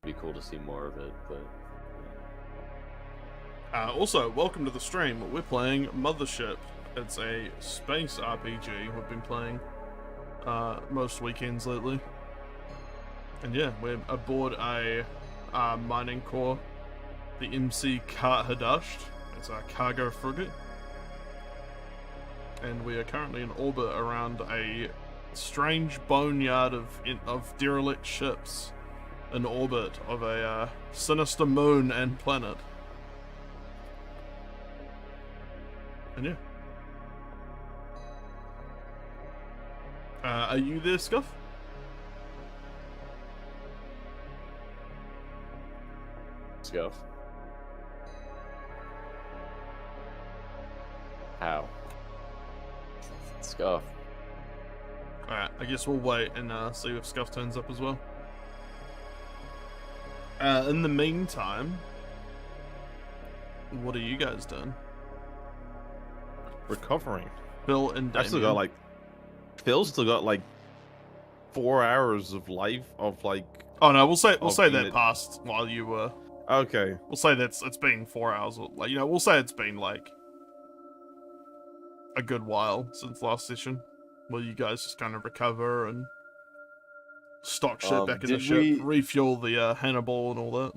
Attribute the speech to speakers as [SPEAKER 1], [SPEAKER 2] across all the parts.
[SPEAKER 1] be cool to see more of it, but...
[SPEAKER 2] Also, welcome to the stream. We're playing Mothership. It's a space RPG we've been playing most weekends lately. And yeah, we're aboard a mining core, the MC Hadasht. It's our cargo frigate. And we are currently in orbit around a strange boneyard of derelict ships in orbit of a sinister moon and planet. And yeah. Are you there, Scuff?
[SPEAKER 1] Scuff? How? Scuff.
[SPEAKER 2] Alright, I guess we'll wait and see if Scuff turns up as well. In the meantime, what are you guys doing?
[SPEAKER 3] Recovering.
[SPEAKER 2] Phil and Damien.
[SPEAKER 3] Phil's still got like 4 hours of life of like.
[SPEAKER 2] Oh no, we'll say that passed while you were.
[SPEAKER 3] Okay.
[SPEAKER 2] We'll say it's been 4 hours. Or, like, we'll say it's been like a good while since last session, where you guys just kind of recover and stock shit back in the ship, refuel the Hannibal and all that.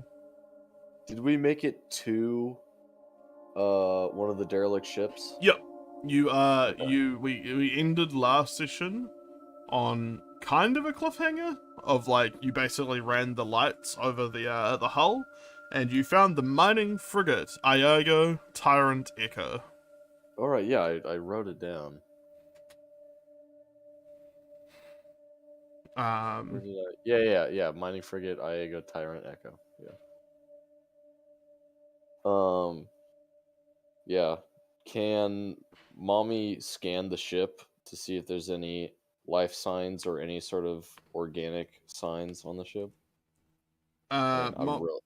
[SPEAKER 1] Did we make it to one of the derelict ships?
[SPEAKER 2] Yep. We ended last session on kind of a cliffhanger of like you basically ran the lights over the hull, and you found the mining frigate Iago-Tyrant-Echo.
[SPEAKER 1] All right, yeah, I wrote it down. Yeah, mining frigate Iago-Tyrant-Echo. Yeah. Yeah. Can Mommy scan the ship to see if there's any life signs or any sort of organic signs on the ship? I'm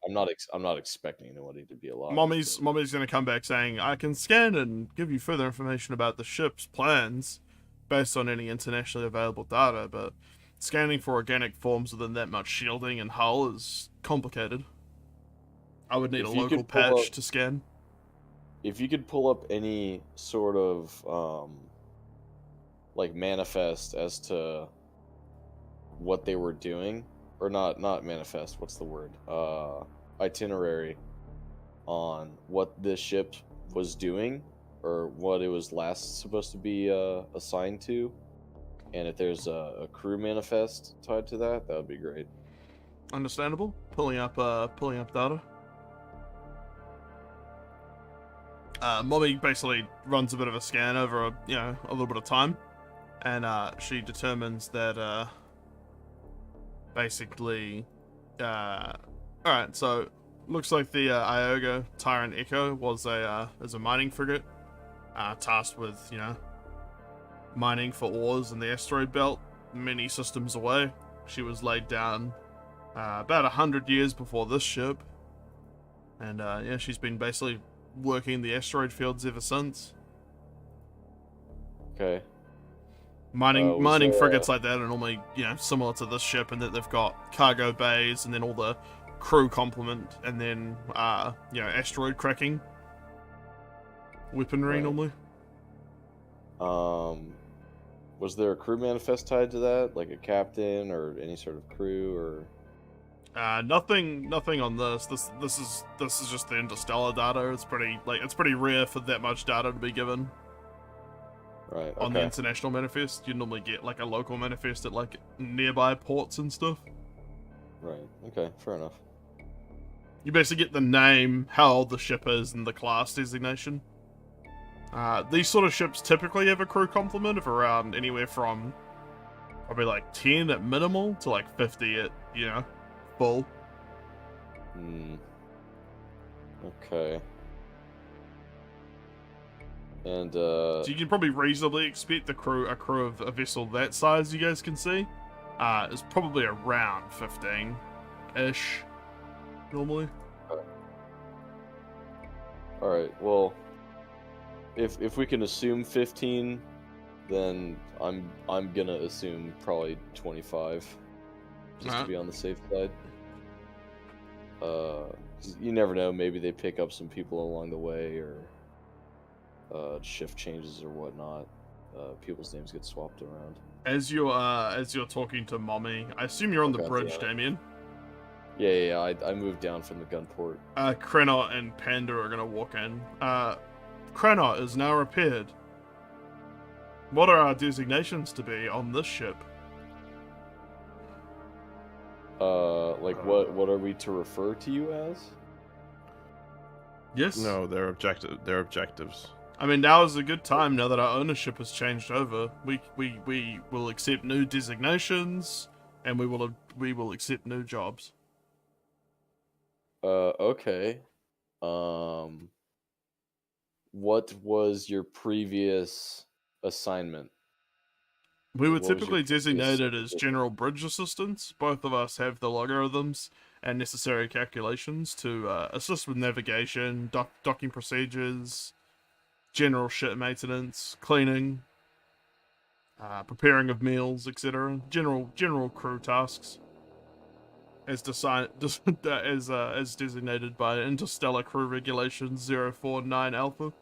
[SPEAKER 1] not expecting anybody to be alive.
[SPEAKER 2] Mommy's gonna come back saying, I can scan and give you further information about the ship's plans based on any internationally available data, but scanning for organic forms within that much shielding and hull is complicated. I would need a local patch to scan.
[SPEAKER 1] If you could pull up any sort of like manifest as to what they were doing, or not manifest, what's the word? Itinerary on what this ship was doing, or what it was last supposed to be assigned to, and if there's a crew manifest tied to that, that would be great.
[SPEAKER 2] Understandable. Pulling up data. Mommy basically runs a bit of a scan over a little bit of time, and she determines that basically, alright, so looks like the Iago-Tyrant-Echo was a mining frigate, tasked with mining for ores in the asteroid belt many systems away. She was laid down about 100 years before this ship, and she's been basically working the asteroid fields ever since.
[SPEAKER 1] Okay.
[SPEAKER 2] Mining frigates like that are normally, similar to this ship, in that they've got cargo bays and then all the crew complement, and then, asteroid cracking weaponry normally.
[SPEAKER 1] Was there a crew manifest tied to that, like a captain or any sort of crew, or?
[SPEAKER 2] Nothing on this. This is just the interstellar data. It's pretty rare for that much data to be given.
[SPEAKER 1] Right. Okay.
[SPEAKER 2] On the international manifest, you normally get like a local manifest at like nearby ports and stuff.
[SPEAKER 1] Right. Okay. Fair enough.
[SPEAKER 2] You basically get the name, how old the ship is, and the class designation. These sort of ships typically have a crew complement of around anywhere from probably like 10 at minimal to like 50 at full.
[SPEAKER 1] Okay. And
[SPEAKER 2] so you can probably reasonably expect a crew of a vessel that size, you guys can see, is probably around 15-ish normally.
[SPEAKER 1] All right. Well, if we can assume 15, then I'm gonna assume probably 25, just to be on the safe side. You never know. Maybe they pick up some people along the way, or shift changes or whatnot. People's names get swapped around.
[SPEAKER 2] As you're talking to Mommy, I assume you're on the bridge, Damien.
[SPEAKER 1] Yeah. I moved down from the gun port.
[SPEAKER 2] Krenot and Panda are gonna walk in. Krenot is now repaired. What are our designations to be on this ship?
[SPEAKER 1] What are we to refer to you as?
[SPEAKER 2] Yes.
[SPEAKER 3] No, they're objectives.
[SPEAKER 2] I mean, now is a good time, now that our ownership has changed over. We will accept new designations, and we will accept new jobs.
[SPEAKER 1] Okay. What was your previous assignment?
[SPEAKER 2] We were
[SPEAKER 1] What was your
[SPEAKER 2] typically
[SPEAKER 1] previous
[SPEAKER 2] designated as
[SPEAKER 1] position?
[SPEAKER 2] general bridge assistants. Both of us have the logarithms and necessary calculations to assist with navigation, docking procedures, general ship maintenance, cleaning, preparing of meals, etc. General crew tasks, as designated by Interstellar Crew Regulations 049 Alpha.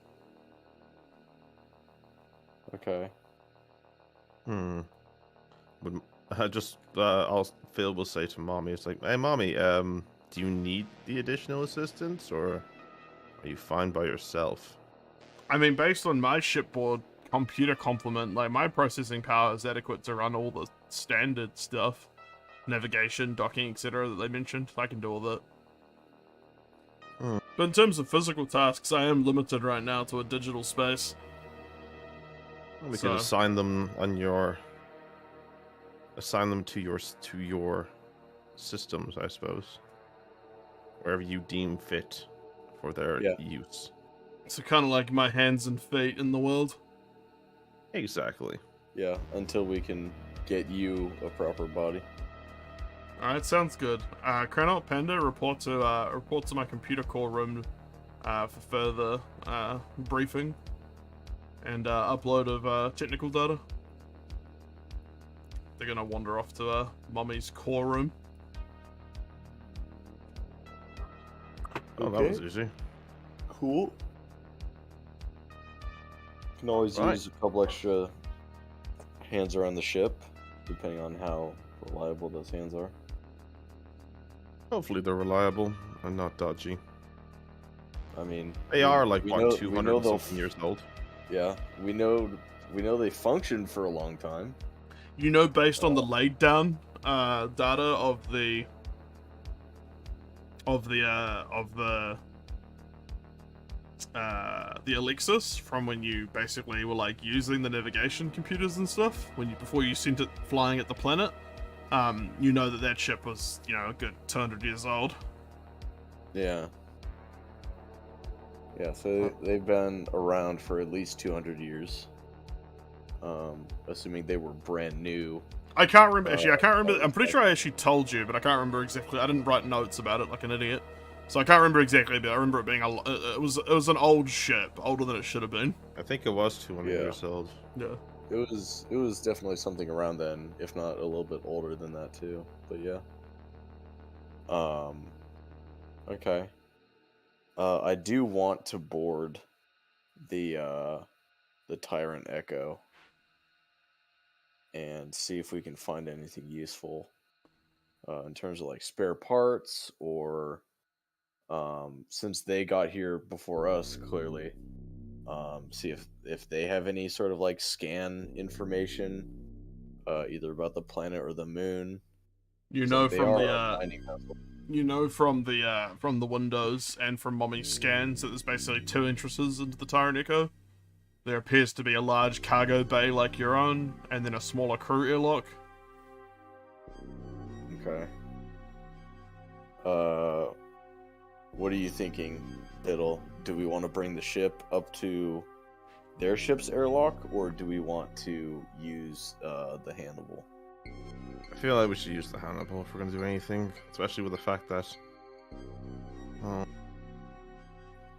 [SPEAKER 1] Okay.
[SPEAKER 3] Phil will say to Mommy, it's like, hey, Mommy, do you need the additional assistance, or are you fine by yourself?
[SPEAKER 2] I mean, based on my shipboard computer complement, like, my processing power is adequate to run all the standard stuff. Navigation, docking, etc. that they mentioned. I can do all that. But in terms of physical tasks, I am limited right now to a digital space.
[SPEAKER 3] We can assign them to your systems, I suppose. Wherever you deem fit for their use.
[SPEAKER 2] So kind of like my hands and feet in the world.
[SPEAKER 3] Exactly.
[SPEAKER 1] Yeah, until we can get you a proper body.
[SPEAKER 2] Alright, sounds good. Krenot, Panda, report to my computer core room for further briefing and upload of technical data. They're gonna wander off to Mommy's core room.
[SPEAKER 3] Oh, that was easy.
[SPEAKER 1] Cool. Can always use a couple extra hands around the ship, depending on how reliable those hands are.
[SPEAKER 3] Hopefully they're reliable and not dodgy.
[SPEAKER 1] I mean,
[SPEAKER 3] they are like, what, 200
[SPEAKER 1] we know
[SPEAKER 3] something years old?
[SPEAKER 1] Yeah, we know they functioned for a long time.
[SPEAKER 2] You know, based on the laid down data of the Alexis from when you basically were like using the navigation computers and stuff before you sent it flying at the planet. You know that ship was, you know, a good 200 years old.
[SPEAKER 1] Yeah. Yeah, so they've been around for at least 200 years. Assuming they were brand new.
[SPEAKER 2] I can't remember, actually, I can't remember, I'm pretty sure I actually told you, but I can't remember exactly. I didn't write notes about it like an idiot. So I can't remember exactly, but I remember it being it was an old ship, older than it should have been.
[SPEAKER 3] I think it was 200 years old.
[SPEAKER 2] Yeah.
[SPEAKER 1] It was definitely something around then, if not a little bit older than that too. But yeah. Okay. I do want to board the Tyrant-Echo and see if we can find anything useful in terms of like spare parts, or since they got here before us, clearly, see if they have any sort of like scan information, either about the planet or the moon.
[SPEAKER 2] You know, from the windows and from Mommy's scans that there's basically two entrances into the Tyrant-Echo. There appears to be a large cargo bay like your own, and then a smaller crew airlock.
[SPEAKER 1] Okay. What are you thinking, Fiddle? Do we want to bring the ship up to their ship's airlock, or do we want to use the Hannibal?
[SPEAKER 3] I feel like we should use the Hannibal if we're going to do anything, especially with the fact that...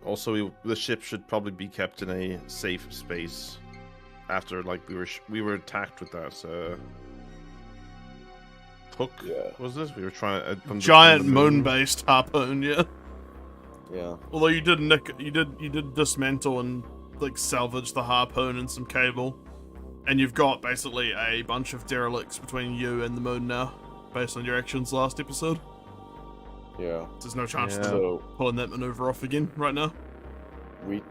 [SPEAKER 3] Also, the ship should probably be kept in a safe space after, like, we were attacked with that hook.
[SPEAKER 1] Yeah.
[SPEAKER 3] Was this? We were trying to from
[SPEAKER 2] Giant
[SPEAKER 3] from the moon.
[SPEAKER 2] moon-based harpoon, yeah.
[SPEAKER 1] Yeah.
[SPEAKER 2] Although you did dismantle and like salvage the harpoon and some cable, and you've got basically a bunch of derelicts between you and the moon now, based on your actions last episode.
[SPEAKER 1] Yeah.
[SPEAKER 2] There's no chance of
[SPEAKER 1] So
[SPEAKER 2] pulling that maneuver off again right now.
[SPEAKER 1] we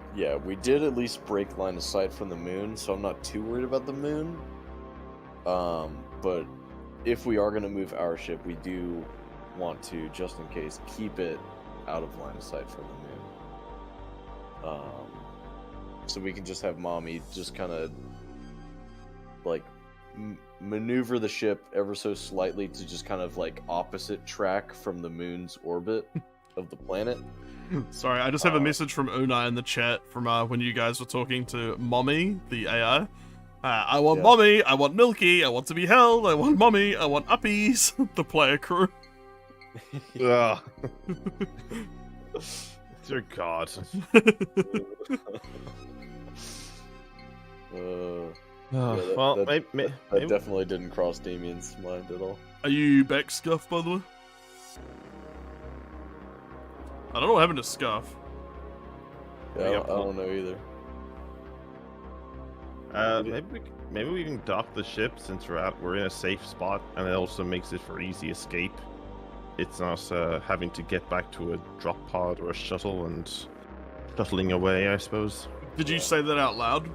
[SPEAKER 1] did at least break line of sight from the moon, so I'm not too worried about the moon. But if we are going to move our ship, we do want to, just in case, keep it out of line of sight from the moon. So we can just have Mommy just kind of like maneuver the ship ever so slightly to just kind of like opposite track from the moon's orbit of the planet.
[SPEAKER 2] Sorry, I just have a message from Unai in the chat from when you guys were talking to Mommy, the AI. I want Mommy, I want Milky, I want to be held, I want Mommy, I want uppies, the player crew.
[SPEAKER 3] Ugh. Dear God. Well, maybe
[SPEAKER 1] that definitely didn't cross Damien's mind at all.
[SPEAKER 2] Are you back, Scuff, by the way? I don't know what happened to Scuff.
[SPEAKER 1] Yeah, I don't know either.
[SPEAKER 3] Maybe we can dock the ship since we're in a safe spot, and it also makes it for easy escape. It's not having to get back to a drop pod or a shuttle and shuttling away, I suppose.
[SPEAKER 2] Did you say that out loud?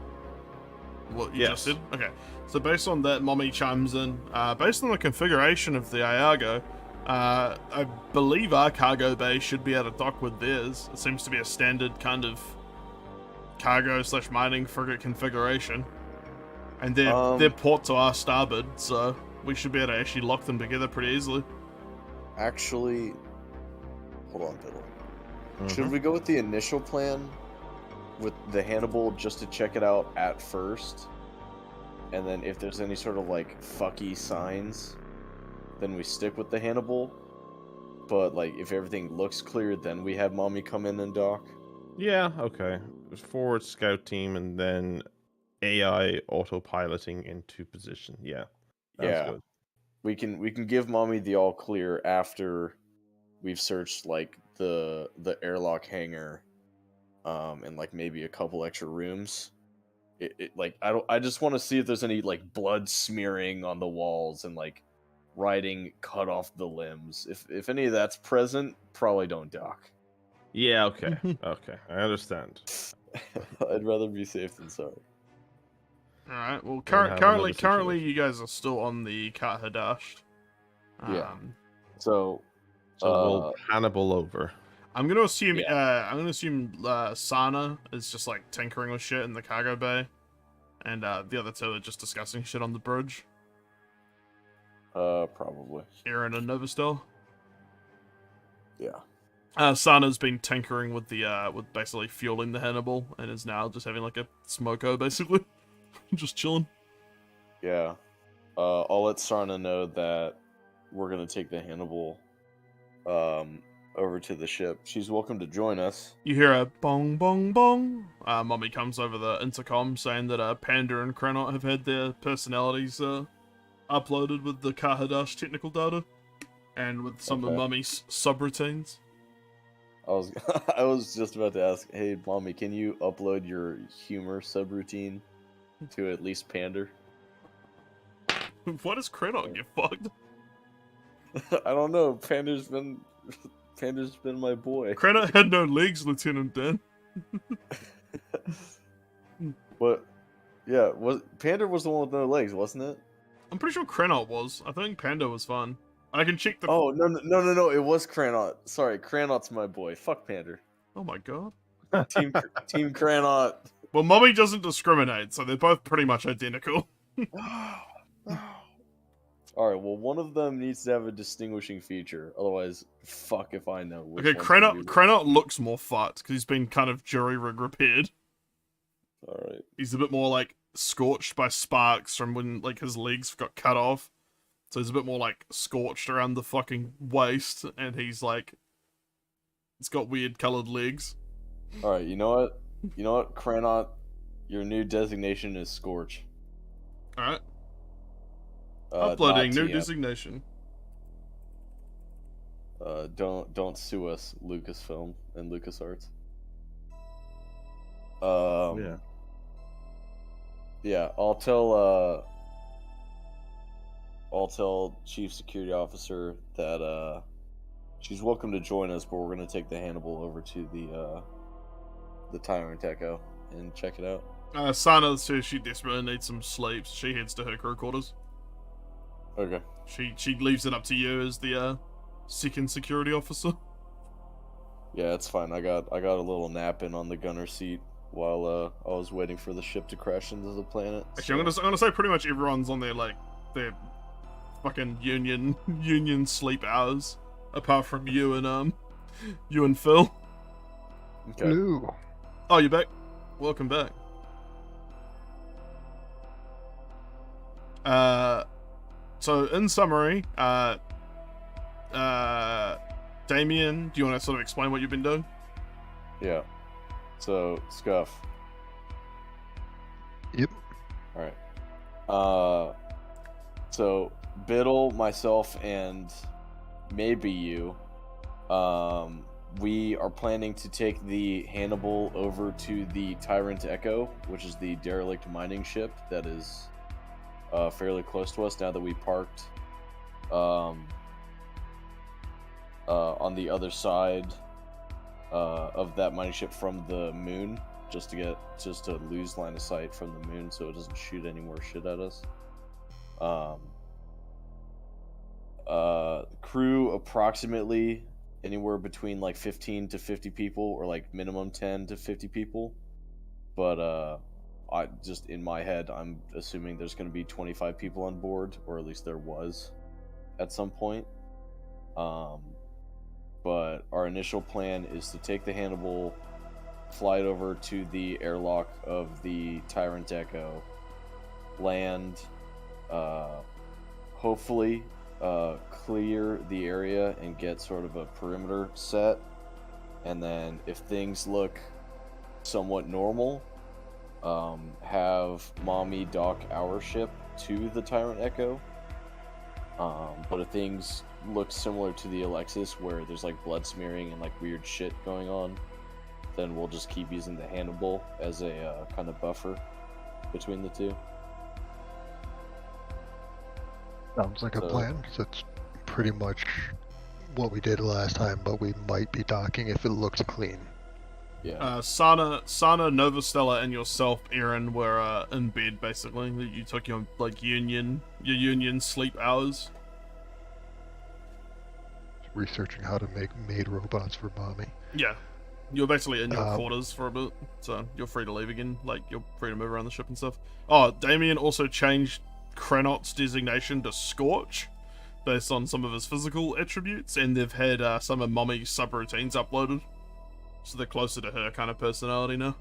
[SPEAKER 2] What you just said? Okay. So based on that, Mommy chimes in. Based on the configuration of the Iago, I believe our cargo bay should be able to dock with theirs. It seems to be a standard kind of cargo/mining frigate configuration. And they're port to our starboard, so we should be able to actually lock them together pretty easily.
[SPEAKER 1] Actually, hold on, Biddle. Should we go with the initial plan with the Hannibal just to check it out at first? And then if there's any sort of like fucky signs, then we stick with the Hannibal. But like if everything looks clear, then we have Mommy come in and dock.
[SPEAKER 3] Yeah, okay. Forward scout team and then AI autopiloting into position. Yeah. That's good.
[SPEAKER 1] We can give Mommy the all clear after we've searched like the airlock hangar, and like maybe a couple extra rooms. I just want to see if there's any like blood smearing on the walls and like writing cut off the limbs. If any of that's present, probably don't dock.
[SPEAKER 3] Yeah, okay. Okay, I understand.
[SPEAKER 1] I'd rather be safe than sorry.
[SPEAKER 2] Alright, well currently you guys are still on the Kahadash.
[SPEAKER 1] Yeah. So
[SPEAKER 3] we'll Hannibal over.
[SPEAKER 2] I'm gonna assume Sana is just like tinkering with shit in the cargo bay, and the other two are just discussing shit on the bridge.
[SPEAKER 1] Probably.
[SPEAKER 2] Aaron and Novastel.
[SPEAKER 1] Yeah.
[SPEAKER 2] Sana's been tinkering with the with basically fueling the Hannibal and is now just having like a smoko basically. Just chilling.
[SPEAKER 1] Yeah. I'll let Sana know that we're gonna take the Hannibal over to the ship. She's welcome to join us.
[SPEAKER 2] You hear a bong bong bong. Mommy comes over the intercom saying that Panda and Kranot have had their personalities uploaded with the Kahadash technical data and with some of Mommy's subroutines.
[SPEAKER 1] I was just about to ask, hey Mommy, can you upload your humor subroutine to at least Pander?
[SPEAKER 2] What does Kranot get fucked?
[SPEAKER 1] I don't know. Pander's been my boy.
[SPEAKER 2] Kranot had no legs, Lieutenant Dan.
[SPEAKER 1] What? Yeah, Panda was the one with no legs, wasn't it?
[SPEAKER 2] I'm pretty sure Kranot was. I think Panda was fun. I can check the.
[SPEAKER 1] Oh no! It was Kranot. Sorry, Kranot's my boy. Fuck Pander.
[SPEAKER 2] Oh my god.
[SPEAKER 1] Team Kranot.
[SPEAKER 2] Well, Mommy doesn't discriminate, so they're both pretty much identical.
[SPEAKER 1] Alright, well, one of them needs to have a distinguishing feature. Otherwise, fuck if I know.
[SPEAKER 2] Okay, Kranot looks more fucked because he's been kind of jury rig repaired.
[SPEAKER 1] Alright.
[SPEAKER 2] He's a bit more like scorched by sparks from when like his legs got cut off. So he's a bit more like scorched around the fucking waist, and he's like, it's got weird colored legs.
[SPEAKER 1] Alright, you know what, Kranot, your new designation is Scorch.
[SPEAKER 2] Alright. Uploading new
[SPEAKER 1] TM.
[SPEAKER 2] designation.
[SPEAKER 1] Don't sue us, Lucasfilm and LucasArts.
[SPEAKER 3] Yeah.
[SPEAKER 1] Yeah, I'll tell Chief Security Officer that she's welcome to join us, but we're gonna take the Hannibal over to the Tyrant-Echo and check it out.
[SPEAKER 2] Sana says she desperately needs some sleep. So she heads to her crew quarters.
[SPEAKER 1] Okay.
[SPEAKER 2] She leaves it up to you as the second security officer.
[SPEAKER 1] Yeah, it's fine. I got a little nap in on the gunner seat while I was waiting for the ship to crash into the planet.
[SPEAKER 2] Actually, I'm gonna say pretty much everyone's on their fucking union sleep hours, apart from you and Phil.
[SPEAKER 1] Okay.
[SPEAKER 4] Hello.
[SPEAKER 2] Oh, you're back. Welcome back. So in summary, Damien, do you want to sort of explain what you've been doing?
[SPEAKER 1] Yeah. So, Scuff.
[SPEAKER 4] Yep.
[SPEAKER 1] Alright. So, Biddle, myself, and maybe you, we are planning to take the Hannibal over to the Tyrant-Echo, which is the derelict mining ship that is fairly close to us now that we parked on the other side of that mining ship from the moon, just to lose line of sight from the moon so it doesn't shoot any more shit at us. Crew approximately anywhere between like 15 to 50 people, or like minimum 10 to 50 people, but I just, in my head, I'm assuming there's going to be 25 people on board, or at least there was at some point. But our initial plan is to take the Hannibal, fly it over to the airlock of the Tyrant-Echo, land, hopefully clear the area and get sort of a perimeter set, and then if things look somewhat normal, have Mommy dock our ship to the Tyrant-Echo. But if things look similar to the Alexis, where there's like blood smearing and like weird shit going on, then we'll just keep using the Hannibal as a kind of buffer between the two.
[SPEAKER 4] Sounds like a plan. That's pretty much what we did last time, but we might be docking if it looks clean.
[SPEAKER 1] Yeah.
[SPEAKER 2] Sana, Novastella, and yourself, Aaron, were in bed basically. You took your union sleep hours.
[SPEAKER 4] Researching how to make maid robots for Mommy.
[SPEAKER 2] Yeah, you're basically in your quarters for a bit, so you're free to leave again. Like, you're free to move around the ship and stuff. Oh, Damien also changed Krenot's designation to Scorch, based on some of his physical attributes, and they've had some of Mommy's subroutines uploaded, so they're closer to her kind of personality now.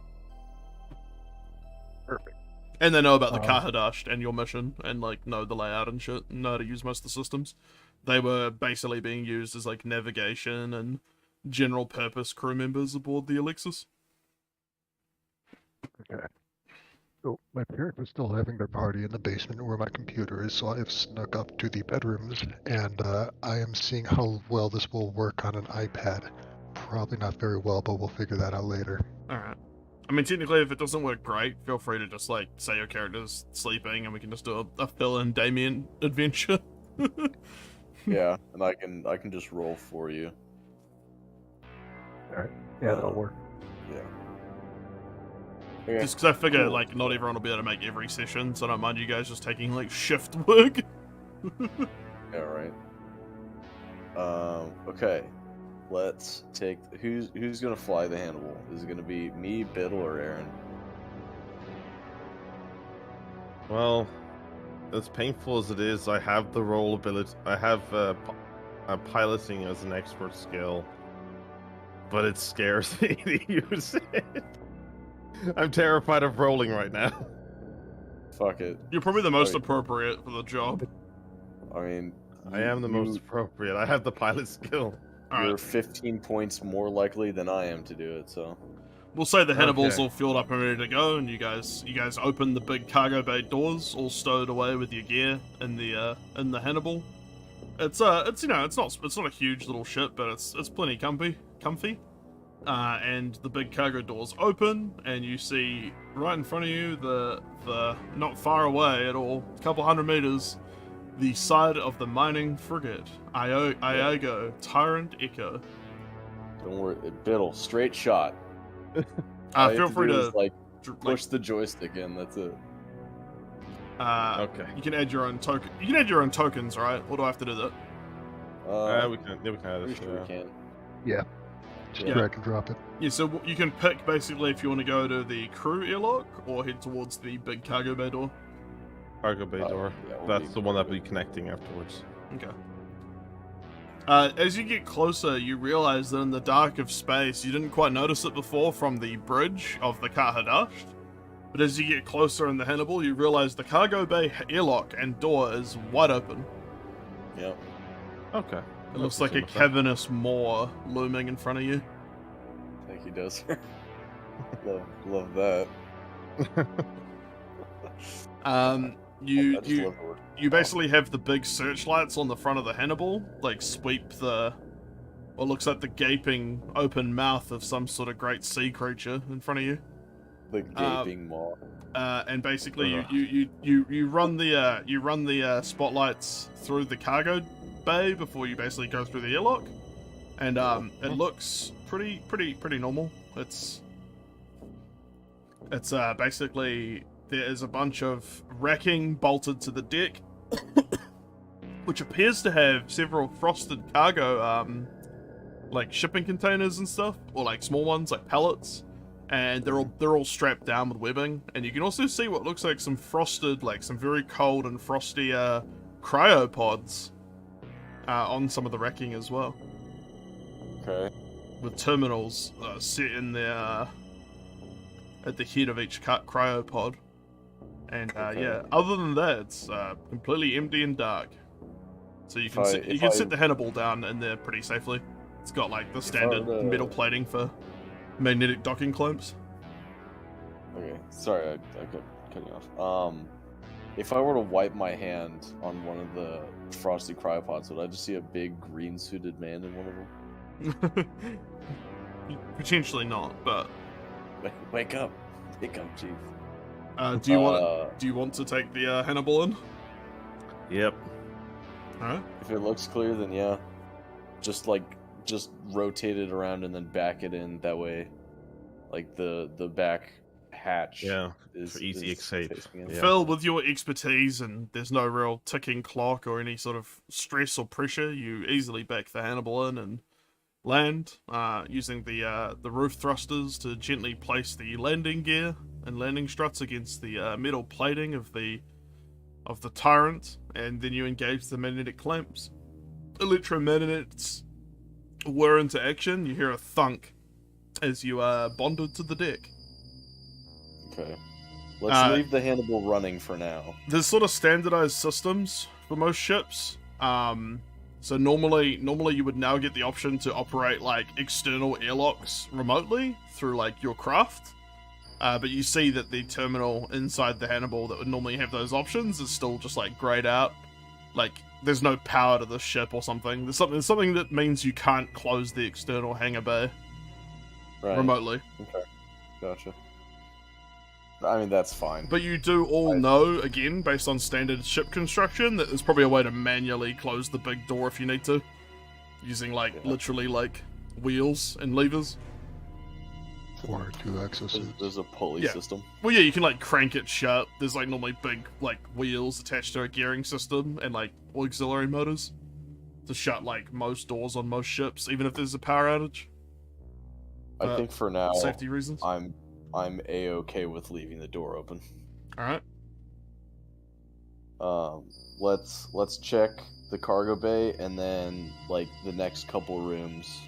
[SPEAKER 4] Perfect.
[SPEAKER 2] And they know about the Kahadash and your mission, and like know the layout and shit, and know how to use most of the systems. They were basically being used as like navigation and general purpose crew members aboard the Alexis.
[SPEAKER 4] Okay. So my parents are still having their party in the basement where my computer is, so I have snuck up to the bedrooms, and I am seeing how well this will work on an iPad. Probably not very well, but we'll figure that out later.
[SPEAKER 2] Alright. I mean, technically, if it doesn't work great, feel free to just, like, say your character's sleeping, and we can just do a Phil and Damien adventure.
[SPEAKER 1] Yeah, and I can just roll for you.
[SPEAKER 4] Alright. Yeah, that'll work.
[SPEAKER 1] Yeah. Okay.
[SPEAKER 2] Just because I figure, like, not everyone will be able to make every session, so I don't mind you guys just taking, like, shift work.
[SPEAKER 1] Yeah, right. Okay. Let's take... Who's gonna fly the Hannibal? Is it gonna be me, Biddle, or Aaron?
[SPEAKER 3] Well, as painful as it is, I have the roll ability. I have piloting as an expert skill, but it scares me to use it. I'm terrified of rolling right now.
[SPEAKER 1] Fuck it.
[SPEAKER 2] You're probably the most appropriate for the job.
[SPEAKER 1] I mean...
[SPEAKER 3] I am the most appropriate. I have the pilot skill.
[SPEAKER 1] You're 15 points more likely than I am to do it, so...
[SPEAKER 2] We'll say the Hannibal's all filled up and ready to go, and you guys open the big cargo bay doors, all stowed away with your gear in the Hannibal. It's you know, it's not a huge little ship, but it's plenty comfy. And the big cargo doors open, and you see right in front of you the not far away at all, a couple hundred meters, the side of the mining frigate, Iago-Tyrant-Echo.
[SPEAKER 1] Don't worry, Biddle, straight shot.
[SPEAKER 2] Feel free to
[SPEAKER 1] push the joystick in. That's it.
[SPEAKER 3] Okay.
[SPEAKER 2] You can add your own token. You can add your own tokens, right? Or do I have to do that?
[SPEAKER 3] We can add it.
[SPEAKER 1] Sure we can.
[SPEAKER 4] Yeah. Just drag and drop it.
[SPEAKER 2] Yeah, so you can pick basically if you want to go to the crew airlock or head towards the big cargo bay door.
[SPEAKER 3] Cargo bay door.
[SPEAKER 1] Yeah,
[SPEAKER 3] That's the one that'll be connecting afterwards.
[SPEAKER 2] Okay. As you get closer, you realize that in the dark of space, you didn't quite notice it before from the bridge of the Kahadasht, but as you get closer in the Hannibal, you realize the cargo bay airlock and door is wide open.
[SPEAKER 1] Yep.
[SPEAKER 3] Okay.
[SPEAKER 2] It looks like a cavernous maw looming in front of you.
[SPEAKER 1] Thank you, Dozer. love that.
[SPEAKER 2] You basically have the big searchlights on the front of the Hannibal, like sweep what looks like the gaping open mouth of some sort of great sea creature in front of you.
[SPEAKER 1] The gaping maw.
[SPEAKER 2] And basically you run the spotlights through the cargo bay before you basically go through the airlock, and it looks pretty normal. It's basically there is a bunch of racking bolted to the deck, which appears to have several frosted cargo, like shipping containers and stuff, or like small ones like pallets, and they're all strapped down with webbing. And you can also see what looks like some frosted, like some very cold and frosty cryopods on some of the racking as well.
[SPEAKER 1] Okay.
[SPEAKER 2] With terminals set in there at the head of each cryopod. And yeah, other than that, it's completely empty and dark. So you can set the Hannibal down in there pretty safely. It's got like the standard metal plating for magnetic docking clamps.
[SPEAKER 1] Okay, sorry, I cut you off. If I were to wipe my hand on one of the frosty cryopods, would I just see a big green-suited man in one of them?
[SPEAKER 2] Potentially not, but
[SPEAKER 1] wake up, chief.
[SPEAKER 2] Do you want to take the Hannibal in?
[SPEAKER 3] Yep.
[SPEAKER 2] Alright.
[SPEAKER 1] If it looks clear, then yeah. Just rotate it around and then back it in. That way, like the back hatch.
[SPEAKER 3] Yeah. For easy escape.
[SPEAKER 2] Yeah. Phil, with your expertise and there's no real ticking clock or any sort of stress or pressure, you easily back the Hannibal in and land, using the roof thrusters to gently place the landing gear and landing struts against the metal plating of the Tyrant, and then you engage the magnetic clamps. Electromagnets whir into action. You hear a thunk as you are bonded to the deck.
[SPEAKER 1] Okay. Let's leave the Hannibal running for now.
[SPEAKER 2] There's sort of standardized systems for most ships. So normally you would now get the option to operate like external airlocks remotely through like your craft. But you see that the terminal inside the Hannibal that would normally have those options is still just like grayed out. Like there's no power to the ship or something. There's something that means you can't close the external hangar bay remotely.
[SPEAKER 1] Okay, gotcha. I mean, that's fine.
[SPEAKER 2] But you do all know, again, based on standard ship construction, that there's probably a way to manually close the big door if you need to. Using, literally, wheels and levers.
[SPEAKER 4] Or 2 exosuits.
[SPEAKER 1] There's a pulley system.
[SPEAKER 2] Well, yeah, you can, crank it shut. There's, normally big, wheels attached to a gearing system and, auxiliary motors to shut, most doors on most ships, even if there's a power outage.
[SPEAKER 1] I think for now,
[SPEAKER 2] safety reasons.
[SPEAKER 1] I'm A-okay with leaving the door open.
[SPEAKER 2] Alright.
[SPEAKER 1] Let's check the cargo bay and then, the next couple rooms.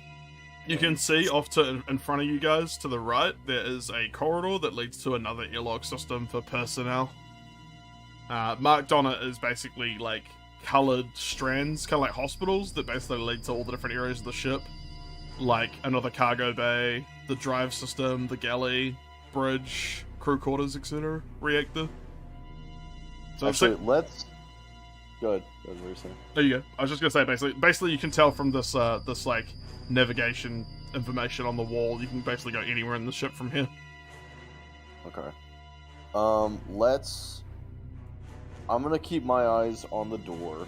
[SPEAKER 2] You can see off to in front of you guys, to the right, there is a corridor that leads to another airlock system for personnel. Marked on it is basically, coloured strands, kind of like hospitals, that basically lead to all the different areas of the ship. Like another cargo bay, the drive system, the galley, bridge, crew quarters, etc. Reactor. So
[SPEAKER 1] actually, Go ahead. What were you saying?
[SPEAKER 2] There you go. I was just gonna say basically you can tell from this this like navigation information on the wall, you can basically go anywhere in the ship from here.
[SPEAKER 1] Okay. I'm gonna keep my eyes on the door.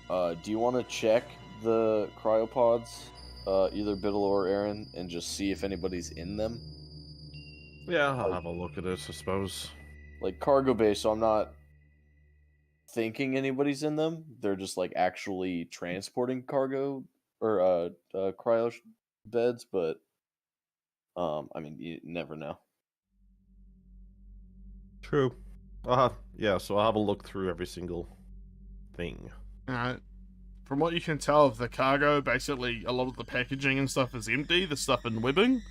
[SPEAKER 1] Do you want to check the cryopods, either Biddle or Aaron, and just see if anybody's in them?
[SPEAKER 3] Yeah, I'll have a look at it, I suppose.
[SPEAKER 1] Like cargo bay, so I'm not thinking anybody's in them. They're just like actually transporting cargo or cryo beds, but I mean, you never know.
[SPEAKER 3] True. So I'll have a look through every single thing.
[SPEAKER 2] Alright. From what you can tell of the cargo, basically a lot of the packaging and stuff is empty, the stuff in webbing.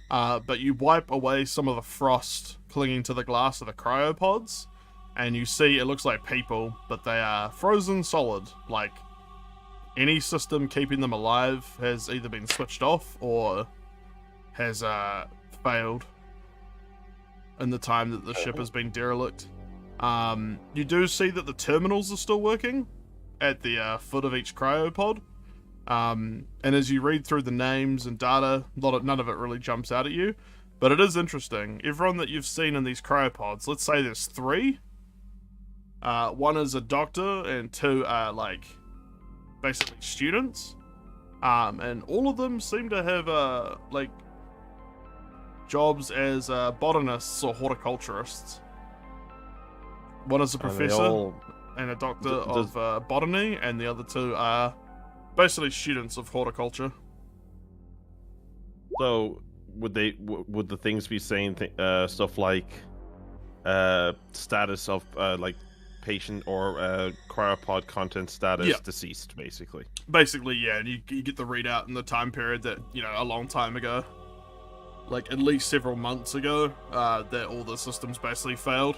[SPEAKER 2] But you wipe away some of the frost clinging to the glass of the cryopods, and you see it looks like people, but they are frozen solid. Like, any system keeping them alive has either been switched off or has failed in the time that the ship has been derelict. You do see that the terminals are still working at the foot of each cryopod. And as you read through the names and data, none of it really jumps out at you. But it is interesting. Everyone that you've seen in these cryopods, let's say there's 3. One is a doctor and 2 are like basically students. And all of them seem to have like jobs as botanists or horticulturists. One is a professor and a doctor of botany, and the other 2 are basically students of horticulture.
[SPEAKER 3] So would the things be saying stuff like status of like patient or cryopod content status deceased, basically? Basically,
[SPEAKER 2] yeah. And you get the readout in the time period that, you know, a long time ago, like at least several months ago, that all the systems basically failed,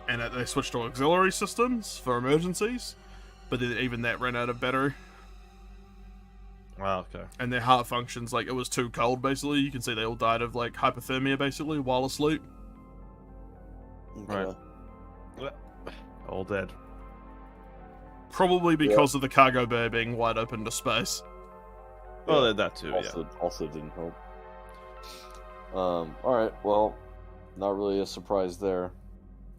[SPEAKER 2] and that they switched to auxiliary systems for emergencies, but then even that ran out of battery.
[SPEAKER 3] Wow, okay.
[SPEAKER 2] And their heart functions, like, it was too cold, basically. You can see they all died of, like, hypothermia, basically, while asleep.
[SPEAKER 3] Right. All dead.
[SPEAKER 2] Probably because of the cargo bay being wide open to space.
[SPEAKER 3] Well, that too,
[SPEAKER 1] Also didn't help. Alright, well, not really a surprise there.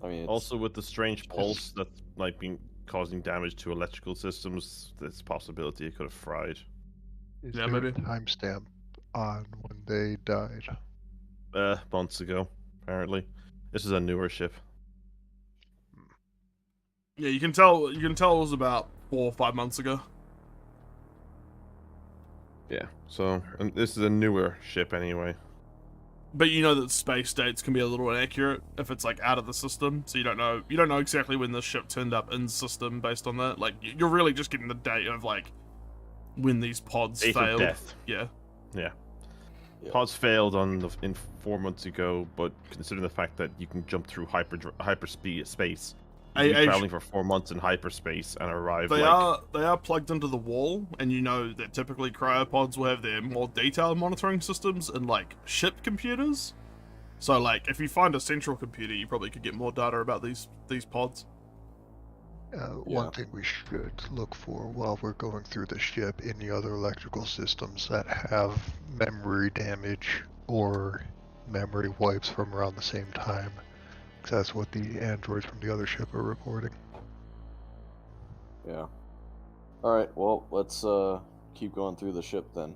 [SPEAKER 1] I mean,
[SPEAKER 3] also with the strange pulse that's, like, been causing damage to electrical systems, there's a possibility it could have fried.
[SPEAKER 4] Is there a timestamp on when they died?
[SPEAKER 3] Months ago, apparently. This is a newer ship.
[SPEAKER 2] Yeah, you can tell it was about 4 or 5 months ago.
[SPEAKER 3] Yeah, so, and this is a newer ship anyway.
[SPEAKER 2] But you know that space dates can be a little inaccurate if it's like out of the system, so you don't know exactly when the ship turned up in the system based on that. Like, you're really just getting the date of like when these pods failed.
[SPEAKER 3] Death.
[SPEAKER 2] Yeah.
[SPEAKER 3] Pods failed in 4 months ago, but considering the fact that you can jump through hyperspace, you've been traveling for 4 months in hyperspace and arrive.
[SPEAKER 2] They are plugged into the wall, and you know that typically cryopods will have their more detailed monitoring systems in like ship computers. So like, if you find a central computer, you probably could get more data about these pods.
[SPEAKER 4] One thing we should look for while we're going through the ship, any other electrical systems that have memory damage or memory wipes from around the same time. Because that's what the androids from the other ship are reporting.
[SPEAKER 1] Yeah. Alright, well, let's keep going through the ship then.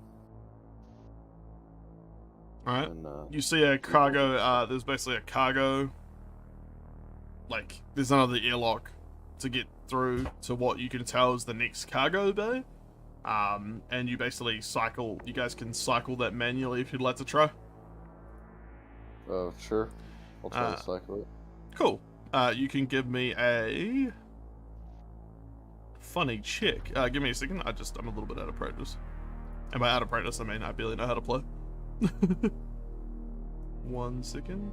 [SPEAKER 2] Alright. You see a cargo, there's basically a cargo, like, there's another airlock to get through to what you can tell is the next cargo bay. And you basically you guys can cycle that manually if you'd like to try.
[SPEAKER 1] Sure. I'll try to cycle it.
[SPEAKER 2] Cool. You can give me a funny check. Give me a second. I'm a little bit out of practice. And by out of practice, I mean I barely know how to play. 1 second.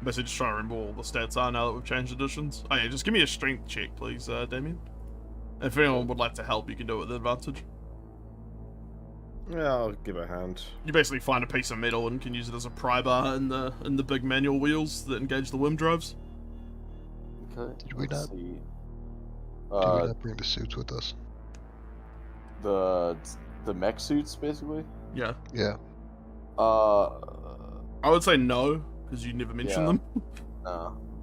[SPEAKER 2] Basically just trying to remember what all the stats are now that we've changed editions. Oh yeah, just give me a strength check, please, Damien. If anyone would like to help, you can do it with advantage.
[SPEAKER 3] Yeah, I'll give a hand.
[SPEAKER 2] You basically find a piece of metal and can use it as a pry bar in the big manual wheels that engage the worm drives.
[SPEAKER 1] Okay.
[SPEAKER 4] Did we
[SPEAKER 1] let's
[SPEAKER 4] not?
[SPEAKER 1] see.
[SPEAKER 4] Did we not bring the suits with us?
[SPEAKER 1] The mech suits, basically.
[SPEAKER 2] Yeah.
[SPEAKER 4] Yeah.
[SPEAKER 2] I would say no, because you never mentioned them.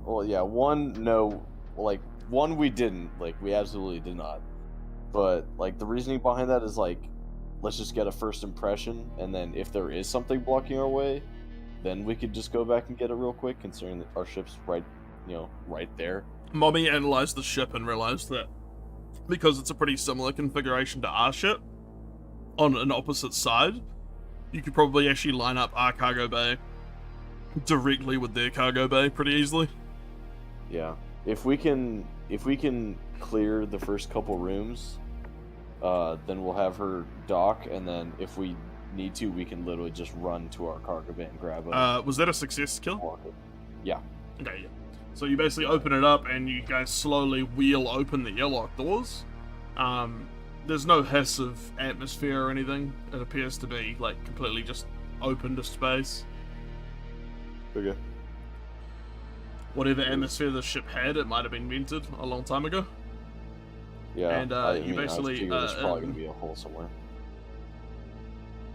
[SPEAKER 1] Well, yeah. One, no. Like one, we didn't. Like we absolutely did not. But like the reasoning behind that is like, let's just get a first impression, and then if there is something blocking our way, then we could just go back and get it real quick, considering that our ship's right there.
[SPEAKER 2] Mommy analyzed the ship and realized that because it's a pretty similar configuration to our ship, on an opposite side, you could probably actually line up our cargo bay directly with their cargo bay pretty easily.
[SPEAKER 1] Yeah. If we can clear the first couple rooms, then we'll have her dock, and then if we need to, we can literally just run to our cargo bay and grab it.
[SPEAKER 2] Was that a success kill?
[SPEAKER 1] Yeah.
[SPEAKER 2] Okay, yeah. So you basically open it up and you guys slowly wheel open the airlock doors. There's no hiss of atmosphere or anything. It appears to be like completely just open to space.
[SPEAKER 1] Okay.
[SPEAKER 2] Whatever atmosphere the ship had, it might have been vented a long time ago.
[SPEAKER 1] Yeah.
[SPEAKER 2] And you basically
[SPEAKER 1] I figure there's probably gonna be a hole somewhere.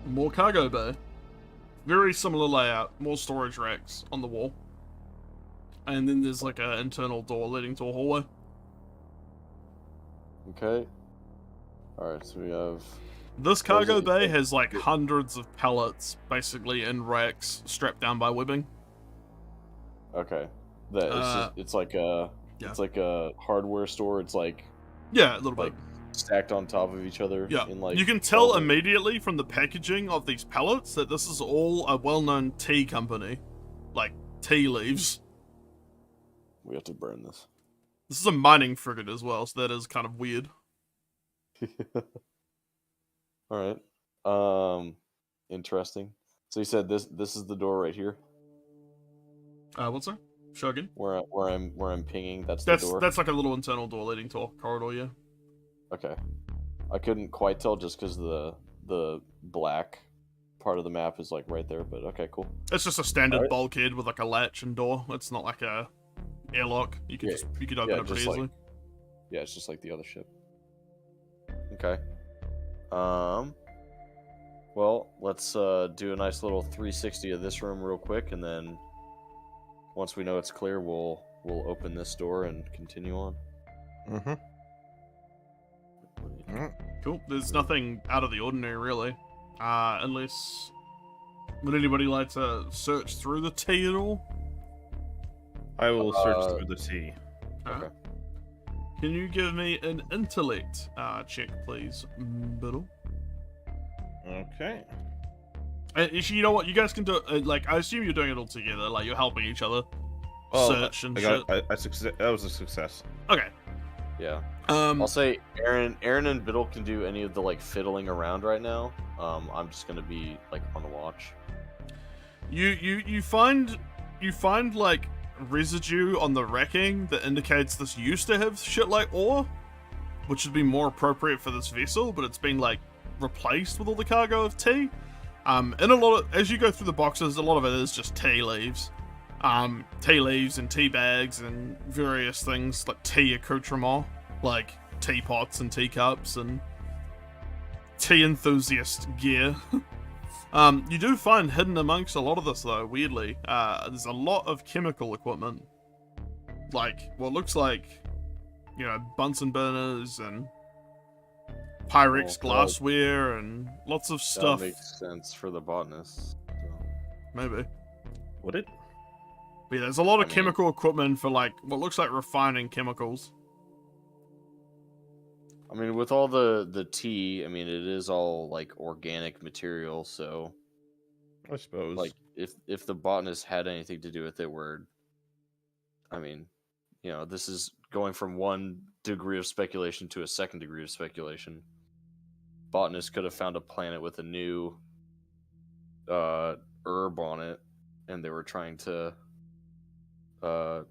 [SPEAKER 2] More cargo bay. Very similar layout. More storage racks on the wall. And then there's like an internal door leading to a hallway.
[SPEAKER 1] Okay. Alright, so we have...
[SPEAKER 2] This cargo bay has like hundreds of pallets, basically in racks, strapped down by webbing.
[SPEAKER 1] Okay. It's like a...
[SPEAKER 2] Yeah.
[SPEAKER 1] It's like a hardware store. It's like...
[SPEAKER 2] Yeah, a little bit.
[SPEAKER 1] Stacked on top of each other.
[SPEAKER 2] Yeah.
[SPEAKER 1] In like
[SPEAKER 2] you can tell immediately from the packaging of these pallets that this is all a well-known tea company. Like, tea leaves.
[SPEAKER 1] We have to burn this.
[SPEAKER 2] This is a mining frigate as well, so that is kind of weird.
[SPEAKER 1] Alright. Interesting. So you said this is the door right here?
[SPEAKER 2] What's that? Show again?
[SPEAKER 1] Where I'm pinging, that's
[SPEAKER 2] the
[SPEAKER 1] door?
[SPEAKER 2] That's like a little internal door leading to a corridor, yeah.
[SPEAKER 1] Okay. I couldn't quite tell just because the black part of the map is like right there, but okay, cool.
[SPEAKER 2] It's just a standard bulkhead with like a latch and door. It's not like a airlock. You could open it pretty easily.
[SPEAKER 1] Yeah, it's just like the other ship. Okay. Well, let's do a nice little 360 of this room real quick, and then once we know it's clear, we'll open this door and continue on.
[SPEAKER 3] Mm-hmm.
[SPEAKER 2] Cool. There's nothing out of the ordinary, really. Unless... Would anybody like to search through the tea at all?
[SPEAKER 3] I will search through the tea.
[SPEAKER 1] Okay.
[SPEAKER 2] Can you give me an intellect check, please, Biddle?
[SPEAKER 3] Okay.
[SPEAKER 2] Actually, you know what? You guys can do it. Like, I assume you're doing it all together. Like, you're helping each other search and shit.
[SPEAKER 3] That was a success.
[SPEAKER 2] Okay.
[SPEAKER 1] Yeah. I'll say Aaron and Biddle can do any of the like fiddling around right now. I'm just gonna be like on watch.
[SPEAKER 2] You find like residue on the wrecking that indicates this used to have shit like ore, which would be more appropriate for this vessel, but it's been like replaced with all the cargo of tea. And a lot of, as you go through the boxes, a lot of it is just tea leaves. Tea leaves and tea bags and various things like tea accoutrement, like teapots and teacups and tea enthusiast gear. You do find hidden amongst a lot of this, though, weirdly, there's a lot of chemical equipment. Like, what looks like, you know, Bunsen burners and Pyrex glassware and lots of stuff.
[SPEAKER 1] That makes sense for the botanists. So.
[SPEAKER 2] Maybe.
[SPEAKER 3] Would it?
[SPEAKER 2] But yeah, there's a lot of chemical equipment for, like, what looks like refining chemicals.
[SPEAKER 1] I mean, with all the tea, I mean, it is all, like, organic material, so...
[SPEAKER 3] I suppose.
[SPEAKER 1] Like, if the botanists had anything to do with it, where... I mean, you know, this is going from one degree of speculation to a second degree of speculation. Botanists could have found a planet with a new herb on it, and they were trying to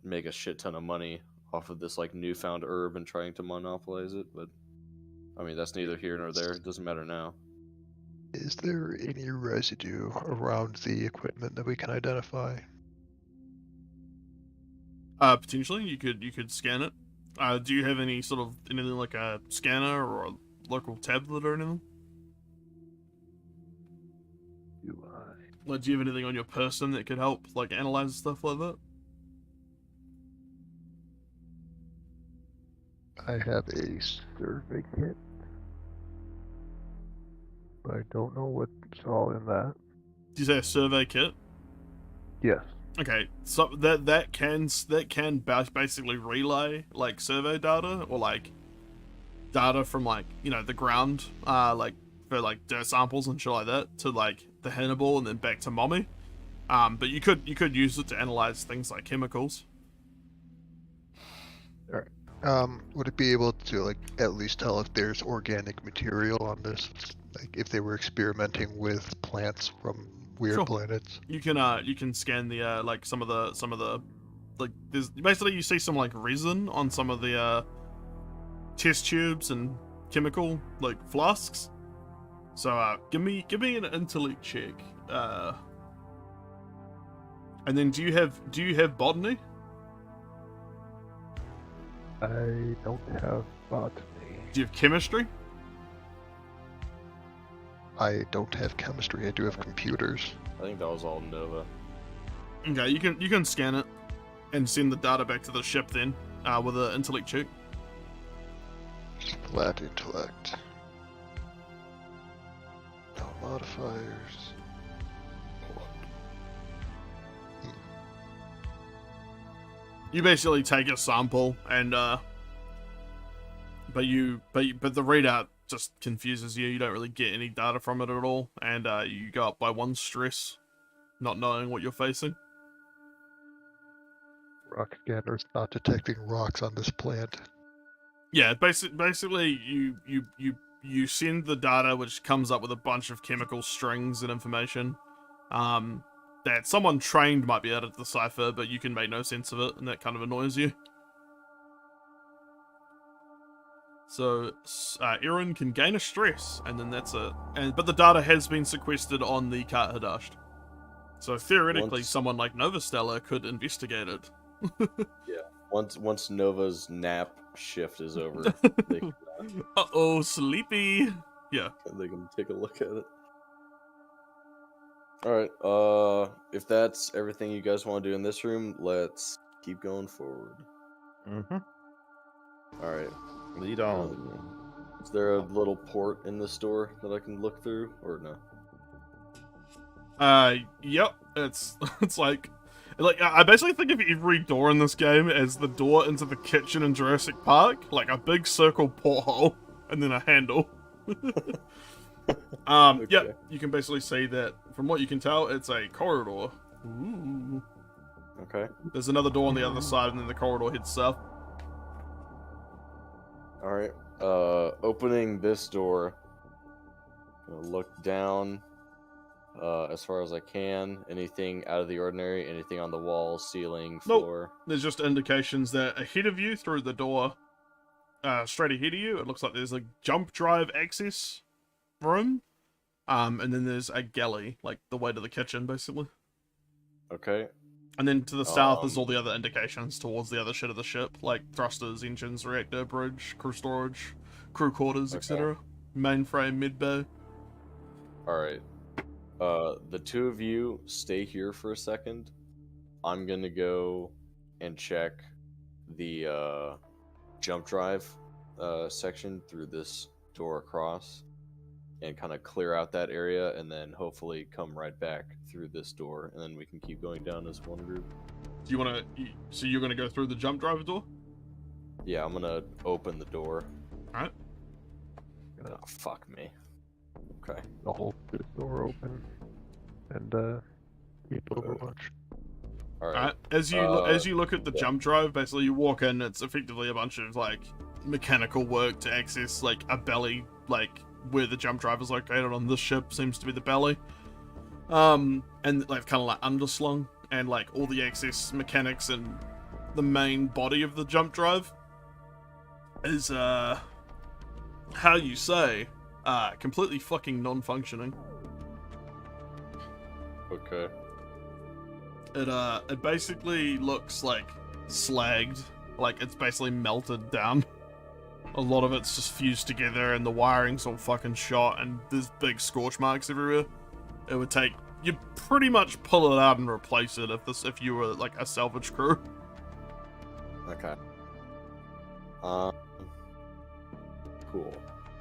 [SPEAKER 1] make a shit ton of money off of this, like, newfound herb and trying to monopolize it, but... I mean, that's neither here nor there. It doesn't matter now.
[SPEAKER 4] Is there any residue around the equipment that we can identify?
[SPEAKER 2] Potentially, you could scan it. Do you have any sort of anything like a scanner or a local tablet or anything?
[SPEAKER 4] Do I?
[SPEAKER 2] Like, do you have anything on your person that could help, like, analyze stuff like that?
[SPEAKER 4] I have a survey kit, but I don't know what's all in that.
[SPEAKER 2] Do you say a survey kit?
[SPEAKER 4] Yes.
[SPEAKER 2] Okay, so that can basically relay like survey data or like data from like the ground, like for like dirt samples and shit like that to like the Hannibal and then back to Mommy. But you could use it to analyze things like chemicals.
[SPEAKER 4] All right. Would it be able to like at least tell if there's organic material on this? Like if they were experimenting with plants from weird
[SPEAKER 2] Sure.
[SPEAKER 4] planets?
[SPEAKER 2] You can scan the like some of the like there's basically you see some like resin on some of the test tubes and chemical like flasks. So give me an intellect check. And then do you have botany?
[SPEAKER 4] I don't have botany.
[SPEAKER 2] Do you have chemistry?
[SPEAKER 4] I don't have chemistry. I do have computers.
[SPEAKER 1] I think that was all Nova.
[SPEAKER 2] Okay, you can scan it and send the data back to the ship then with an intellect check.
[SPEAKER 4] Flat intellect. No modifiers.
[SPEAKER 2] You basically take a sample and but the readout just confuses you. You don't really get any data from it at all, and you go up by 1 stress, not knowing what you're facing.
[SPEAKER 4] Rock scanner's not detecting rocks on this plant.
[SPEAKER 2] Yeah, basically you send the data, which comes up with a bunch of chemical strings and information that someone trained might be able to decipher, but you can make no sense of it, and that kind of annoys you. So Aaron can gain a stress, and then that's it. But the data has been sequestered on the Kart Hadashed. So theoretically, someone like Novastellar could investigate it.
[SPEAKER 1] Yeah. Once Nova's nap shift is over, they can,
[SPEAKER 2] Uh-oh, sleepy. Yeah.
[SPEAKER 1] they can take a look at it. Alright, if that's everything you guys want to do in this room, let's keep going forward.
[SPEAKER 3] Mm-hmm.
[SPEAKER 1] Alright.
[SPEAKER 3] Lead on.
[SPEAKER 1] Is there a little port in this door that I can look through, or no?
[SPEAKER 2] Yep. It's like I basically think of every door in this game as the door into the kitchen in Jurassic Park, like a big circle porthole and then a handle.
[SPEAKER 1] Okay.
[SPEAKER 2] Yeah, you can basically see that from what you can tell, it's a corridor. Ooh.
[SPEAKER 1] Okay.
[SPEAKER 2] There's another door on the other side, and then the corridor heads south.
[SPEAKER 1] Alright. Opening this door. Gonna look down as far as I can. Anything out of the ordinary? Anything on the wall, ceiling, floor?
[SPEAKER 2] There's just indications that ahead of you, through the door, straight ahead of you, it looks like there's a jump drive access room. And then there's a galley, like the way to the kitchen, basically.
[SPEAKER 1] Okay.
[SPEAKER 2] And then to the south is all the other indications towards the other shit of the ship, like thrusters, engines, reactor, bridge, crew storage, crew quarters, etc. Mainframe, mid-bay.
[SPEAKER 1] Alright. The two of you stay here for a second. I'm gonna go and check the jump drive section through this door across and kind of clear out that area, and then hopefully come right back through this door, and then we can keep going down as one group.
[SPEAKER 2] Do you want to? So you're going to go through the jump drive door?
[SPEAKER 1] Yeah, I'm gonna open the door.
[SPEAKER 2] All right.
[SPEAKER 1] Oh, fuck me. Okay.
[SPEAKER 4] I'll hold this door open and keep Overwatch.
[SPEAKER 1] All
[SPEAKER 2] Alright, as you look at the jump drive, basically you walk in, it's effectively a bunch of like mechanical work to access like a belly, like where the jump drive is located on this ship seems to be the belly. And like kind of like underslung, and like all the access mechanics and the main body of the jump drive is how you say completely fucking non-functioning.
[SPEAKER 1] Okay.
[SPEAKER 2] It basically looks like slagged, like it's basically melted down. A lot of it's just fused together and the wiring's all fucking shot and there's big scorch marks everywhere. It would take, you'd pretty much pull it out and replace it if you were like a salvage crew.
[SPEAKER 1] Okay. Cool.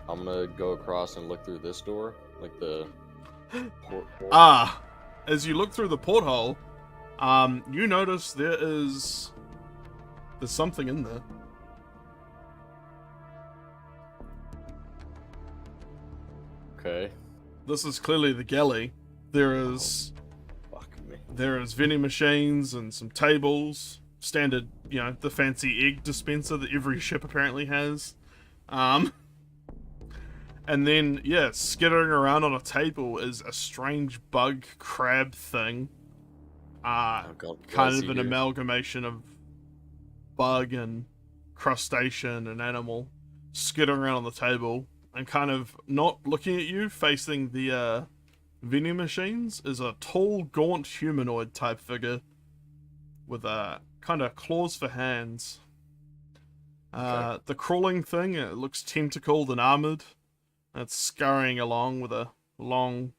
[SPEAKER 1] I'm gonna go across and look through this door, like the port.
[SPEAKER 2] As you look through the porthole, you notice there's something in there.
[SPEAKER 1] Okay.
[SPEAKER 2] This is clearly the galley. There is vending machines and some tables. Standard, the fancy egg dispenser that every ship apparently has. And then, skittering around on a table is a strange bug crab thing. Kind of an amalgamation of bug and crustacean and animal skittering around on the table and kind of not looking at you, facing the vending machines, is a tall, gaunt humanoid type figure with kind of claws for hands.
[SPEAKER 1] Okay.
[SPEAKER 2] The crawling thing, it looks tentacled and armored. It's scurrying along with a long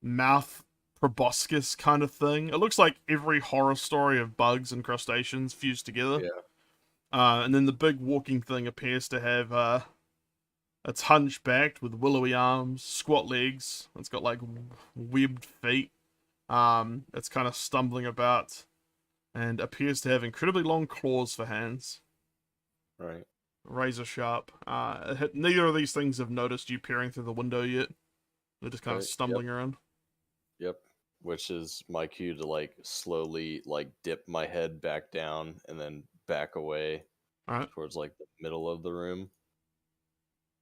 [SPEAKER 2] mouth proboscis kind of thing. It looks like every horror story of bugs and crustaceans fused together.
[SPEAKER 1] Yeah.
[SPEAKER 2] And then the big walking thing appears to have it's hunchbacked with willowy arms, squat legs. It's got like webbed feet. It's kind of stumbling about and appears to have incredibly long claws for hands.
[SPEAKER 1] Right.
[SPEAKER 2] Razor sharp. Neither of these things have noticed you peering through the window yet. They're just kind of stumbling around.
[SPEAKER 1] Yep. Which is my cue to like slowly like dip my head back down and then back away towards like the middle of the room.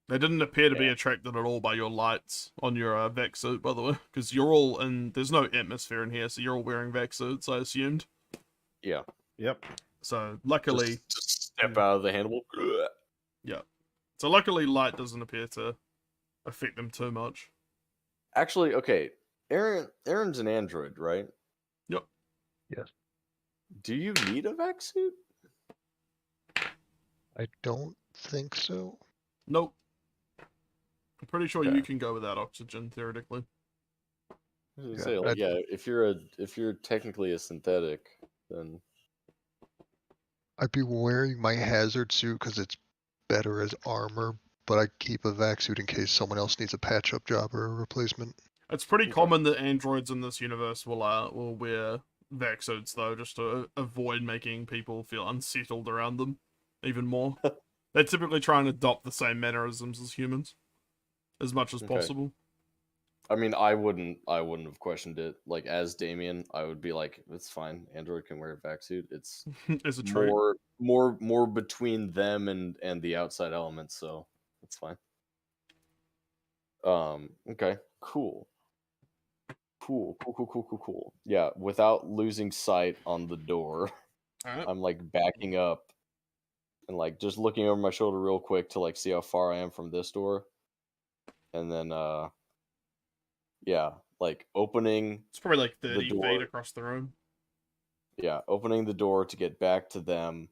[SPEAKER 2] They didn't appear to be attracted at all by your lights on your vac suit, by the way, because you're all in. There's no atmosphere in here, so you're all wearing vac suits, I assumed.
[SPEAKER 1] Yeah.
[SPEAKER 3] Yep.
[SPEAKER 2] So luckily,
[SPEAKER 1] just step out of the handle.
[SPEAKER 2] Yeah. So luckily, light doesn't appear to affect them too much.
[SPEAKER 1] Actually, okay. Aaron's an android, right?
[SPEAKER 2] Yep.
[SPEAKER 4] Yes.
[SPEAKER 1] Do you need a vac suit?
[SPEAKER 4] I don't think so.
[SPEAKER 2] Nope. I'm pretty sure
[SPEAKER 1] Okay.
[SPEAKER 2] you can go without oxygen theoretically.
[SPEAKER 1] If you're technically a synthetic, then
[SPEAKER 4] I'd be wearing my hazard suit because it's better as armor, but I keep a vac suit in case someone else needs a patch-up job or a replacement.
[SPEAKER 2] It's pretty common that androids in this universe will wear vac suits, though, just to avoid making people feel unsettled around them even more. They typically try and adopt the same mannerisms as humans, as much as possible.
[SPEAKER 1] I mean, I wouldn't have questioned it. Like, as Damien, I would be like, it's fine. Android can wear a vac suit. It's
[SPEAKER 2] It's a trait.
[SPEAKER 1] more between them and the outside elements, so it's fine. Okay, cool. Yeah, without losing sight on the door,
[SPEAKER 2] Alright.
[SPEAKER 1] I'm like backing up and like just looking over my shoulder real quick to like see how far I am from this door. And then like opening
[SPEAKER 2] It's probably like 30
[SPEAKER 1] the door.
[SPEAKER 2] feet across the room.
[SPEAKER 1] Yeah, opening the door to get back to them,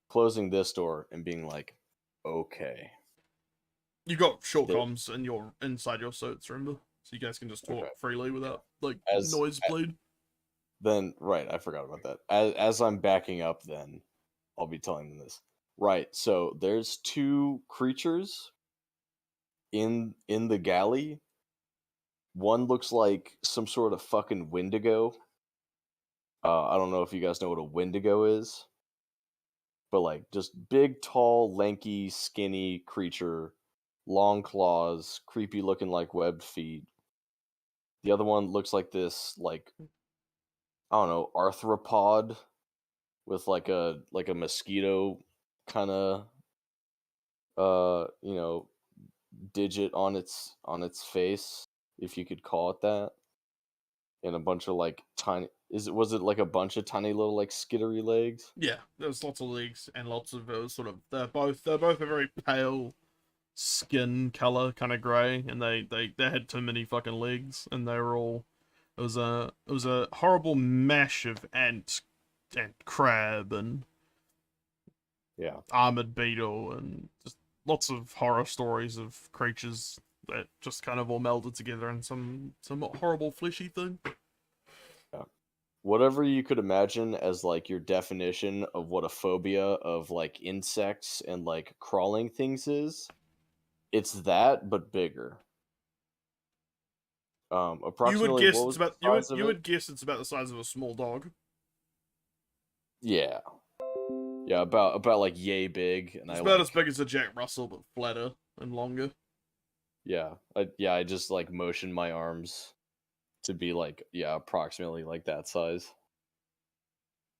[SPEAKER 1] closing this door and being like, okay.
[SPEAKER 2] You got short comms inside your suits, remember? So you guys can just talk freely without like nosebleed.
[SPEAKER 1] Then right, I forgot about that. As I'm backing up, then I'll be telling them this. Right, so there's two creatures in the galley. One looks like some sort of fucking Wendigo. I don't know if you guys know what a Wendigo is, but like just big, tall, lanky, skinny creature, long claws, creepy looking like webbed feet. The other one looks like this, like, I don't know, arthropod with like a mosquito kind of digit on its face, if you could call it that. And a bunch of like tiny was it like a bunch of tiny little like skittery legs?
[SPEAKER 2] Yeah, there's lots of legs and lots of sort of they're both a very pale skin color, kind of gray, and they had too many fucking legs, and they were all. It was a horrible mash of ant and crab and
[SPEAKER 1] Yeah.
[SPEAKER 2] armored beetle and just lots of horror stories of creatures that just kind of all melded together in some horrible fleshy thing.
[SPEAKER 1] Whatever you could imagine as like your definition of what a phobia of like insects and like crawling things is, it's that but bigger. Approximately what was the size of
[SPEAKER 2] you
[SPEAKER 1] it?
[SPEAKER 2] would guess it's about the size of a small dog.
[SPEAKER 1] Yeah. Yeah, about like yay big, and
[SPEAKER 2] It's
[SPEAKER 1] I
[SPEAKER 2] about
[SPEAKER 1] like,
[SPEAKER 2] as big as a Jack Russell, but flatter and longer.
[SPEAKER 1] I just like motioned my arms to be like approximately like that size.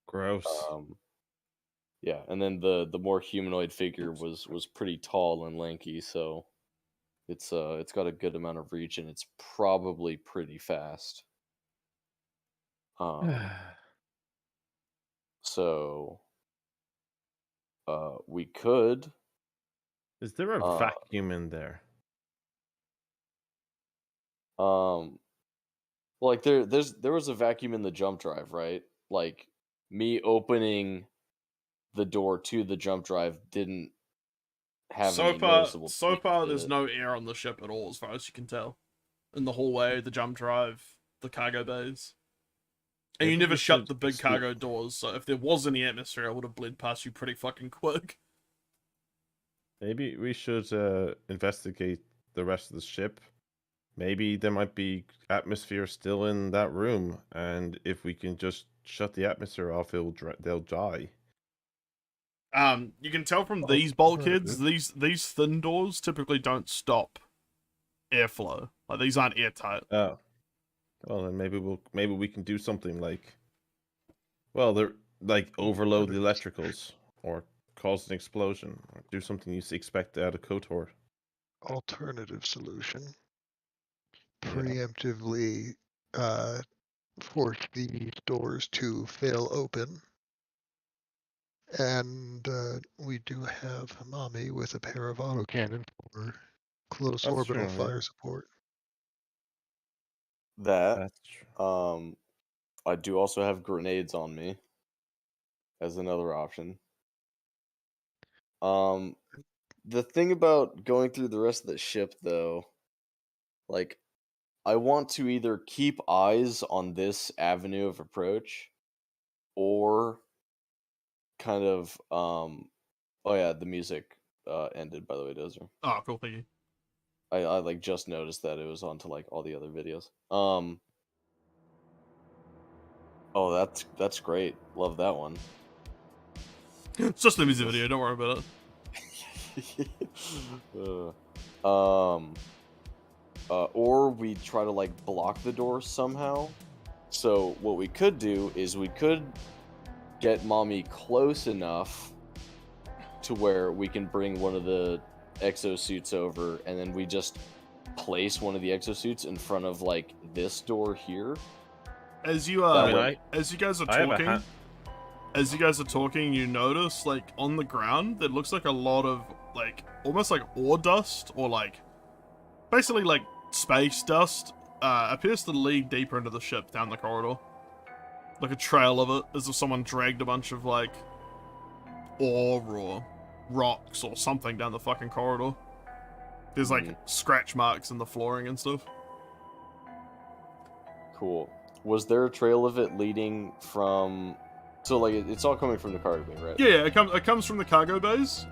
[SPEAKER 3] Gross.
[SPEAKER 1] Yeah, and then the more humanoid figure was pretty tall and lanky, so it's got a good amount of reach and it's probably pretty fast. So we could
[SPEAKER 3] Is there a vacuum in there?
[SPEAKER 1] like there was a vacuum in the jump drive, right? Like me opening the door to the jump drive didn't have any noticeable
[SPEAKER 2] So far,
[SPEAKER 1] change in
[SPEAKER 2] there's
[SPEAKER 1] it.
[SPEAKER 2] no air on the ship at all, as far as you can tell. In the hallway, the jump drive, the cargo bays. And you
[SPEAKER 3] Maybe
[SPEAKER 2] never
[SPEAKER 3] we
[SPEAKER 2] shut
[SPEAKER 3] should
[SPEAKER 2] the big
[SPEAKER 3] scoot-
[SPEAKER 2] cargo doors, so if there was any atmosphere, I would have bled past you pretty fucking quick.
[SPEAKER 3] Maybe we should investigate the rest of the ship. Maybe there might be atmosphere still in that room, and if we can just shut the atmosphere off, they'll die.
[SPEAKER 2] You can tell from
[SPEAKER 4] Oh,
[SPEAKER 2] these bulkheads, these thin doors typically don't stop airflow. Like, these aren't airtight.
[SPEAKER 3] Oh, well then maybe we can do something like, well, they're like overload the electricals or cause an explosion or do something you expect out of KOTOR.
[SPEAKER 4] Alternative solution.
[SPEAKER 3] Yeah.
[SPEAKER 4] Preemptively force these doors to fail open. And we do have Mommy with a pair of autocannons for close
[SPEAKER 3] That's
[SPEAKER 4] orbital
[SPEAKER 3] true,
[SPEAKER 4] fire
[SPEAKER 3] yeah.
[SPEAKER 4] support.
[SPEAKER 1] That
[SPEAKER 3] That's true.
[SPEAKER 1] I do also have grenades on me as another option. The thing about going through the rest of the ship though, like I want to either keep eyes on this avenue of approach or kind of oh yeah, the music ended, by the way, Dozer.
[SPEAKER 2] Oh, cool, thank you.
[SPEAKER 1] I like just noticed that it was onto like all the other videos. Oh, that's great. Love that one.
[SPEAKER 2] It's just a music video, don't worry about it.
[SPEAKER 1] Or we try to like block the door somehow. So what we could do is we could get Mommy close enough to where we can bring one of the exosuits over, and then we just place one of the exosuits in front of like this door here.
[SPEAKER 2] As you as you guys are talking, you notice like on the ground there looks like a lot of like almost like ore dust or like basically like space dust appears to lead deeper into the ship down the corridor. Like a trail of it, as if someone dragged a bunch of like ore or rocks or something down the fucking corridor. There's like scratch marks in the flooring and stuff.
[SPEAKER 1] Cool. Was there a trail of it leading from? So like it's all coming from the cargo bay, right?
[SPEAKER 2] Yeah, it comes from the cargo bays,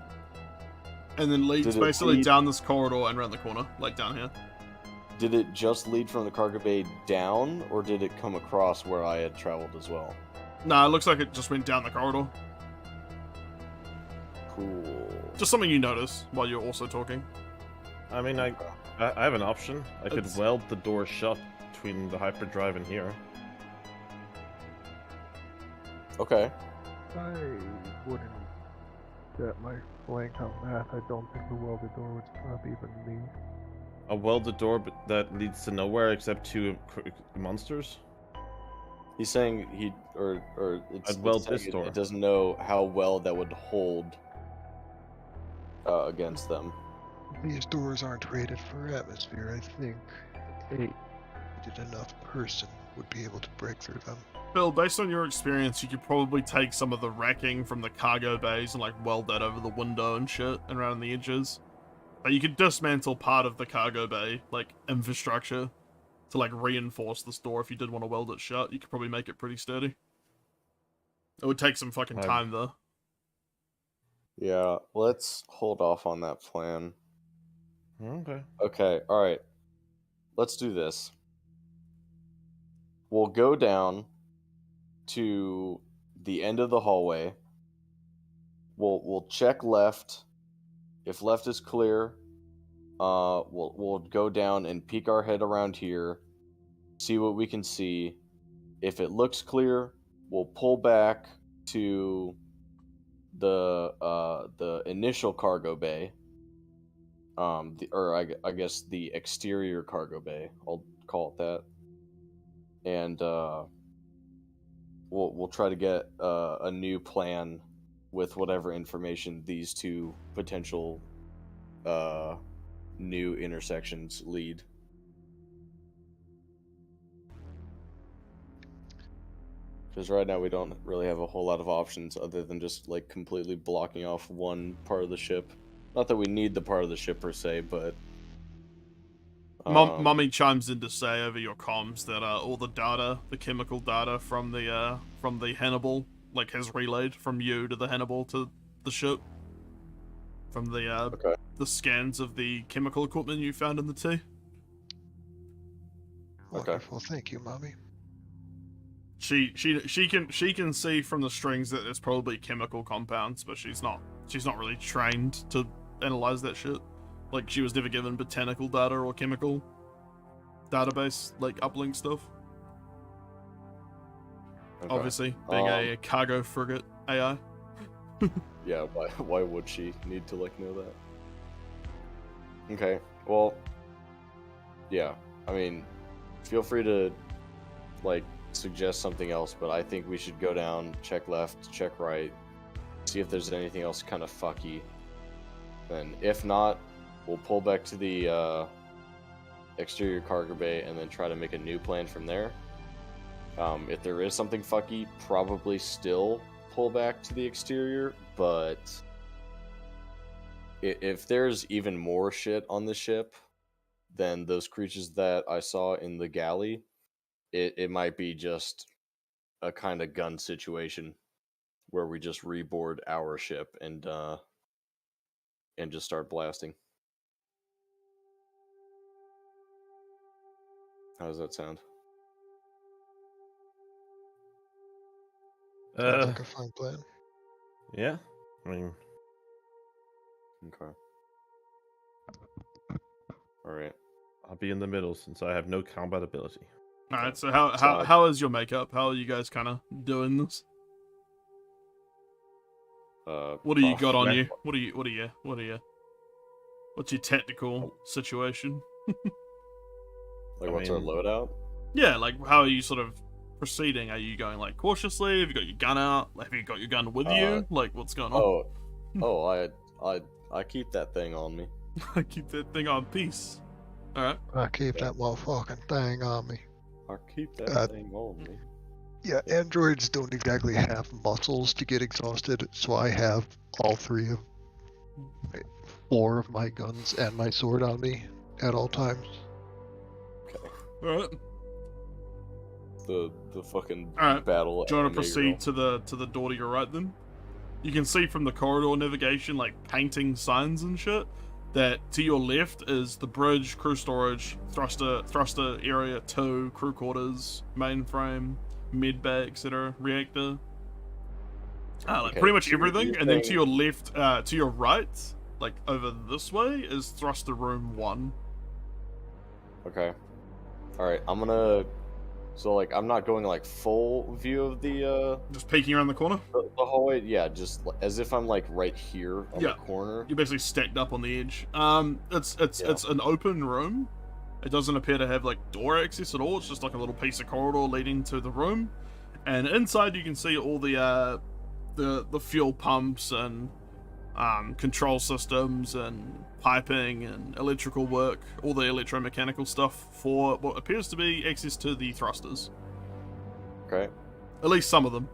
[SPEAKER 2] and then leads basically down this corridor and around the corner, like down here.
[SPEAKER 1] Did it just lead from the cargo bay down, or did it come across where I had traveled as well?
[SPEAKER 2] Nah, it looks like it just went down the corridor.
[SPEAKER 1] Cool.
[SPEAKER 2] Just something you notice while you're also talking.
[SPEAKER 3] I mean, I have an option. I could weld the door shut between the hyperdrive and here.
[SPEAKER 1] Okay.
[SPEAKER 4] I wouldn't bet my flank on that. I don't think the welded door would stop even me.
[SPEAKER 3] A welded door that leads to nowhere except two monsters?
[SPEAKER 1] He's saying
[SPEAKER 3] I'd weld this door.
[SPEAKER 1] It doesn't know how well that would hold against them.
[SPEAKER 4] These doors aren't rated for atmosphere. I think a rated enough person would be able to break through them.
[SPEAKER 2] Bill, based on your experience, you could probably take some of the racking from the cargo bays and like weld that over the window and shit and around the edges. Like, you could dismantle part of the cargo bay, like, infrastructure to, like, reinforce this door if you did want to weld it shut. You could probably make it pretty sturdy. It would take some fucking time, though.
[SPEAKER 1] Yeah, let's hold off on that plan.
[SPEAKER 3] Okay.
[SPEAKER 1] Okay, alright. Let's do this. We'll go down to the end of the hallway. We'll check left. If left is clear, we'll go down and peek our head around here, see what we can see. If it looks clear, we'll pull back to the initial cargo bay, I guess the exterior cargo bay. I'll call it that, and we'll try to get a new plan with whatever information these two potential new intersections lead. Because right now we don't really have a whole lot of options other than just like completely blocking off one part of the ship. Not that we need the part of the ship per se, but
[SPEAKER 2] Mummy chimes in to say over your comms that all the data, the chemical data from the Hannibal, like, has relayed from you to the Hannibal to the ship. From the the scans of the chemical equipment you found in the tea.
[SPEAKER 4] Wonderful, thank you, Mommy.
[SPEAKER 2] She can see from the strings that there's probably chemical compounds, but she's not really trained to analyze that shit. Like, she was never given botanical data or chemical database, like, uplink stuff.
[SPEAKER 1] okay.
[SPEAKER 2] Obviously, being a cargo frigate AI.
[SPEAKER 1] Yeah, why would she need to, like, know that? Okay, well, yeah, I mean, feel free to, like, suggest something else, but I think we should go down, check left, check right, see if there's anything else kind of fucky. Then, if not, we'll pull back to the exterior cargo bay and then try to make a new plan from there. If there is something fucky, probably still pull back to the exterior, but if there's even more shit on the ship than those creatures that I saw in the galley, it might be just a kind of gun situation where we just reboard our ship and just start blasting. How does that sound?
[SPEAKER 4] Sounds like a fine plan.
[SPEAKER 3] Yeah, I mean,
[SPEAKER 1] Okay. Alright.
[SPEAKER 3] I'll be in the middle since I have no combat ability.
[SPEAKER 2] Alright, so how is your makeup? How are you guys kind of doing this? What do you got on you? What are you? What's your tactical situation?
[SPEAKER 1] Like, what's our loadout?
[SPEAKER 2] Yeah, like, how are you sort of proceeding? Are you going, like, cautiously? Have you got your gun out? Have you got your gun with you? Like, what's going on?
[SPEAKER 1] I keep that thing on me.
[SPEAKER 2] I keep that thing on peace. Alright.
[SPEAKER 4] I keep that motherfucking thing on me.
[SPEAKER 1] I keep that thing on me.
[SPEAKER 4] Yeah, androids don't exactly have muscles to get exhausted, so I have all four of my guns and my sword on me at all times.
[SPEAKER 1] Okay.
[SPEAKER 2] Alright.
[SPEAKER 1] The fucking
[SPEAKER 2] Alright.
[SPEAKER 1] battle.
[SPEAKER 2] Do you want to proceed to the door to your right then? You can see from the corridor navigation, like, painting signs and shit, that to your left is the bridge, crew storage, thruster area 2, crew quarters, mainframe, med bay, etc., reactor. Like, pretty much everything. And then to your left, to your right, like, over this way, is thruster room 1.
[SPEAKER 1] Okay. Alright, I'm gonna... So, like, I'm not going, like, full view of the,
[SPEAKER 2] Just peeking around the corner?
[SPEAKER 1] the hallway? Yeah, just as if I'm, like, right here on the corner.
[SPEAKER 2] You're basically stacked up on the edge. It's an open room. It doesn't appear to have, like, door access at all. It's just, like, a little piece of corridor leading to the room. And inside you can see all the fuel pumps and control systems and piping and electrical work, all the electromechanical stuff for what appears to be access to the thrusters.
[SPEAKER 1] Okay.
[SPEAKER 2] At least some of them.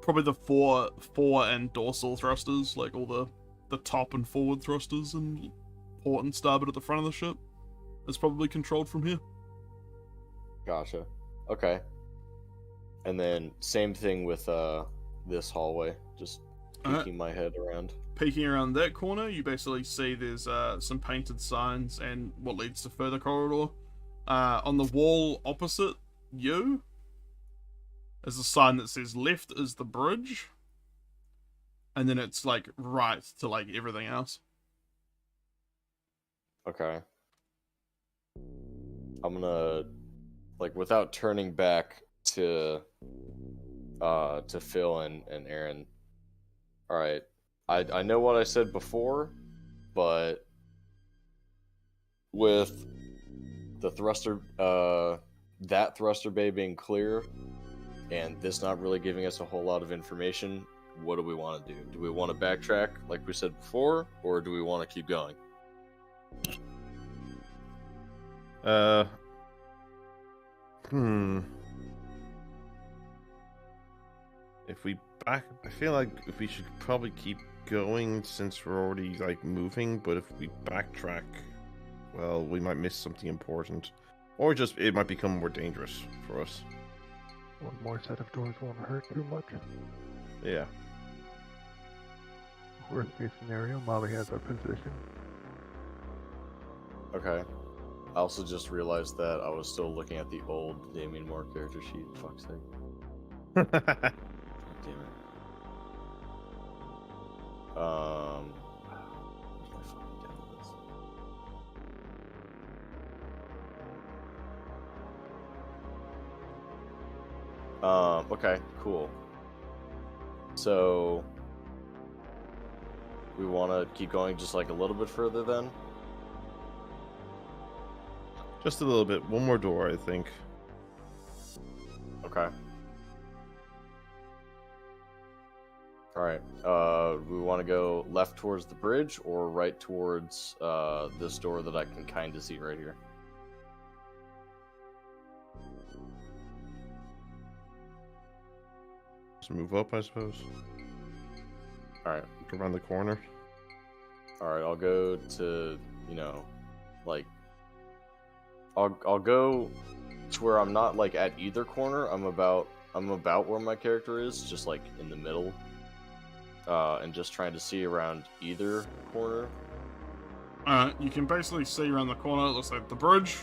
[SPEAKER 2] Probably the fore and dorsal thrusters, like all the top and forward thrusters and port and starboard at the front of the ship. Is probably controlled from here.
[SPEAKER 1] Gotcha. Okay. And then same thing with this hallway. Just peeking my head around.
[SPEAKER 2] Peeking around that corner, you basically see there's some painted signs and what leads to further corridor. On the wall opposite you, there's a sign that says left is the bridge. And then it's like right to like everything else.
[SPEAKER 1] Okay. I'm gonna, like, without turning back to Phil and Aaron. All right, I know what I said before, but with the thruster, that thruster bay being clear, and this not really giving us a whole lot of information, what do we want to do? Do we want to backtrack, like we said before, or do we want to keep going?
[SPEAKER 3] If we back, I feel like if we should probably keep going since we're already like moving. But if we backtrack, well, we might miss something important, or just it might become more dangerous for us.
[SPEAKER 4] One more set of doors won't hurt too much.
[SPEAKER 3] Yeah.
[SPEAKER 4] Worst case scenario, Molly has our position.
[SPEAKER 1] Okay. I also just realized that I was still looking at the old Damien Moore character sheet. Fuck's sake. Damn it. Where's my fucking down list? Okay, cool. So we want to keep going just like a little bit further then?
[SPEAKER 3] Just a little bit. One more door, I think.
[SPEAKER 1] Okay. Alright. We want to go left towards the bridge or right towards this door that I can kind of see right here?
[SPEAKER 3] Just move up, I suppose.
[SPEAKER 1] Alright.
[SPEAKER 3] Around the corner.
[SPEAKER 1] Alright, I'll go to, you know, like... I'll go to where I'm not, like, at either corner. I'm about where my character is, just, like, in the middle. And just trying to see around either corner.
[SPEAKER 2] You can basically see around the corner. It looks like the bridge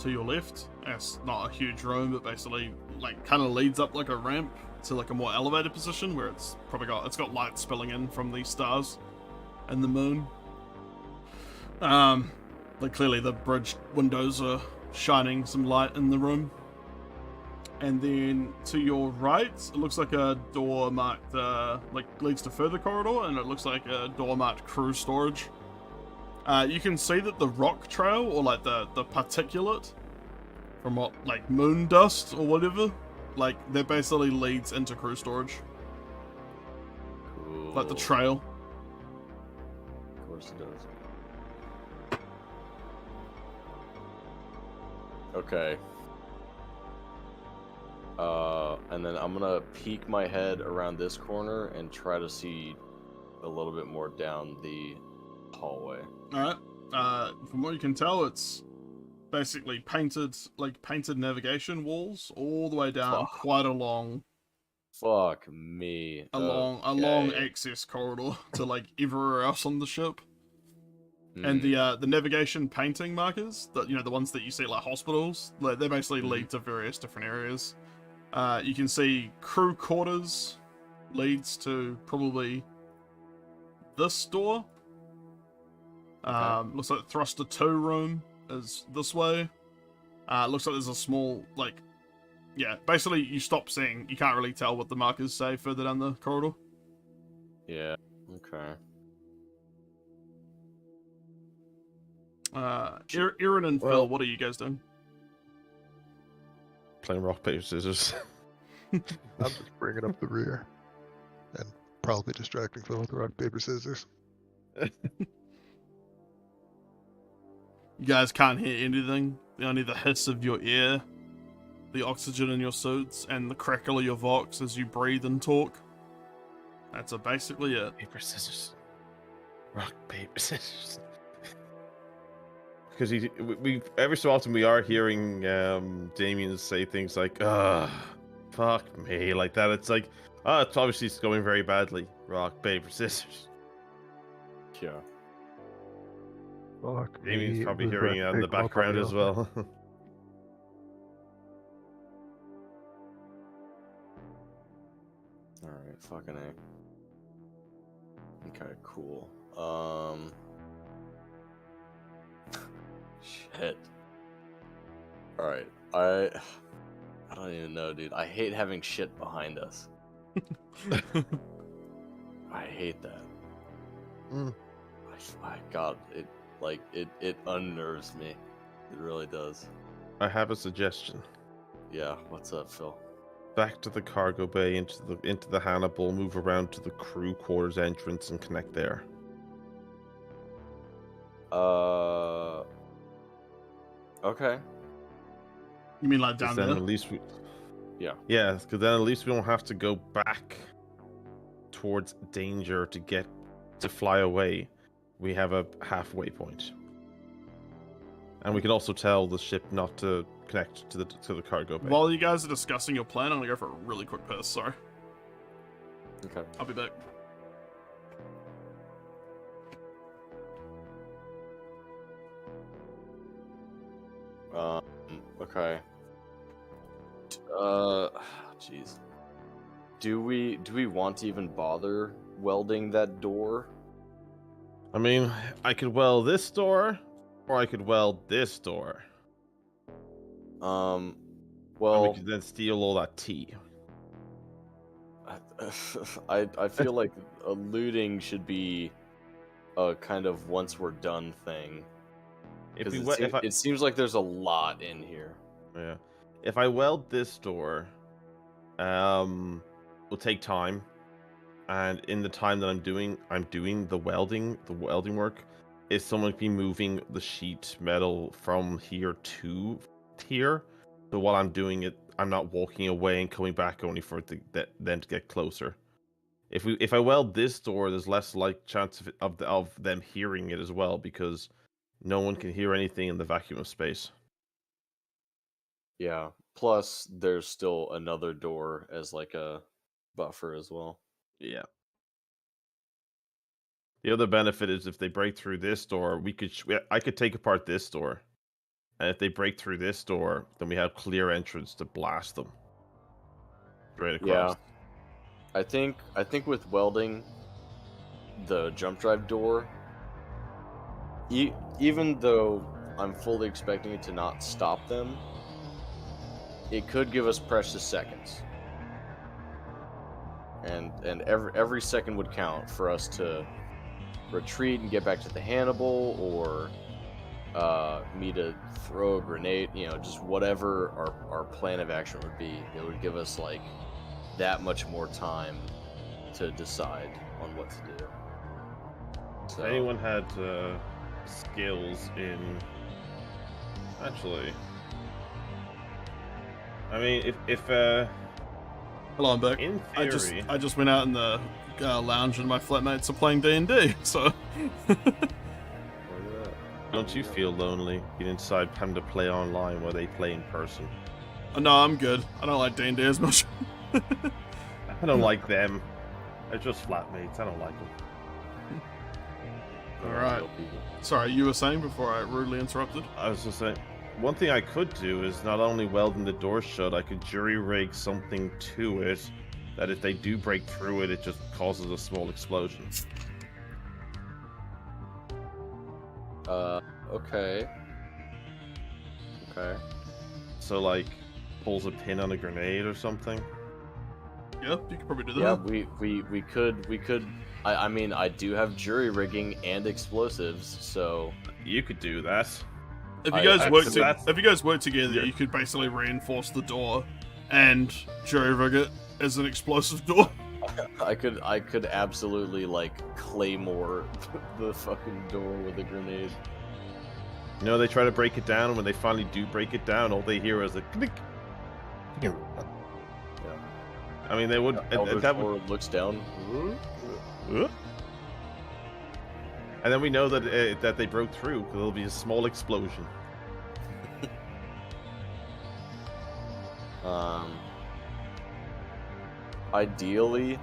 [SPEAKER 2] to your left. It's not a huge room, but basically, like, kind of leads up like a ramp to like a more elevated position where it's got light spilling in from the stars and the moon. Like clearly the bridge windows are shining some light in the room. And then to your right, it looks like a door marked, like leads to further corridor, and it looks like a door marked crew storage. You can see that the rock trail, or like the particulate from what, like moon dust or whatever, like that basically leads into crew storage.
[SPEAKER 1] Cool.
[SPEAKER 2] Like the trail.
[SPEAKER 1] Of course it does. Okay. And then I'm gonna peek my head around this corner and try to see a little bit more down the hallway.
[SPEAKER 2] Alright. From what you can tell, it's basically painted navigation walls all the way down quite a long...
[SPEAKER 1] Fuck me.
[SPEAKER 2] A long access corridor to like everywhere else on the ship. And the navigation painting markers, that the ones that you see at like hospitals, like they basically lead to various different areas. You can see crew quarters leads to probably this door.
[SPEAKER 1] Okay.
[SPEAKER 2] Looks like thruster 2 room is this way. Looks like there's a small basically you stop seeing, you can't really tell what the markers say further down the corridor.
[SPEAKER 1] Yeah. Okay.
[SPEAKER 2] Aaron and Phil, what are you guys doing?
[SPEAKER 3] Playing rock, paper, scissors.
[SPEAKER 4] I'm just bringing up the rear. And probably distracting them with rock, paper, scissors.
[SPEAKER 2] You guys can't hear anything. Only the hiss of your air, the oxygen in your suits, and the crackle of your vox as you breathe and talk. That's basically it.
[SPEAKER 3] Paper, scissors. Rock, paper, scissors. Because we every so often we are hearing Damien say things like, fuck me, like that. It's like, it's obviously going very badly. Rock, paper, scissors.
[SPEAKER 1] Yeah.
[SPEAKER 4] Fuck
[SPEAKER 3] Damien's
[SPEAKER 4] me,
[SPEAKER 3] probably
[SPEAKER 4] it was
[SPEAKER 3] hearing it
[SPEAKER 4] rock,
[SPEAKER 3] in the
[SPEAKER 4] paper,
[SPEAKER 3] background as well.
[SPEAKER 1] Alright, fucking A. Okay, cool. Shit. Alright, I don't even know, dude. I hate having shit behind us. I hate that. God, it unnerves me. It really does.
[SPEAKER 3] I have a suggestion.
[SPEAKER 1] Yeah, what's up, Phil?
[SPEAKER 3] Back to the cargo bay, into the Hannibal, move around to the crew quarters entrance and connect there.
[SPEAKER 1] Okay.
[SPEAKER 2] You mean like down
[SPEAKER 3] Then
[SPEAKER 2] there?
[SPEAKER 3] at least we...
[SPEAKER 1] Yeah.
[SPEAKER 3] Yeah, because then at least we don't have to go back towards danger to fly away. We have a halfway point. And we can also tell the ship not to connect to the cargo bay.
[SPEAKER 2] While you guys are discussing your plan, I'm gonna go for a really quick piss. Sorry.
[SPEAKER 1] Okay.
[SPEAKER 2] I'll be back.
[SPEAKER 1] Okay. Jeez. Do we want to even bother welding that door?
[SPEAKER 3] I mean, I could weld this door, or I could weld this door.
[SPEAKER 1] Well,
[SPEAKER 3] And we could then steal all that tea.
[SPEAKER 1] I feel like looting should be a kind of once we're done thing. It seems like there's a lot in here.
[SPEAKER 3] Yeah. If I weld this door, will take time, and in the time that I'm doing the welding work, is someone be moving the sheet metal from here to here. So while I'm doing it, I'm not walking away and coming back only for it to then to get closer. If I weld this door, there's less chance of them hearing it as well, because no one can hear anything in the vacuum of space.
[SPEAKER 1] Yeah. Plus, there's still another door as like a buffer as well.
[SPEAKER 3] Yeah. The other benefit is if they break through this door, I could take apart this door, and if they break through this door, then we have clear entrance to blast them straight across.
[SPEAKER 1] Yeah. I think with welding the jump drive door, even though I'm fully expecting it to not stop them, it could give us precious seconds. And every second would count for us to retreat and get back to the Hannibal, or me to throw a grenade, just whatever our plan of action would be. It would give us like that much more time to decide on what to do. So,
[SPEAKER 3] If anyone had skills in... Actually... I mean, if
[SPEAKER 2] Hello, I'm back.
[SPEAKER 3] in theory...
[SPEAKER 2] I just went out in the lounge and my flatmates are playing D&D, so...
[SPEAKER 3] Don't you feel lonely being inside having to play online while they play in person?
[SPEAKER 2] No, I'm good. I don't like D&D as much.
[SPEAKER 3] I don't like them. They're just flatmates. I don't like them.
[SPEAKER 2] Alright. Sorry, you were saying before I rudely interrupted?
[SPEAKER 3] I was just saying, one thing I could do is not only welding the door shut, I could jury rig something to it that if they do break through it, it just causes a small explosion.
[SPEAKER 1] Okay. Okay.
[SPEAKER 3] So, like, pulls a pin on a grenade or something?
[SPEAKER 2] Yeah, you could probably do that.
[SPEAKER 1] Yeah, we could. I mean, I do have jury rigging and explosives, so
[SPEAKER 3] You could do that.
[SPEAKER 2] If you guys work together,
[SPEAKER 3] Yeah.
[SPEAKER 2] you could basically reinforce the door and jury rig it as an explosive door.
[SPEAKER 1] I could absolutely like claymore the fucking door with a grenade.
[SPEAKER 3] You know, they try to break it down, and when they finally do break it down, all they hear is a click.
[SPEAKER 1] Yeah.
[SPEAKER 3] I mean, they would. That would...
[SPEAKER 1] looks down.
[SPEAKER 3] And then we know that that they broke through, because there'll be a small explosion.
[SPEAKER 1] Ideally,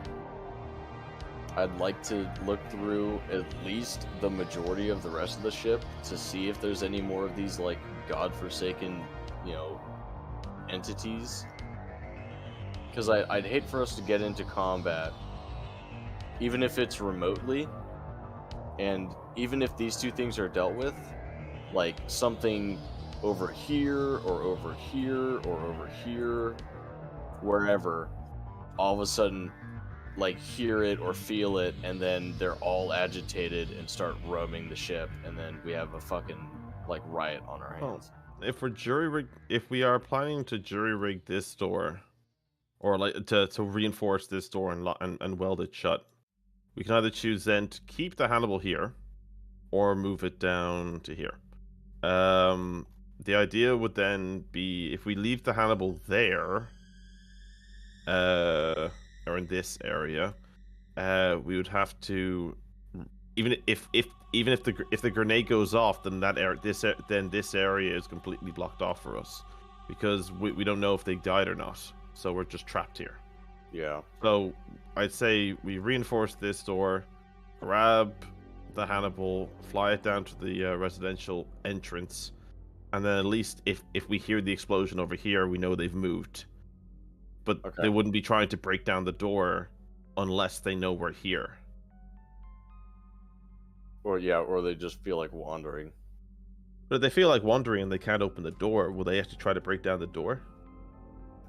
[SPEAKER 1] I'd like to look through at least the majority of the rest of the ship to see if there's any more of these, like, godforsaken, you know, entities. Because I'd hate for us to get into combat, even if it's remotely, and even if these two things are dealt with, like, something over here, or over here, or over here, wherever, all of a sudden, like, hear it or feel it, and then they're all agitated and start roaming the ship, and then we have a fucking, like, riot on our hands.
[SPEAKER 3] If we are planning to jury rig this door, or like to reinforce this door and weld it shut, we can either choose then to keep the Hannibal here, or move it down to here. The idea would then be, if we leave the Hannibal there, or in this area, we would have to, even if the grenade goes off, then this area is completely blocked off for us, because we don't know if they died or not, so we're just trapped here.
[SPEAKER 1] Yeah.
[SPEAKER 3] So I'd say we reinforce this door, grab the Hannibal, fly it down to the residential entrance, and then at least if we hear the explosion over here, we know they've moved. But they wouldn't be trying to break down the door unless they know we're here.
[SPEAKER 1] Or they just feel like wandering.
[SPEAKER 3] But if they feel like wandering and they can't open the door, will they have to try to break down the door?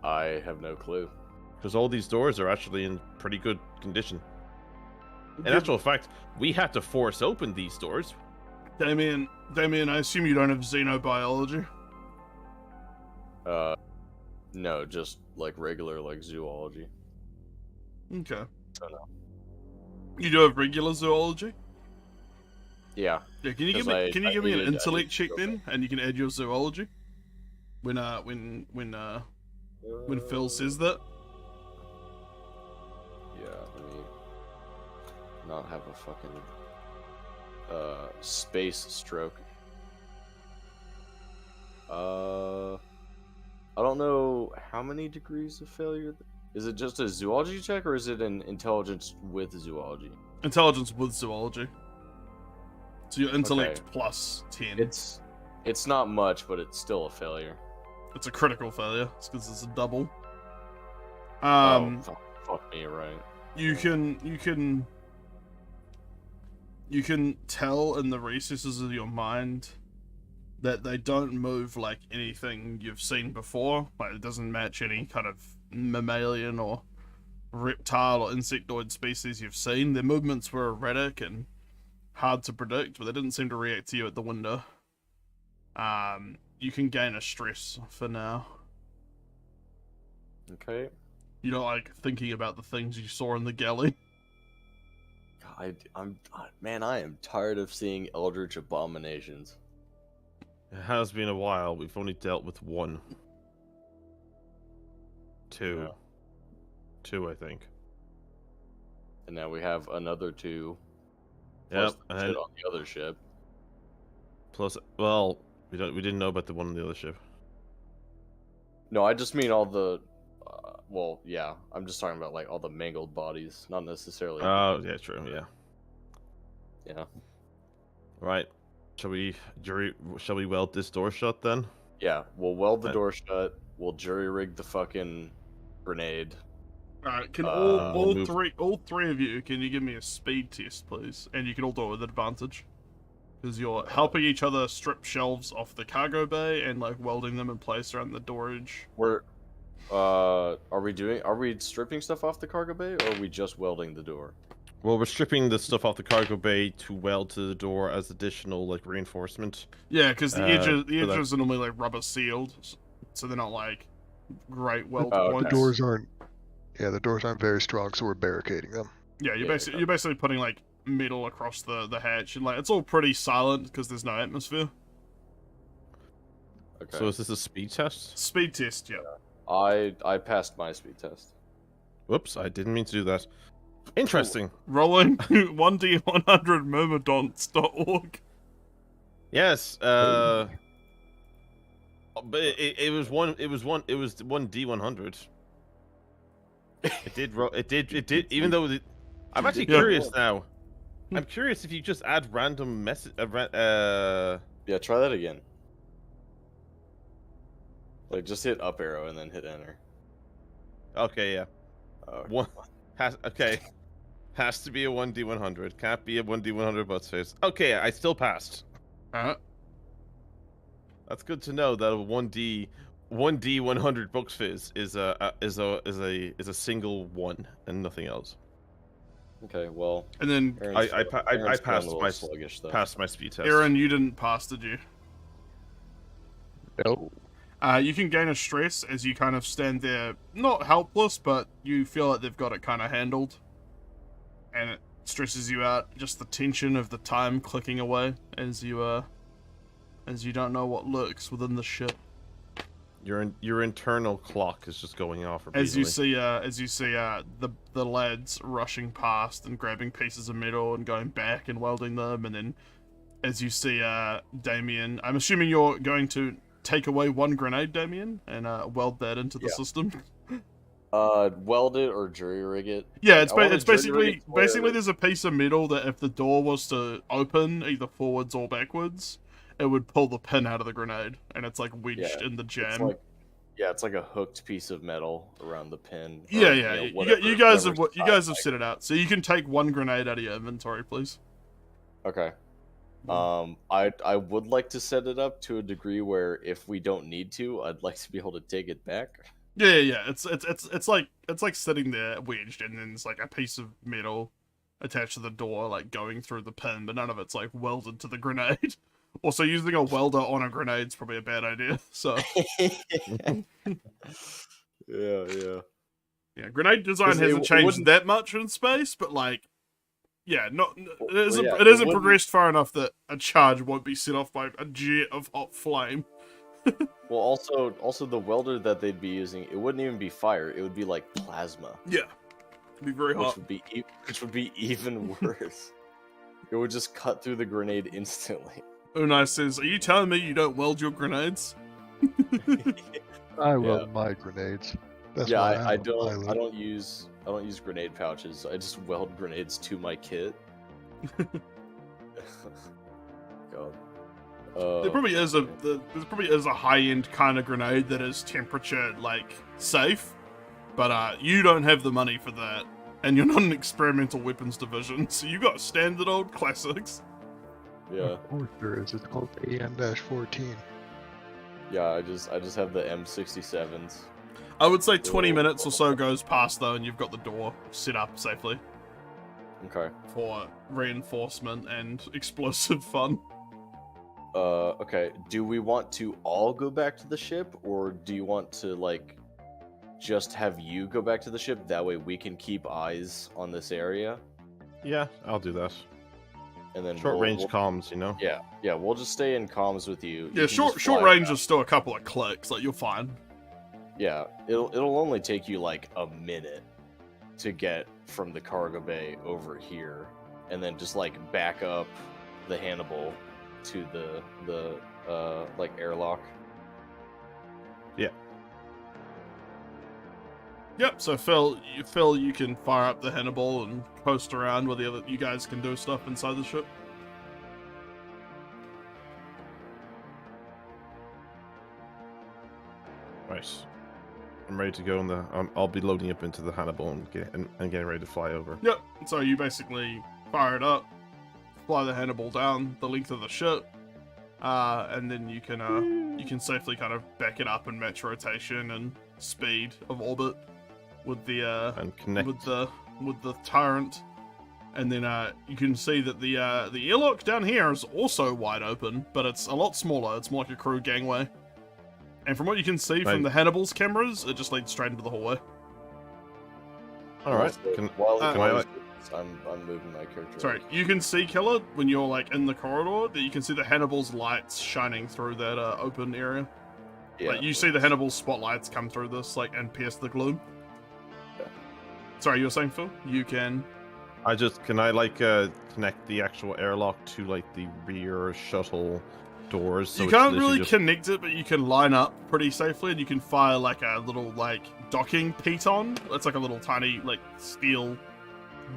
[SPEAKER 1] I have no clue.
[SPEAKER 3] Because all these doors are actually in pretty good condition. In actual fact, we had to force open these doors.
[SPEAKER 2] Damien, I assume you don't have xenobiology?
[SPEAKER 1] No, just like regular, like, zoology.
[SPEAKER 2] Okay.
[SPEAKER 1] So no.
[SPEAKER 2] You do have regular zoology?
[SPEAKER 1] Yeah.
[SPEAKER 2] Yeah, can you give me an intellect check then, and you can add your zoology? When Phil says that?
[SPEAKER 1] Yeah, let me not have a fucking space stroke. I don't know how many degrees of failure. Is it just a zoology check, or is it an intelligence with zoology?
[SPEAKER 2] Intelligence with zoology. So your intellect plus 10.
[SPEAKER 1] It's not much, but it's still a failure.
[SPEAKER 2] It's a critical failure. It's because it's a double.
[SPEAKER 1] Fuck me, right?
[SPEAKER 2] You can tell in the recesses of your mind that they don't move like anything you've seen before. Like, it doesn't match any kind of mammalian or reptile or insectoid species you've seen. Their movements were erratic and hard to predict, but they didn't seem to react to you at the window. You can gain a stress for now.
[SPEAKER 1] Okay.
[SPEAKER 2] You don't like thinking about the things you saw in the galley.
[SPEAKER 1] I am tired of seeing eldritch abominations.
[SPEAKER 3] It has been a while. We've only dealt with one. Two, I think.
[SPEAKER 1] And now we have another two.
[SPEAKER 3] Yep,
[SPEAKER 1] and shit on the other ship.
[SPEAKER 3] Plus, well, we didn't know about the one on the other ship.
[SPEAKER 1] No, I just mean all the. Well, yeah, I'm just talking about like all the mangled bodies, not necessarily.
[SPEAKER 3] Oh, yeah, true, yeah.
[SPEAKER 1] Yeah.
[SPEAKER 3] Right. Shall we weld this door shut then?
[SPEAKER 1] Yeah, we'll weld the door shut. We'll jury rig the fucking grenade.
[SPEAKER 2] Alright, can all three of you, can you give me a speed test, please? And you can all do it with advantage. Because you're helping each other strip shelves off the cargo bay and like welding them in place around the door edge.
[SPEAKER 1] Are we stripping stuff off the cargo bay, or are we just welding the door?
[SPEAKER 3] Well, we're stripping the stuff off the cargo bay to weld to the door as additional, like, reinforcement.
[SPEAKER 2] Yeah, because the edges are normally, like, rubber sealed, so they're not, like, great weld points.
[SPEAKER 4] The doors aren't Yeah, the doors aren't very strong, so we're barricading them.
[SPEAKER 2] Yeah,
[SPEAKER 1] Yeah,
[SPEAKER 2] you're basically putting like metal across the hatch, and like it's all pretty silent because there's no atmosphere.
[SPEAKER 1] Okay.
[SPEAKER 3] So is this a speed test?
[SPEAKER 2] Speed test, yeah.
[SPEAKER 1] I passed my speed test.
[SPEAKER 3] Whoops, I didn't mean to do that. Interesting.
[SPEAKER 2] Rolling 1d100 myrmidons.org.
[SPEAKER 3] Yes. But it was 1d100. It did roll. It did. Even though I'm actually curious now. I'm curious if you just add random message.
[SPEAKER 1] Yeah, try that again. Like, just hit up arrow and then hit enter.
[SPEAKER 3] Okay, yeah.
[SPEAKER 1] Okay.
[SPEAKER 3] One has to be a 1d100. Can't be a 1d100 butts face. Okay, I still passed. That's good to know that a 1d100 books fizz is a single one and nothing else.
[SPEAKER 1] Okay, well.
[SPEAKER 2] And then
[SPEAKER 3] I passed my speed test.
[SPEAKER 2] Aaron, you didn't pass, did you?
[SPEAKER 4] No.
[SPEAKER 2] You can gain a stress as you kind of stand there, not helpless, but you feel like they've got it kind of handled. And it stresses you out, just the tension of the time clicking away as you don't know what lurks within the ship.
[SPEAKER 3] Your internal clock is just going off repeatedly.
[SPEAKER 2] As you see the lads rushing past and grabbing pieces of metal and going back and welding them, and then as you see Damien, I'm assuming you're going to take away one grenade, Damien, and weld that into the system.
[SPEAKER 1] Weld it or jury rig it.
[SPEAKER 2] Yeah, it's basically there's a piece of metal that if the door was to open either forwards or backwards, it would pull the pin out of the grenade, and it's like wedged in the jam.
[SPEAKER 1] It's like a hooked piece of metal around the pin.
[SPEAKER 2] Yeah. You guys have set it out, so you can take one grenade out of your inventory, please.
[SPEAKER 1] Okay. I would like to set it up to a degree where if we don't need to, I'd like to be able to take it back.
[SPEAKER 2] Yeah. It's like sitting there wedged, and then it's like a piece of metal attached to the door, like going through the pin, but none of it's like welded to the grenade. Also, using a welder on a grenade is probably a bad idea. So,
[SPEAKER 1] yeah.
[SPEAKER 2] Grenade design hasn't changed that much in space, but like, it isn't progressed far enough that a charge won't be set off by a jet of hot flame.
[SPEAKER 1] Well, also the welder that they'd be using, it wouldn't even be fire; it would be like plasma.
[SPEAKER 2] Yeah, it'd be very hot.
[SPEAKER 1] Which would be even worse. It would just cut through the grenade instantly.
[SPEAKER 2] Unai says, "Are you telling me you don't weld your grenades?"
[SPEAKER 4] I weld my grenades. That's
[SPEAKER 1] I don't use grenade pouches. I just weld grenades to my kit. God.
[SPEAKER 2] There probably is a high-end kind of grenade that is temperature like safe, but you don't have the money for that, and you're not an experimental weapons division, so you got standard old classics.
[SPEAKER 1] Yeah.
[SPEAKER 4] Of course there is. It's called AN-14.
[SPEAKER 1] Yeah, I just have the M67s.
[SPEAKER 2] I would say 20 minutes or so goes past though, and you've got the door set up safely.
[SPEAKER 1] Okay.
[SPEAKER 2] For reinforcement and explosive fun.
[SPEAKER 1] Okay. Do we want to all go back to the ship, or do you want to, like, just have you go back to the ship? That way we can keep eyes on this area?
[SPEAKER 3] Yeah, I'll do that.
[SPEAKER 1] And then
[SPEAKER 3] short range comms, you know?
[SPEAKER 1] Yeah, we'll just stay in comms with you.
[SPEAKER 2] Yeah, short range is still a couple of clicks, like, you're fine.
[SPEAKER 1] Yeah, it'll only take you, like, a minute to get from the cargo bay over here, and then just, like, back up the Hannibal to the like, airlock.
[SPEAKER 3] Yeah.
[SPEAKER 2] Yep, so Phil, you can fire up the Hannibal and post around where you guys can do stuff inside the ship.
[SPEAKER 3] Nice. I'm ready to go, I'll be loading up into the Hannibal and getting ready to fly over.
[SPEAKER 2] Yep, so you basically fire it up, fly the Hannibal down the length of the ship, and then you can safely kind of back it up and match rotation and speed of orbit with the
[SPEAKER 3] and connect
[SPEAKER 2] with the Tyrant, and then you can see that the airlock down here is also wide open, but it's a lot smaller. It's more like a crew gangway, and from what you can see from the Hannibal's cameras, it just leads straight into the hallway.
[SPEAKER 3] All right.
[SPEAKER 1] Also,
[SPEAKER 3] Can,
[SPEAKER 1] while
[SPEAKER 3] can I
[SPEAKER 1] while
[SPEAKER 3] like?
[SPEAKER 1] I'm moving my character.
[SPEAKER 2] Sorry, you can see, Killer, when you're like in the corridor, that you can see the Hannibal's lights shining through that open area.
[SPEAKER 1] Yeah.
[SPEAKER 2] Like you see the Hannibal's spotlights come through this, like, and pierce the gloom.
[SPEAKER 1] Yeah.
[SPEAKER 2] Sorry, you were saying, Phil? You can.
[SPEAKER 3] Can I like connect the actual airlock to like the rear shuttle doors? So
[SPEAKER 2] You
[SPEAKER 3] it's
[SPEAKER 2] can't
[SPEAKER 3] literally
[SPEAKER 2] really
[SPEAKER 3] just...
[SPEAKER 2] connect it, but you can line up pretty safely, and you can fire like a little like docking piton. It's like a little tiny like steel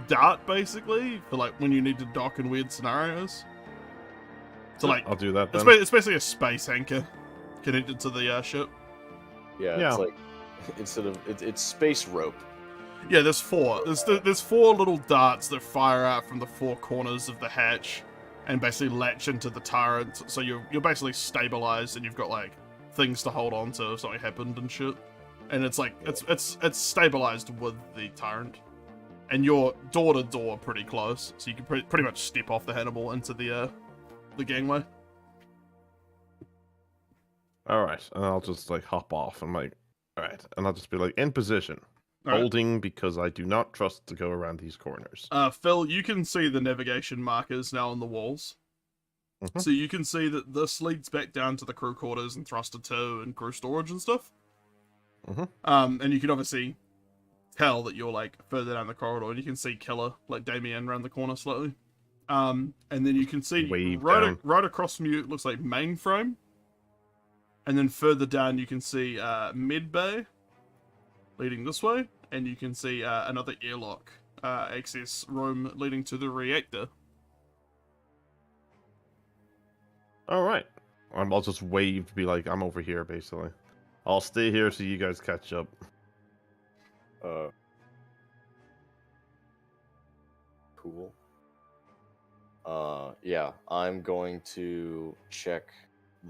[SPEAKER 2] dart, basically, for like when you need to dock in weird scenarios. So like,
[SPEAKER 3] I'll do that
[SPEAKER 2] it's,
[SPEAKER 3] then.
[SPEAKER 2] it's basically a space anchor connected to the ship.
[SPEAKER 1] Yeah, it's like instead of it's space rope.
[SPEAKER 2] Yeah, there's four. There's four little darts that fire out from the four corners of the hatch, and basically latch into the turret. So you're basically stabilized, and you've got like things to hold on to if something happened and shit. And it's like it's stabilized with the turret, and you're door to door pretty close, so you can pretty much step off the Hannibal into the gangway.
[SPEAKER 3] All right, and I'll just like hop off. I'm like, all right, and I'll just be like in position.
[SPEAKER 2] All right.
[SPEAKER 3] Holding because I do not trust to go around these corners.
[SPEAKER 2] Phil, you can see the navigation markers now on the walls.
[SPEAKER 3] Mhm.
[SPEAKER 2] So you can see that this leads back down to the crew quarters and thruster 2 and crew storage and stuff.
[SPEAKER 3] Mhm.
[SPEAKER 2] And you can obviously tell that you're like further down the corridor, and you can see Killer, like Damien, around the corner slightly. And then you can see
[SPEAKER 3] Wave
[SPEAKER 2] right
[SPEAKER 3] down.
[SPEAKER 2] right across from you, it looks like mainframe. And then further down you can see mid bay leading this way, and you can see another airlock access room leading to the reactor.
[SPEAKER 3] All right, I'll just wave to be like I'm over here. Basically, I'll stay here so you guys catch up.
[SPEAKER 1] Cool. Yeah, I'm going to check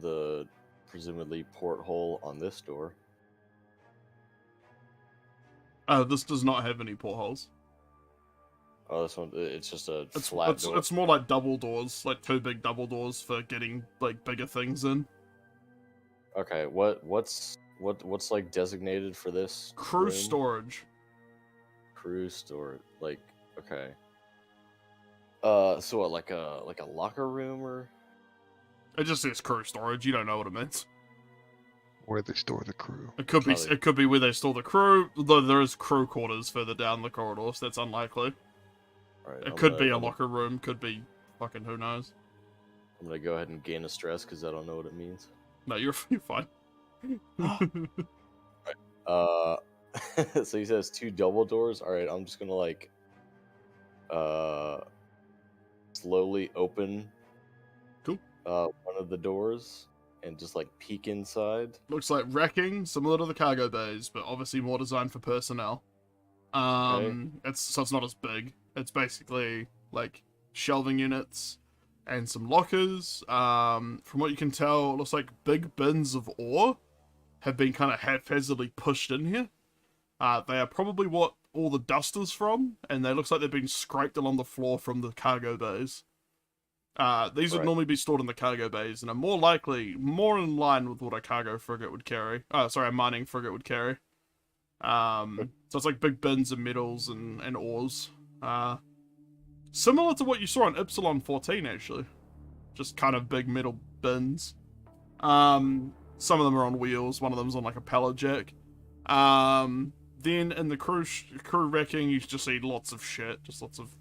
[SPEAKER 1] the presumably porthole on this door.
[SPEAKER 2] This does not have any portholes.
[SPEAKER 1] Oh, this one, it's just a flat door.
[SPEAKER 2] It's more like double doors, like two big double doors for getting like bigger things in.
[SPEAKER 1] Okay, what's like designated for this
[SPEAKER 2] Crew
[SPEAKER 1] room?
[SPEAKER 2] storage.
[SPEAKER 1] Crew storage, like, okay. So what, like a locker room or?
[SPEAKER 2] It just says crew storage. You don't know what it means.
[SPEAKER 4] Where they store the crew.
[SPEAKER 2] It could be
[SPEAKER 1] Probably.
[SPEAKER 2] it could be where they store the crew, though there is crew quarters further down the corridor, so that's unlikely.
[SPEAKER 1] Right,
[SPEAKER 2] It could be a locker room, could be fucking who knows.
[SPEAKER 1] I'm gonna go ahead and gain a stress because I don't know what it means.
[SPEAKER 2] No, you're fine.
[SPEAKER 1] So he says 2 double doors. All right, I'm just gonna like slowly open
[SPEAKER 2] Cool.
[SPEAKER 1] One of the doors and just like peek inside.
[SPEAKER 2] Looks like racking, similar to the cargo bays, but obviously more designed for personnel. It's not as big. It's basically like shelving units and some lockers. From what you can tell, it looks like big bins of ore have been kind of haphazardly pushed in here. They are probably what all the dust is from, and they looks like they've been scraped along the floor from the cargo bays. These would
[SPEAKER 1] Right.
[SPEAKER 2] normally be stored in the cargo bays and are more in line with what a cargo frigate would carry. A mining frigate would carry. So it's like big bins of metals and ores. Similar to what you saw on Epsilon 14, actually. Just kind of big metal bins. Some of them are on wheels, one of them's on like a pallet jack. Then in the crew wrecking, you just see lots of shit. Just lots of,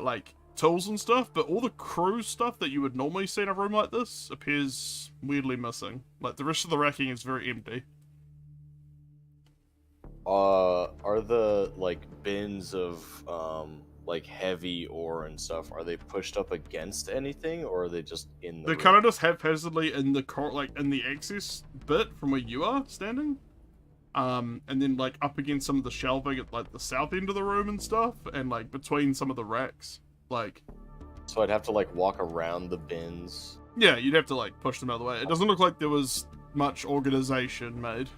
[SPEAKER 2] like, tools and stuff, but all the crew stuff that you would normally see in a room like this appears weirdly missing. Like, the rest of the racking is very empty.
[SPEAKER 1] Are the like bins of like heavy ore and stuff, are they pushed up against anything, or are they just in the
[SPEAKER 2] They're
[SPEAKER 1] room?
[SPEAKER 2] kind of just haphazardly in the in the access bit from where you are standing. And then like up against some of the shelving at like the south end of the room and stuff, and like between some of the racks. Like,
[SPEAKER 1] So I'd have to like walk around the bins.
[SPEAKER 2] yeah, you'd have to like push them out of the way. It doesn't look like there was much organization made.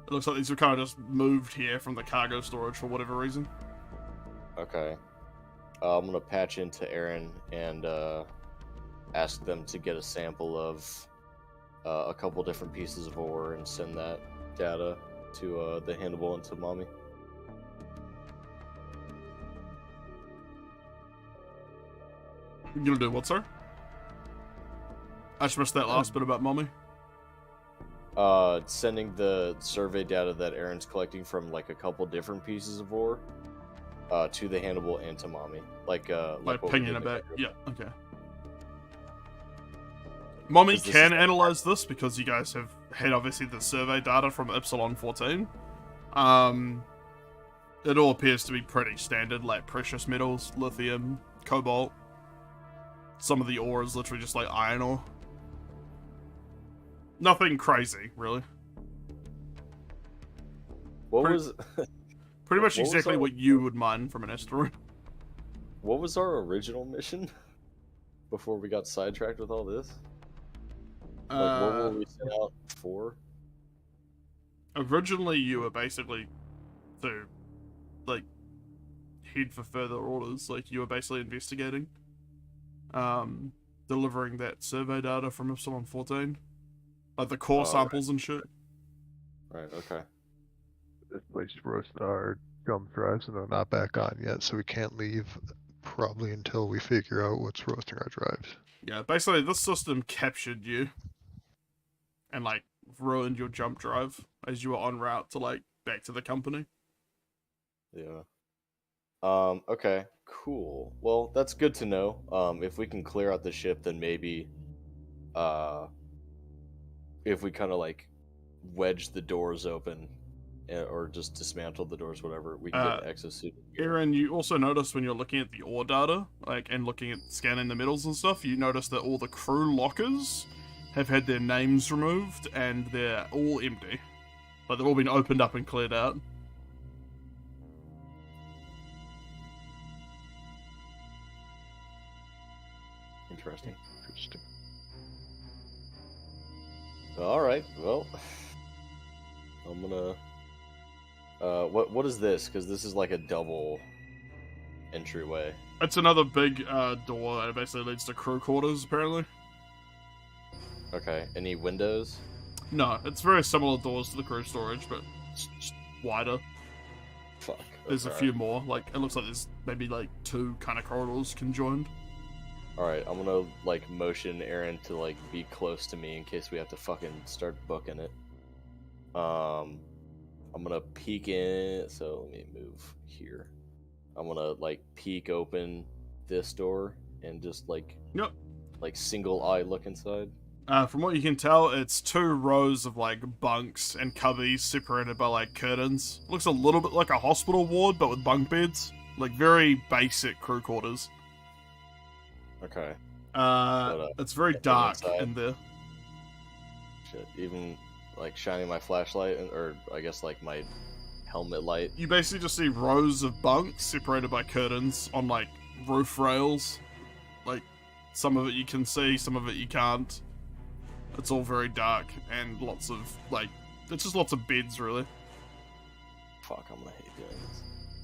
[SPEAKER 2] It looks like these were kind of just moved here from the cargo storage for whatever reason.
[SPEAKER 1] Okay. I'm gonna patch into Aaron and ask them to get a sample of a couple different pieces of ore and send that data to the Hannibal and to Mommy.
[SPEAKER 2] You're gonna do what, sir? I just missed that last bit about mommy.
[SPEAKER 1] Sending the survey data that Aaron's collecting from like a couple different pieces of ore, to the Hannibal and to mommy. Like what we
[SPEAKER 2] pinging
[SPEAKER 1] did
[SPEAKER 2] it back.
[SPEAKER 1] earlier.
[SPEAKER 2] Yeah, okay. Mommy
[SPEAKER 1] This
[SPEAKER 2] can
[SPEAKER 1] is-
[SPEAKER 2] analyze this because you guys have had obviously the survey data from Epsilon 14. It all appears to be pretty standard, like precious metals, lithium, cobalt. Some of the ore is literally just like iron ore. Nothing crazy, really.
[SPEAKER 1] What
[SPEAKER 2] Pretty-
[SPEAKER 1] was
[SPEAKER 2] Pretty much
[SPEAKER 1] What was
[SPEAKER 2] exactly
[SPEAKER 1] our-
[SPEAKER 2] what you would mine from an asteroid.
[SPEAKER 1] what was our original mission before we got sidetracked with all this? Like, what were we set out for?
[SPEAKER 2] Originally, you were basically to, like, head for further orders. Like, you were basically investigating, delivering that survey data from Epsilon 14, like the core
[SPEAKER 1] Oh,
[SPEAKER 2] samples and shit.
[SPEAKER 1] Right. Okay.
[SPEAKER 4] This place roasted our jump drives and they're not back on yet, so we can't leave probably until we figure out what's roasting our drives.
[SPEAKER 2] Yeah, basically, this system captured you and, like, ruined your jump drive as you were en route to, like, back to the company.
[SPEAKER 1] Yeah. Okay. Cool. Well, that's good to know. If we can clear out the ship, then maybe, if we kind of like wedge the doors open, or just dismantle the doors, whatever, we can get an exosuit.
[SPEAKER 2] Aaron, you also notice when you're looking at the ore data, like, and looking at scanning the metals and stuff, you notice that all the crew lockers have had their names removed and they're all empty. Like, they've all been opened up and cleared out.
[SPEAKER 1] Interesting.
[SPEAKER 4] Interesting.
[SPEAKER 1] All right. Well, I'm gonna. What is this? Because this is like a double entryway.
[SPEAKER 2] It's another big door that basically leads to crew quarters, apparently.
[SPEAKER 1] Okay. Any windows?
[SPEAKER 2] No, it's very similar doors to the crew storage, but it's just wider.
[SPEAKER 1] Fuck.
[SPEAKER 2] There's a
[SPEAKER 1] okay.
[SPEAKER 2] few more. Like, it looks like there's maybe like 2 kind of corridors conjoined.
[SPEAKER 1] All right. I'm gonna like motion Aaron to like be close to me in case we have to fucking start booking it. I'm gonna peek in. So let me move here. I'm gonna like peek open this door and just like
[SPEAKER 2] Yep.
[SPEAKER 1] like single eye look inside.
[SPEAKER 2] From what you can tell, it's 2 rows of like bunks and cubbies separated by like curtains. Looks a little bit like a hospital ward, but with bunk beds. Like very basic crew quarters.
[SPEAKER 1] Okay.
[SPEAKER 2] It's very
[SPEAKER 1] get
[SPEAKER 2] dark
[SPEAKER 1] inside.
[SPEAKER 2] in there.
[SPEAKER 1] Shit. Even like shining my flashlight or I guess like my helmet light.
[SPEAKER 2] You basically just see rows of bunks separated by curtains on like roof rails. Like some of it you can see, some of it you can't. It's all very dark and lots of like it's just lots of beds really.
[SPEAKER 1] Fuck, I'm gonna hate doing this.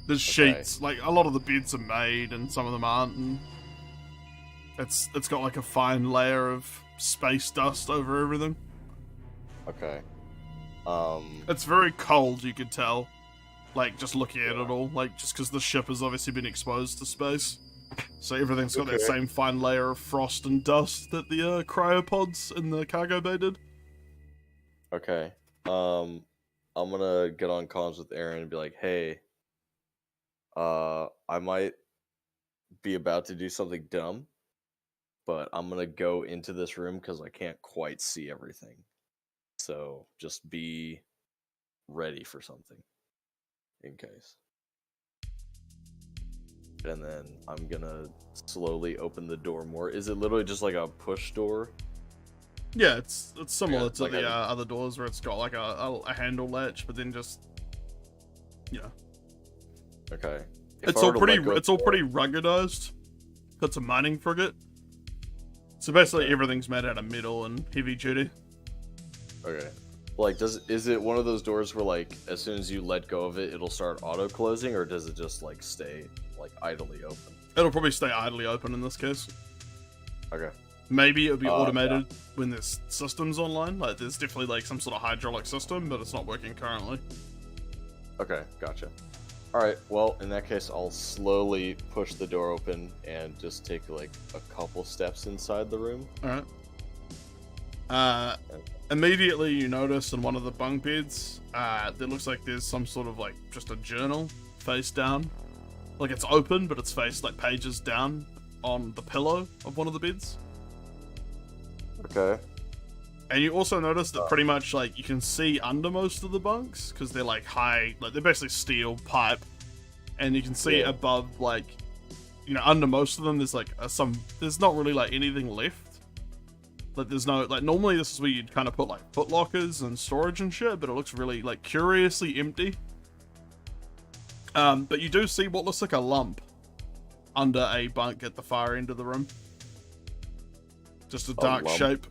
[SPEAKER 2] There's
[SPEAKER 1] Okay.
[SPEAKER 2] sheets, like a lot of the beds are made and some of them aren't, and it's got like a fine layer of space dust over everything.
[SPEAKER 1] Okay.
[SPEAKER 2] It's very cold, you could tell. Like just looking at it all, like just because the ship has obviously been exposed to space. So everything's got that
[SPEAKER 1] Okay.
[SPEAKER 2] same fine layer of frost and dust that the cryopods in the cargo bay did.
[SPEAKER 1] Okay. I'm gonna get on comms with Aaron and be like, hey, I might be about to do something dumb, but I'm gonna go into this room because I can't quite see everything. So just be ready for something in case. And then I'm gonna slowly open the door more. Is it literally just like a push door?
[SPEAKER 2] Yeah, it's similar
[SPEAKER 1] Yeah,
[SPEAKER 2] to
[SPEAKER 1] like
[SPEAKER 2] the
[SPEAKER 1] a-
[SPEAKER 2] other doors where it's got like a handle latch, but then just
[SPEAKER 1] Okay. If
[SPEAKER 2] it's
[SPEAKER 1] I
[SPEAKER 2] all
[SPEAKER 1] were to
[SPEAKER 2] pretty
[SPEAKER 1] let go
[SPEAKER 2] it's all
[SPEAKER 1] of the
[SPEAKER 2] pretty ruggedized. It's a mining frigate, so basically
[SPEAKER 1] Okay.
[SPEAKER 2] everything's made out of metal and heavy duty.
[SPEAKER 1] door- Okay. Like, is it one of those doors where like as soon as you let go of it, it'll start auto closing, or does it just like stay like idly open?
[SPEAKER 2] It'll probably stay idly open in this case.
[SPEAKER 1] Okay.
[SPEAKER 2] Maybe it'll be
[SPEAKER 1] Yeah.
[SPEAKER 2] automated when there's systems online. Like there's definitely like some sort of hydraulic system, but it's not working currently.
[SPEAKER 1] Okay. Gotcha. Alright, well, in that case, I'll slowly push the door open and just take, like, a couple steps inside the room.
[SPEAKER 2] Alright. Immediately you notice in one of the bunk beds, there looks like there's some sort of, like, just a journal face down. Like, it's open, but it's faced, like, pages down on the pillow of one of the beds.
[SPEAKER 1] Okay.
[SPEAKER 2] And you also notice that pretty much, like, you can see under most of the bunks, because they're, like, high, like, they're basically steel pipe. And you can see above, like, you know, under most of them, there's, like, there's not really, like, anything left. Like, there's no, like, normally this is where you'd kind of put, like, foot lockers and storage and shit, but it looks really, like, curiously empty. But you do see what looks like a lump under a bunk at the far end of the room. Just a dark shape.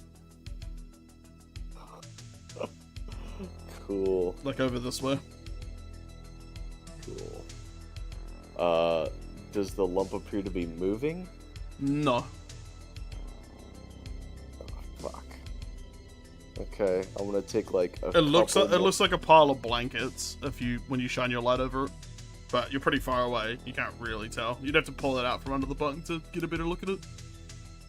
[SPEAKER 1] Cool.
[SPEAKER 2] Like over this way.
[SPEAKER 1] Cool. Does the lump appear to be moving?
[SPEAKER 2] No.
[SPEAKER 1] Oh, fuck. Okay, I'm gonna take like a
[SPEAKER 2] It looks like a pile of blankets when you shine your light over it. But you're pretty far away. You can't really tell. You'd have to pull it out from under the bunk to get a better look at it.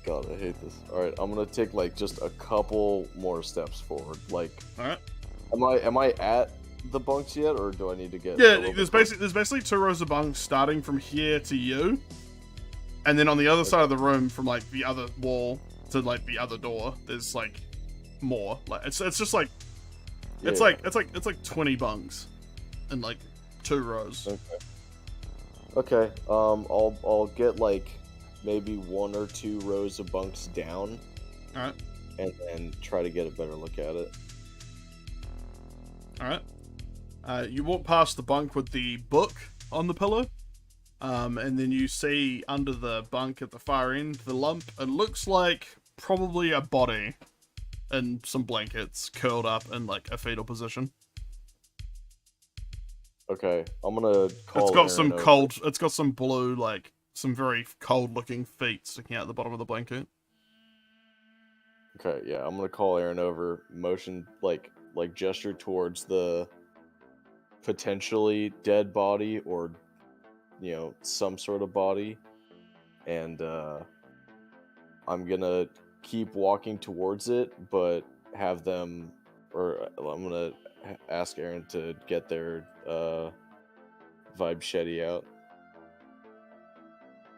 [SPEAKER 1] God, I hate this. Alright, I'm gonna take like just a couple more steps forward. Like,
[SPEAKER 2] alright.
[SPEAKER 1] Am I at the bunks yet, or do I need to get?
[SPEAKER 2] Yeah, there's basically 2 rows of bunks starting from here to you, and then on the other side of the room, from like the other wall to like the other door, there's like more. Like it's just like it's like 20 bunks in like 2 rows.
[SPEAKER 1] Okay. I'll get like maybe 1 or 2 rows of bunks down.
[SPEAKER 2] All right.
[SPEAKER 1] And try to get a better look at it.
[SPEAKER 2] Alright. You walk past the bunk with the book on the pillow, and then you see under the bunk at the far end the lump. It looks like probably a body and some blankets curled up in like a fetal position.
[SPEAKER 1] Okay, I'm gonna call.
[SPEAKER 2] It's got some blue, like some very cold looking feet sticking out the bottom of the blanket.
[SPEAKER 1] Okay, yeah, I'm gonna call Aaron over, motion like gesture towards the potentially dead body or, you know, some sort of body, and I'm gonna keep walking towards it, but have them, or I'm gonna ask Aaron to get their vibe shetty out.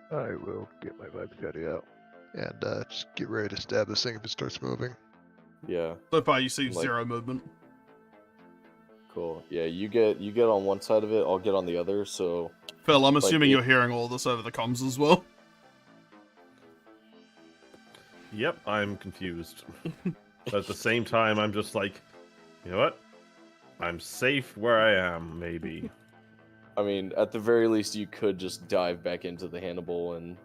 [SPEAKER 4] I will get my vibe shetty out and just get ready to stab this thing if it starts moving.
[SPEAKER 1] Yeah.
[SPEAKER 2] So far, you see zero movement.
[SPEAKER 1] Cool. Yeah, you get on one side of it, I'll get on the other. So,
[SPEAKER 2] Phil, I'm assuming you're hearing all this over the comms as well.
[SPEAKER 3] Yep, I'm confused. But at the same time, I'm just like, you know what? I'm safe where I am, maybe.
[SPEAKER 1] I mean, at the very least, you could just dive back into the Hannibal and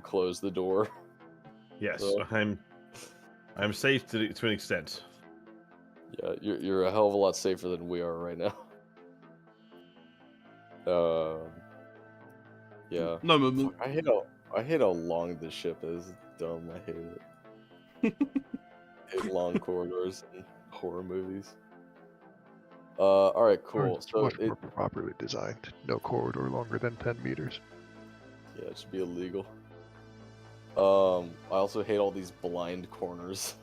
[SPEAKER 1] close the door.
[SPEAKER 3] Yes,
[SPEAKER 1] so,
[SPEAKER 3] I'm safe to an extent.
[SPEAKER 1] Yeah, you're a hell of a lot safer than we are right now. Yeah.
[SPEAKER 2] No movement.
[SPEAKER 1] I hate how long this ship is. It's dumb. I hate it. I hate long corridors in horror movies. All right, cool.
[SPEAKER 4] It's much more properly designed. No corridor longer than 10 meters.
[SPEAKER 1] Yeah, it should be illegal. I also hate all these blind corners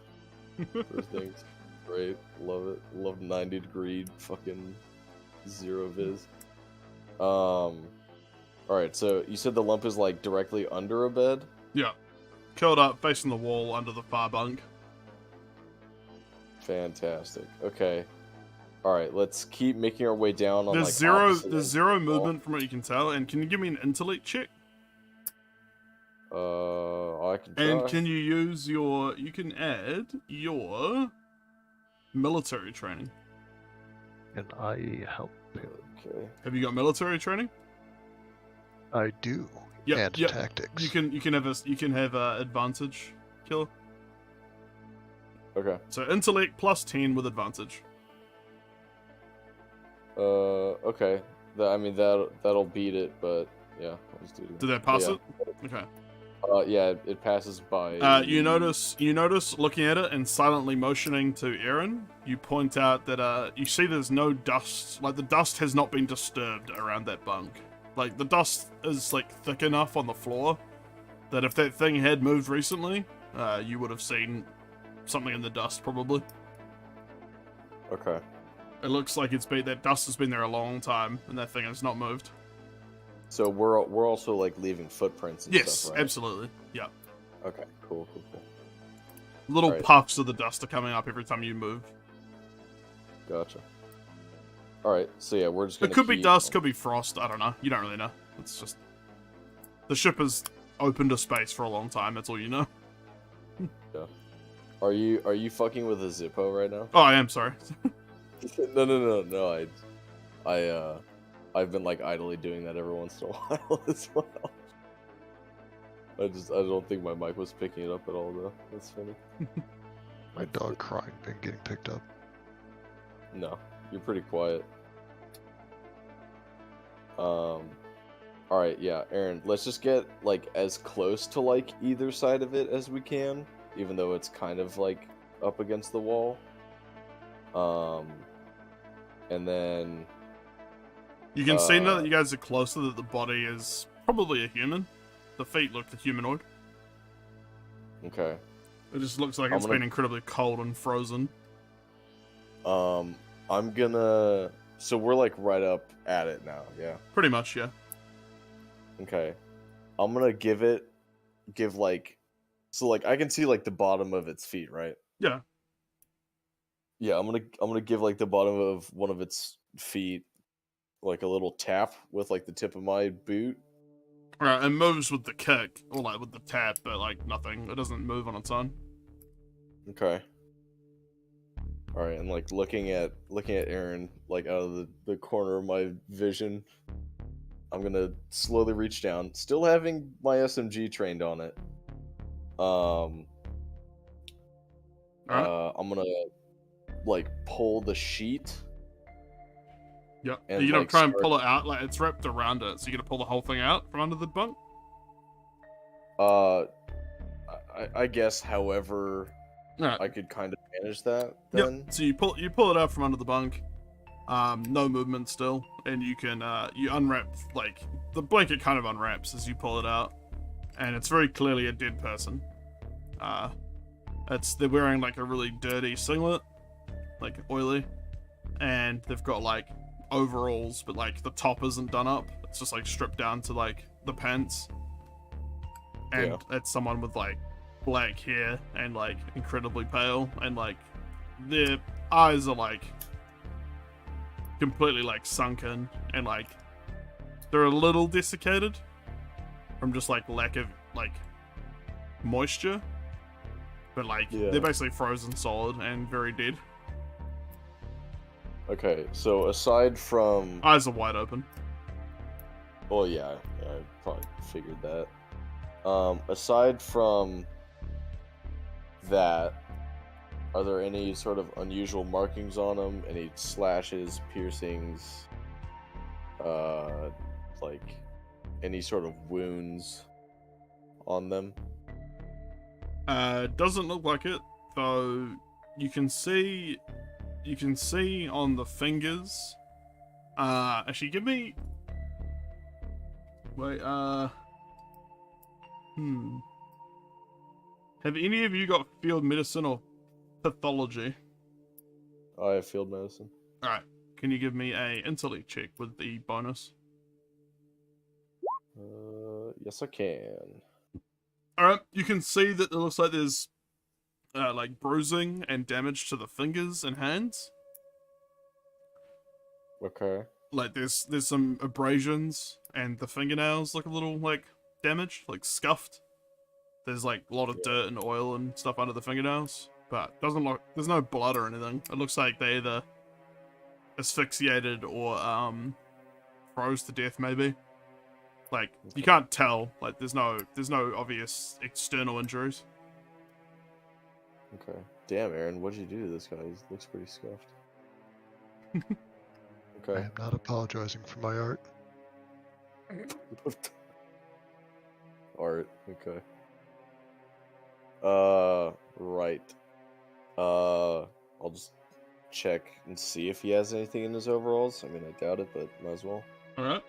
[SPEAKER 1] for things. Great, love it. Love 90-degree fucking zero viz. Alright, so you said the lump is like directly under a bed?
[SPEAKER 2] Yeah. Curled up, facing the wall under the far bunk.
[SPEAKER 1] Fantastic. Okay. Alright, let's keep making our way down on
[SPEAKER 2] there's zero movement from what you can tell, and can you give me an intellect check?
[SPEAKER 1] I can try.
[SPEAKER 2] And can you use you can add your military training.
[SPEAKER 4] Can I help him?
[SPEAKER 1] Okay.
[SPEAKER 2] Have you got military training?
[SPEAKER 4] I do.
[SPEAKER 2] Yep,
[SPEAKER 4] and
[SPEAKER 2] yep.
[SPEAKER 4] tactics.
[SPEAKER 2] You can have advantage, killer.
[SPEAKER 1] Okay.
[SPEAKER 2] So intellect plus 10 with advantage.
[SPEAKER 1] Okay. That'll beat it, but yeah, I'll just do it again.
[SPEAKER 2] Did that pass
[SPEAKER 1] yeah.
[SPEAKER 2] it? Okay.
[SPEAKER 1] Yeah, it passes by.
[SPEAKER 2] You notice looking at it and silently motioning to Aaron, you point out that you see there's no dust, like the dust has not been disturbed around that bunk. Like the dust is like thick enough on the floor that if that thing had moved recently, you would have seen something in the dust probably.
[SPEAKER 1] Okay.
[SPEAKER 2] It looks like that dust has been there a long time and that thing has not moved.
[SPEAKER 1] So we're also like leaving footprints and stuff, right?
[SPEAKER 2] Absolutely. Yeah.
[SPEAKER 1] Okay, cool.
[SPEAKER 2] Little
[SPEAKER 1] Right.
[SPEAKER 2] puffs of the dust are coming up every time you move.
[SPEAKER 1] Gotcha. Alright, so yeah, we're just gonna
[SPEAKER 2] It could be
[SPEAKER 1] keep-
[SPEAKER 2] dust, could be frost, I don't know. You don't really know. It's just... The ship has opened a space for a long time, that's all you know.
[SPEAKER 1] Yeah. Are you fucking with a Zippo right now?
[SPEAKER 2] Oh, I am, sorry.
[SPEAKER 1] No, I've been like idly doing that every once in a while as well. I don't think my mic was picking it up at all though. That's funny.
[SPEAKER 4] My dog crying been getting picked up.
[SPEAKER 1] No, you're pretty quiet. Alright, yeah, Aaron, let's just get like as close to like either side of it as we can, even though it's kind of like up against the wall. And then
[SPEAKER 2] You can see now that you guys are closer that the body is probably a human. The feet look humanoid.
[SPEAKER 1] okay.
[SPEAKER 2] It just looks like
[SPEAKER 1] I'm
[SPEAKER 2] it's
[SPEAKER 1] gonna-
[SPEAKER 2] been incredibly cold and frozen.
[SPEAKER 1] I'm gonna. So we're like right up at it now, yeah.
[SPEAKER 2] Pretty much, yeah.
[SPEAKER 1] Okay. I'm gonna give like, so like I can see like the bottom of its feet, right?
[SPEAKER 2] Yeah.
[SPEAKER 1] Yeah, I'm gonna give like the bottom of one of its feet like a little tap with like the tip of my boot.
[SPEAKER 2] Alright, it moves with the kick, or like with the tap, but like nothing. It doesn't move on its own.
[SPEAKER 1] Okay. All right, and like looking at Aaron like out of the corner of my vision, I'm gonna slowly reach down, still having my SMG trained on it. I'm gonna like pull the sheet.
[SPEAKER 2] Yep.
[SPEAKER 1] And,
[SPEAKER 2] You're gonna
[SPEAKER 1] like,
[SPEAKER 2] try and
[SPEAKER 1] start-
[SPEAKER 2] pull it out, like it's wrapped around it, so you're gonna pull the whole thing out from under the bunk?
[SPEAKER 1] I guess however
[SPEAKER 2] Alright.
[SPEAKER 1] I could kind of manage that then.
[SPEAKER 2] Yep. So you pull it out from under the bunk. No movement still, and you can you unwrap, like the blanket kind of unwraps as you pull it out, and it's very clearly a dead person. They're wearing like a really dirty singlet, like oily, and they've got like overalls, but like the top isn't done up. It's just like stripped down to like the pants, and
[SPEAKER 1] Yeah.
[SPEAKER 2] it's someone with like black hair and like incredibly pale, and like their eyes are like completely like sunken, and like they're a little desiccated from just like lack of like moisture, but like
[SPEAKER 1] Yeah.
[SPEAKER 2] they're basically frozen solid and very dead.
[SPEAKER 1] Okay, so aside from,
[SPEAKER 2] Eyes are wide open.
[SPEAKER 1] well, yeah, I probably figured that. Aside from that, are there any sort of unusual markings on them? Any slashes, piercings, like any sort of wounds on them?
[SPEAKER 2] Doesn't look like it, though. You can see on the fingers. Actually, give me. Wait. Have any of you got field medicine or pathology?
[SPEAKER 1] I have field medicine.
[SPEAKER 2] All right. Can you give me a intellect check with the bonus?
[SPEAKER 1] Yes, I can.
[SPEAKER 2] Alright, you can see that it looks like there's like bruising and damage to the fingers and hands.
[SPEAKER 1] Okay.
[SPEAKER 2] Like there's some abrasions, and the fingernails look a little like damaged, like scuffed. There's like a lot of dirt and oil and stuff under the fingernails, but doesn't look, there's no blood or anything. It looks like they either asphyxiated or froze to death maybe. Like you can't tell, like there's no obvious external injuries.
[SPEAKER 1] Okay. Damn, Aaron, what'd you do to this guy? He looks pretty scuffed.
[SPEAKER 4] I
[SPEAKER 1] Okay.
[SPEAKER 4] am not apologizing for my art.
[SPEAKER 1] art. Okay. Right. I'll just check and see if he has anything in his overalls. I mean, I doubt it, but might as well.
[SPEAKER 2] Alright.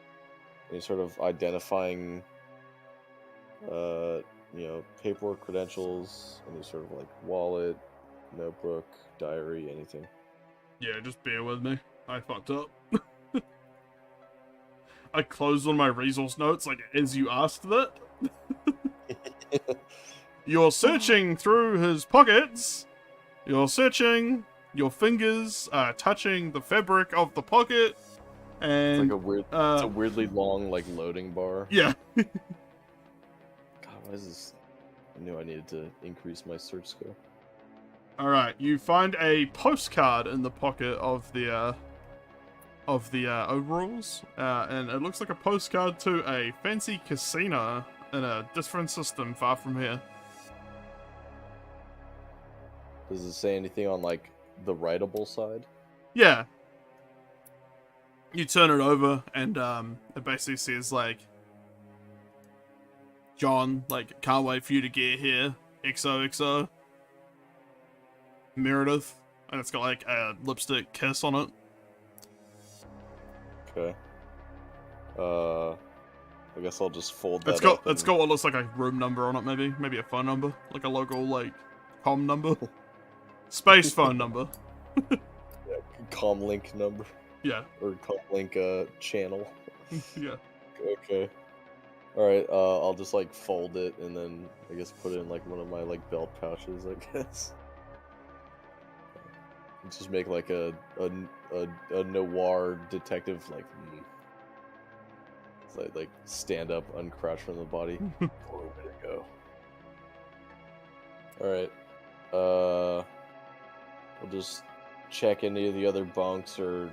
[SPEAKER 1] Any sort of identifying, paperwork, credentials, any sort of like wallet, notebook, diary, anything.
[SPEAKER 2] Yeah, just bear with me. I fucked up. I closed on my resource notes like as you asked that. You're searching through his pockets. You're searching. Your fingers are touching the fabric of the pocket, and
[SPEAKER 1] It's like a weird, it's a weirdly long like loading bar.
[SPEAKER 2] yeah.
[SPEAKER 1] God, why is this? I knew I needed to increase my search scope.
[SPEAKER 2] All right, you find a postcard in the pocket of the overalls, and it looks like a postcard to a fancy casino in a different system far from here.
[SPEAKER 1] Does it say anything on like the writable side?
[SPEAKER 2] Yeah. You turn it over, and it basically says like, John, like, can't wait for you to get here. XOXO. Meredith. And it's got like a lipstick kiss on it.
[SPEAKER 1] Okay. I guess I'll just fold that.
[SPEAKER 2] It's got what looks like a room number on it, maybe a phone number, like a local like com number, space phone number.
[SPEAKER 1] Yeah, comlink number.
[SPEAKER 2] Yeah.
[SPEAKER 1] Or comlink channel.
[SPEAKER 2] Yeah.
[SPEAKER 1] Okay. All right. I'll just like fold it and then I guess put it in like one of my like belt pouches. I guess. Just make like a noir detective like stand up, uncrash from the body. Poor way to go. All right. We'll just check any of the other bunks or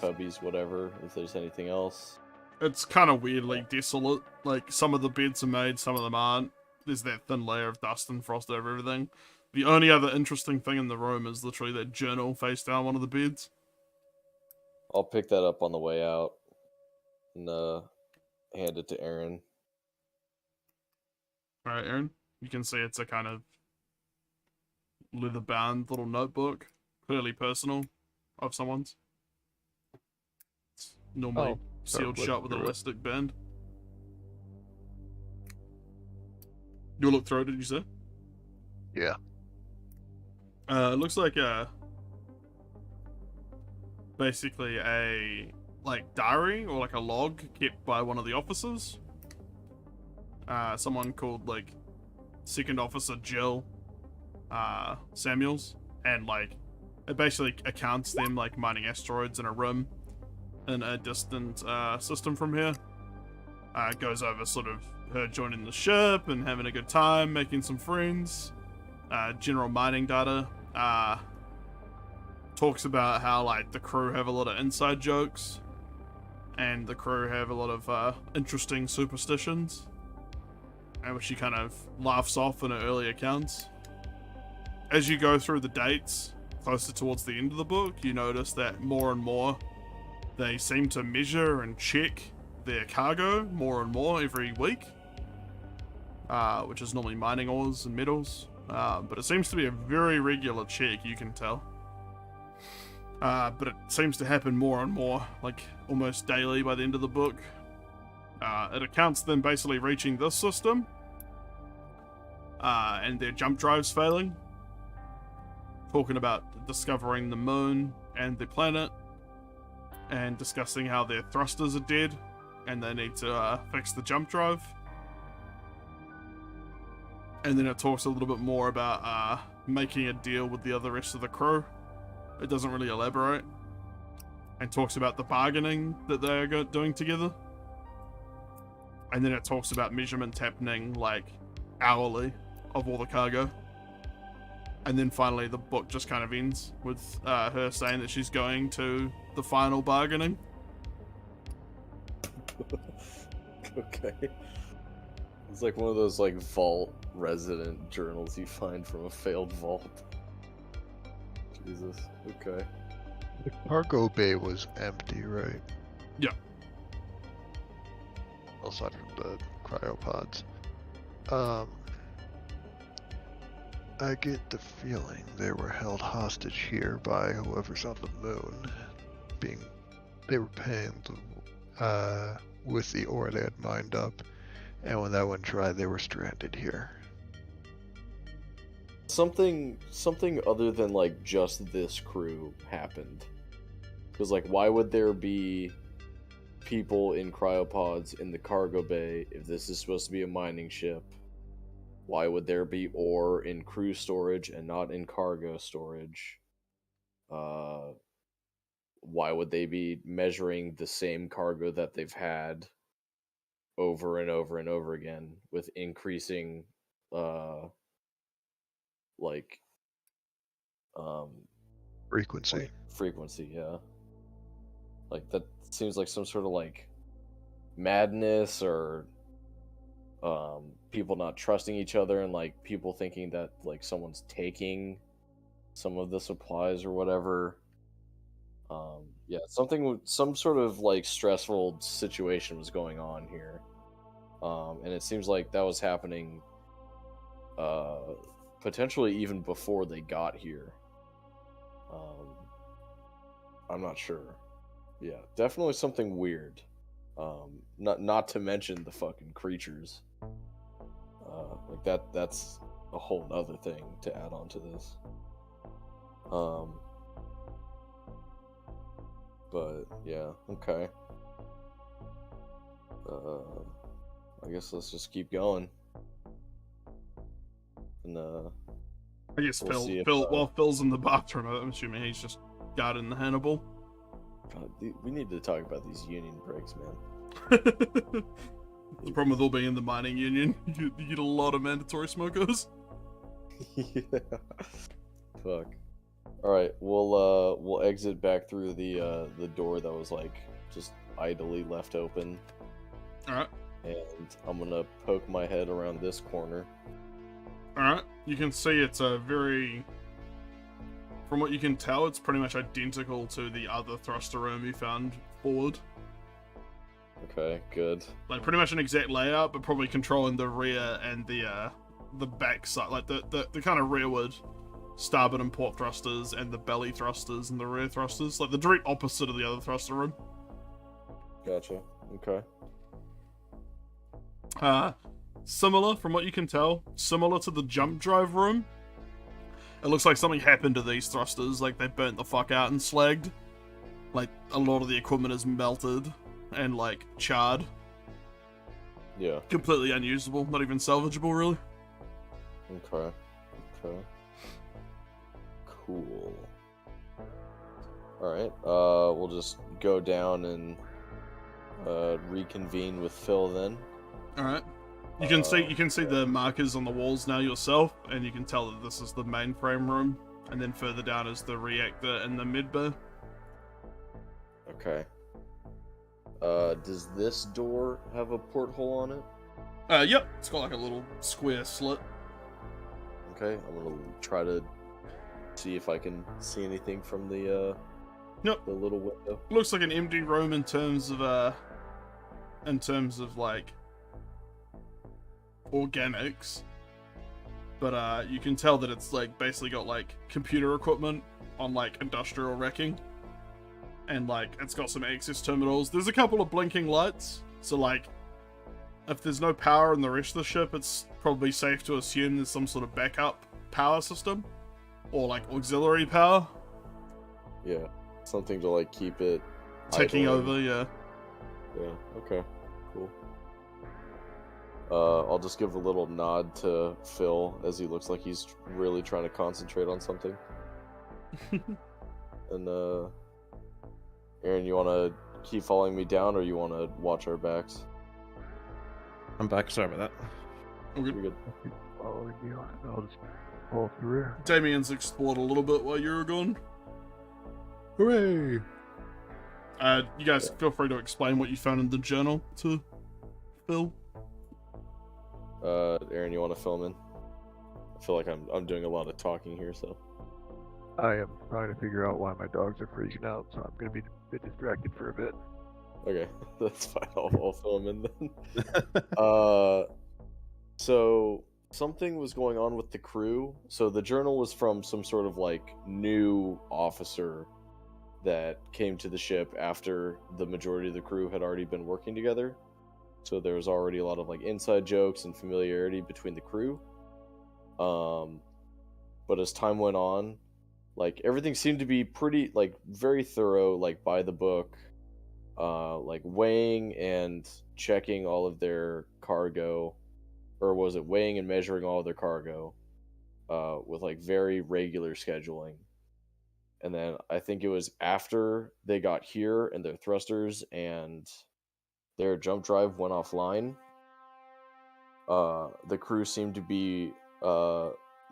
[SPEAKER 1] cubbies, whatever, if there's anything else.
[SPEAKER 2] It's kind of weirdly desolate. Like, some of the beds are made, some of them aren't. There's that thin layer of dust and frost over everything. The only other interesting thing in the room is literally that journal face down one of the beds.
[SPEAKER 1] I'll pick that up on the way out and hand it to Aaron.
[SPEAKER 2] Alright, Aaron. You can see it's a kind of leather-bound little notebook. Clearly personal of someone's. It's normally sealed shut with an elastic band. You'll look through it, did you say?
[SPEAKER 4] Yeah.
[SPEAKER 2] It looks like basically a diary or like a log kept by one of the officers. Someone called like Second Officer Jill Samuels, and like it basically accounts them like mining asteroids in a room in a distant system from here. It goes over sort of her joining the ship and having a good time, making some friends. General mining data. Talks about how like the crew have a lot of inside jokes, and the crew have a lot of interesting superstitions, and which she kind of laughs off in her early accounts. As you go through the dates closer towards the end of the book, you notice that more and more they seem to measure and check their cargo more and more every week, which is normally mining ores and metals. But it seems to be a very regular check, you can tell. But it seems to happen more and more, like almost daily by the end of the book. It accounts them basically reaching this system, and their jump drives failing. Talking about discovering the moon and the planet, and discussing how their thrusters are dead, and they need to fix the jump drive. And then it talks a little bit more about making a deal with the rest of the crew. It doesn't really elaborate. And talks about the bargaining that they are doing together. And then it talks about measurements happening, like, hourly of all the cargo. And then finally the book just kind of ends with her saying that she's going to the final bargaining.
[SPEAKER 1] Okay. It's like one of those like vault resident journals you find from a failed vault. Jesus. Okay.
[SPEAKER 4] The cargo bay was empty, right?
[SPEAKER 2] Yeah.
[SPEAKER 4] Aside from the cryopods. I get the feeling they were held hostage here by whoever's on the moon. They were paying with the ore they had mined up, and when that went dry, they were stranded here.
[SPEAKER 1] Something other than like just this crew happened. Because like, why would there be people in cryopods in the cargo bay if this is supposed to be a mining ship? Why would there be ore in crew storage and not in cargo storage? Why would they be measuring the same cargo that they've had over and over and over again with increasing frequency, yeah. Like, that seems like some sort of like madness, or people not trusting each other, and like people thinking that like someone's taking some of the supplies or whatever. Yeah, some sort of like stressful situation was going on here. And it seems like that was happening potentially even before they got here. I'm not sure. Yeah, definitely something weird. Not to mention the fucking creatures. Like that's a whole nother thing to add on to this. But yeah, okay. I guess let's just keep going. And
[SPEAKER 2] I guess
[SPEAKER 1] we'll
[SPEAKER 2] while Phil's in the bathroom, I'm assuming he's just guarding the Hannibal.
[SPEAKER 1] God, we need to talk about these union breaks, man.
[SPEAKER 2] The problem with all being in the mining union, you get a lot of mandatory smokers.
[SPEAKER 1] Yeah. Fuck. All right, we'll exit back through the door that was like just idly left open.
[SPEAKER 2] All right.
[SPEAKER 1] And I'm gonna poke my head around this corner.
[SPEAKER 2] All right. You can see it's a very, from what you can tell, it's pretty much identical to the other thruster room you found forward.
[SPEAKER 1] Okay, good.
[SPEAKER 2] Like pretty much an exact layout, but probably controlling the rear and the back side, like the kind of rearward starboard and port thrusters and the belly thrusters and the rear thrusters, like the direct opposite of the other thruster room.
[SPEAKER 1] Gotcha. Okay.
[SPEAKER 2] Similar, from what you can tell, similar to the jump drive room. It looks like something happened to these thrusters, like they burnt the fuck out and slagged. Like a lot of the equipment is melted and like charred.
[SPEAKER 1] Yeah.
[SPEAKER 2] Completely unusable, not even salvageable, really.
[SPEAKER 1] Okay. Cool. Alright, we'll just go down and reconvene with Phil then.
[SPEAKER 2] Alright. You can see the markers on the walls now yourself, and you can tell that this is the mainframe room, and then further down is the reactor and the mid bay.
[SPEAKER 1] Okay. Does this door have a porthole on it?
[SPEAKER 2] Yep. It's got like a little square slit.
[SPEAKER 1] Okay, I'm gonna try to see if I can see anything from the the little window.
[SPEAKER 2] Looks like an empty room in terms of like organics, but you can tell that it's like basically got like computer equipment on like industrial racking, and like it's got some access terminals. There's a couple of blinking lights, so like if there's no power in the rest of the ship, it's probably safe to assume there's some sort of backup power system or like auxiliary power.
[SPEAKER 1] Yeah, something to like keep it
[SPEAKER 2] taking
[SPEAKER 1] idling.
[SPEAKER 2] over. Yeah.
[SPEAKER 1] Okay, cool. I'll just give a little nod to Phil as he looks like he's really trying to concentrate on something. And Aaron, you want to keep following me down, or you want to watch our backs?
[SPEAKER 3] I'm back. Sorry about that.
[SPEAKER 2] Okay.
[SPEAKER 1] You're good.
[SPEAKER 4] Following you, I'll just pull up the rear.
[SPEAKER 2] Damien's explored a little bit while you were gone.
[SPEAKER 4] Hooray!
[SPEAKER 2] You guys feel free to explain what you found in the journal to Phil.
[SPEAKER 1] Aaron, you want to film in? I feel like I'm doing a lot of talking here, so.
[SPEAKER 4] I am trying to figure out why my dogs are freaking out, so I'm gonna be a bit distracted for a bit.
[SPEAKER 1] Okay, that's fine. I'll film in then. So something was going on with the crew. So the journal was from some sort of like new officer that came to the ship after the majority of the crew had already been working together. So there was already a lot of like inside jokes and familiarity between the crew. But as time went on, like everything seemed to be pretty like very thorough, like by the book, like weighing and checking all of their cargo, or was it weighing and measuring all of their cargo, with like very regular scheduling. And then I think it was after they got here and their thrusters and their jump drive went offline, the crew seemed to be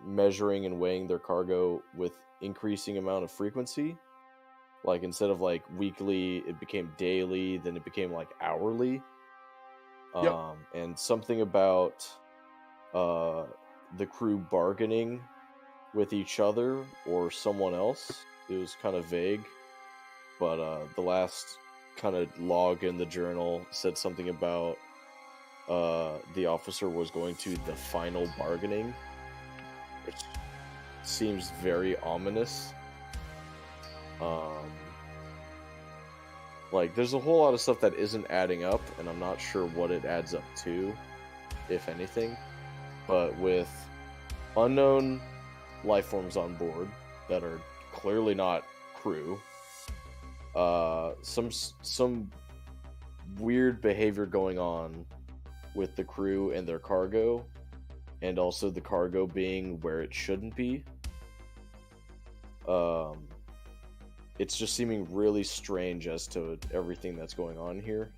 [SPEAKER 1] measuring and weighing their cargo with increasing amount of frequency. Like instead of like weekly, it became daily, then it became like hourly.
[SPEAKER 2] Yep.
[SPEAKER 1] And something about the crew bargaining with each other or someone else. It was kind of vague, but the last kind of log in the journal said something about the officer was going to the final bargaining, which seems very ominous. Like there's a whole lot of stuff that isn't adding up, and I'm not sure what it adds up to, if anything. But with unknown life forms on board that are clearly not crew, some weird behavior going on with the crew and their cargo, and also the cargo being where it shouldn't be. It's just seeming really strange as to everything that's going on here.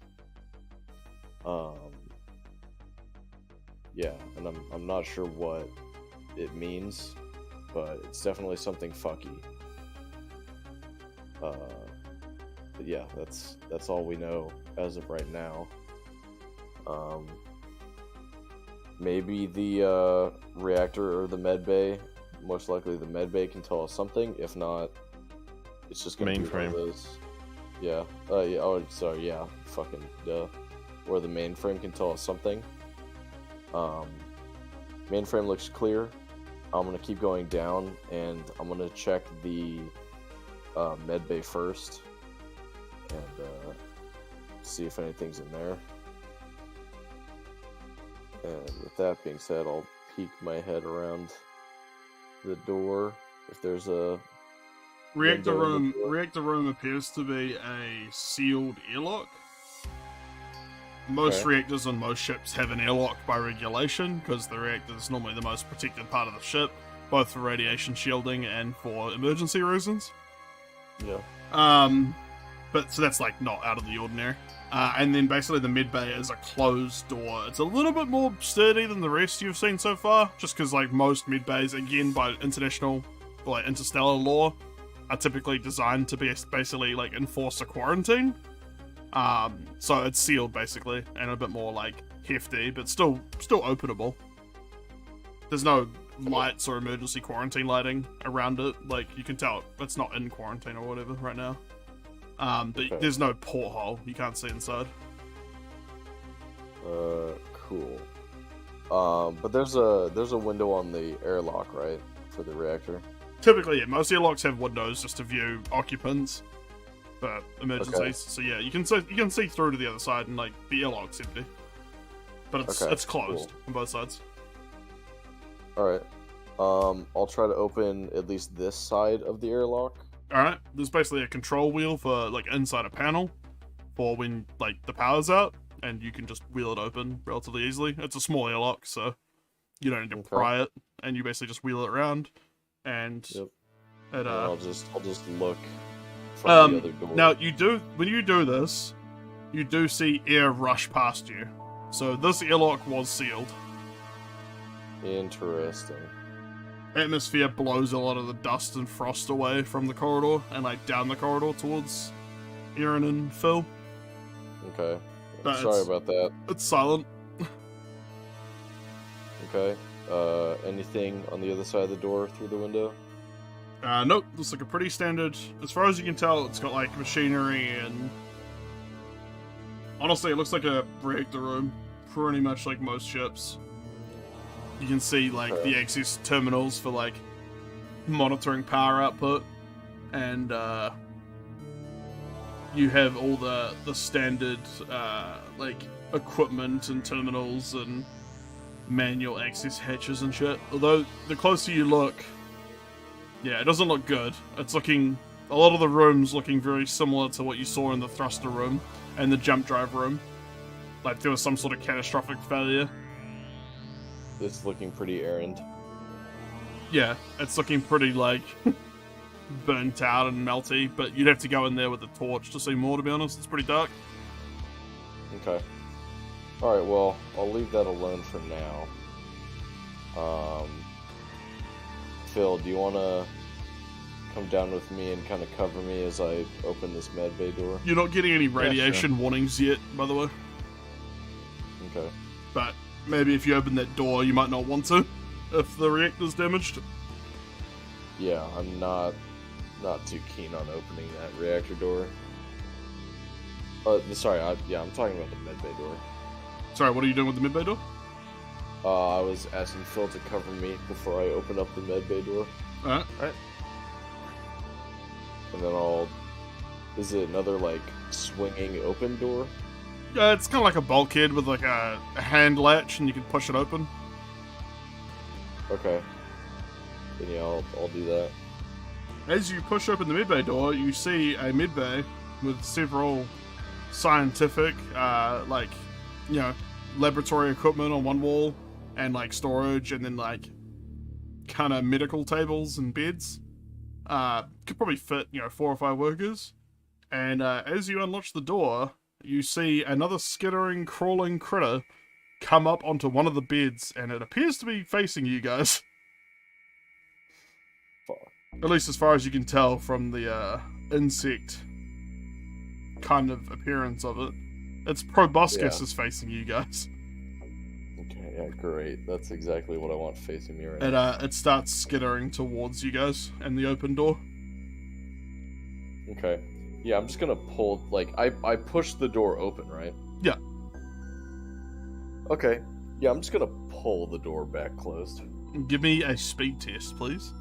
[SPEAKER 1] Yeah, and I'm not sure what it means, but it's definitely something fucky. But yeah, that's all we know as of right now. Maybe the reactor or the medbay, most likely the medbay, can tell us something. If not, it's just gonna be one of those. Yeah. Yeah. Oh, sorry. Yeah. Fucking duh. Or the mainframe can tell us something. Mainframe looks clear. I'm gonna keep going down, and I'm gonna check the medbay first, and see if anything's in there. And with that being said, I'll peek my head around the door if there's a
[SPEAKER 2] reactor room. Reactor room appears to be a sealed airlock. Most reactors on most ships have an airlock by regulation, because the reactor is normally the most protected part of the ship, both for radiation shielding and for emergency reasons.
[SPEAKER 1] Yeah.
[SPEAKER 2] But so that's like not out of the ordinary. And then basically the mid-bay is a closed door. It's a little bit more sturdy than the rest you've seen so far, just because like most mid-bays, again by international, like interstellar law, are typically designed to be basically like enforce a quarantine. So it's sealed basically, and a bit more like hefty, but still openable. There's no lights or emergency quarantine lighting around it. Like you can tell it's not in quarantine or whatever right now. But there's no porthole. You can't see inside.
[SPEAKER 1] Cool. But there's a window on the airlock, right, for the reactor?
[SPEAKER 2] Typically, yeah. Most airlocks have windows just to view occupants for emergencies. Okay. So yeah, you can see through to the other side, and like the airlock's empty, but it's closed on both sides.
[SPEAKER 1] All right. I'll try to open at least this side of the airlock.
[SPEAKER 2] Alright, there's basically a control wheel for, like, inside a panel for when, like, the power's out, and you can just wheel it open relatively easily. It's a small airlock, so you don't need to pry it, and you basically just wheel it around, and
[SPEAKER 1] I'll just look from the other door.
[SPEAKER 2] Now, when you do this, you do see air rush past you. So this airlock was sealed.
[SPEAKER 1] Interesting.
[SPEAKER 2] Atmosphere blows a lot of the dust and frost away from the corridor and like down the corridor towards Aaron and Phil.
[SPEAKER 1] Okay. Sorry about that.
[SPEAKER 2] It's silent.
[SPEAKER 1] Okay. Anything on the other side of the door through the window?
[SPEAKER 2] Nope. Looks like a pretty standard. As far as you can tell, it's got like machinery and honestly, it looks like a reactor room, pretty much like most ships. You can see like the access terminals for like monitoring power output, and you have all the standard like equipment and terminals and manual access hatches and shit. Although the closer you look, yeah, it doesn't look good. It's looking, a lot of the rooms looking very similar to what you saw in the thruster room and the jump drive room. Like there was some sort of catastrophic failure.
[SPEAKER 1] It's looking pretty errand.
[SPEAKER 2] Yeah, it's looking pretty like burnt out and melty, but you'd have to go in there with a torch to see more, to be honest. It's pretty dark.
[SPEAKER 1] Okay. Alright, well, I'll leave that alone for now. Phil, do you want to come down with me and kind of cover me as I open this medbay door?
[SPEAKER 2] You're not getting any radiation
[SPEAKER 3] sure.
[SPEAKER 2] warnings yet, by the way.
[SPEAKER 1] Okay.
[SPEAKER 2] But maybe if you open that door, you might not want to, if the reactor's damaged.
[SPEAKER 1] Yeah, I'm not too keen on opening that reactor door. Sorry, I'm talking about the medbay door.
[SPEAKER 2] Sorry, what are you doing with the mid-bay door?
[SPEAKER 1] I was asking Phil to cover me before I open up the medbay door.
[SPEAKER 2] Alright.
[SPEAKER 1] And then is it another, like, swinging open door?
[SPEAKER 2] Yeah, it's kind of like a bulkhead with like a hand latch, and you can push it open.
[SPEAKER 1] Okay. Then yeah, I'll do that.
[SPEAKER 2] As you push open the mid-bay door, you see a mid-bay with several scientific, like, you know, laboratory equipment on one wall, and like storage, and then like kind of medical tables and beds. Could probably fit, you know, 4 or 5 workers. And as you unlatch the door, you see another skittering, crawling critter come up onto one of the beds, and it appears to be facing you guys.
[SPEAKER 1] Fuck.
[SPEAKER 2] At least as far as you can tell from the insect kind of appearance of it. Its proboscis is facing you guys.
[SPEAKER 1] Okay, yeah, great. That's exactly what I want facing me right now.
[SPEAKER 2] It starts skittering towards you guys and the open door.
[SPEAKER 1] Okay. Yeah, I'm just gonna pull, like, I pushed the door open, right?
[SPEAKER 2] Yeah.
[SPEAKER 1] Okay. Yeah, I'm just gonna pull the door back closed.
[SPEAKER 2] Give me a speed test, please.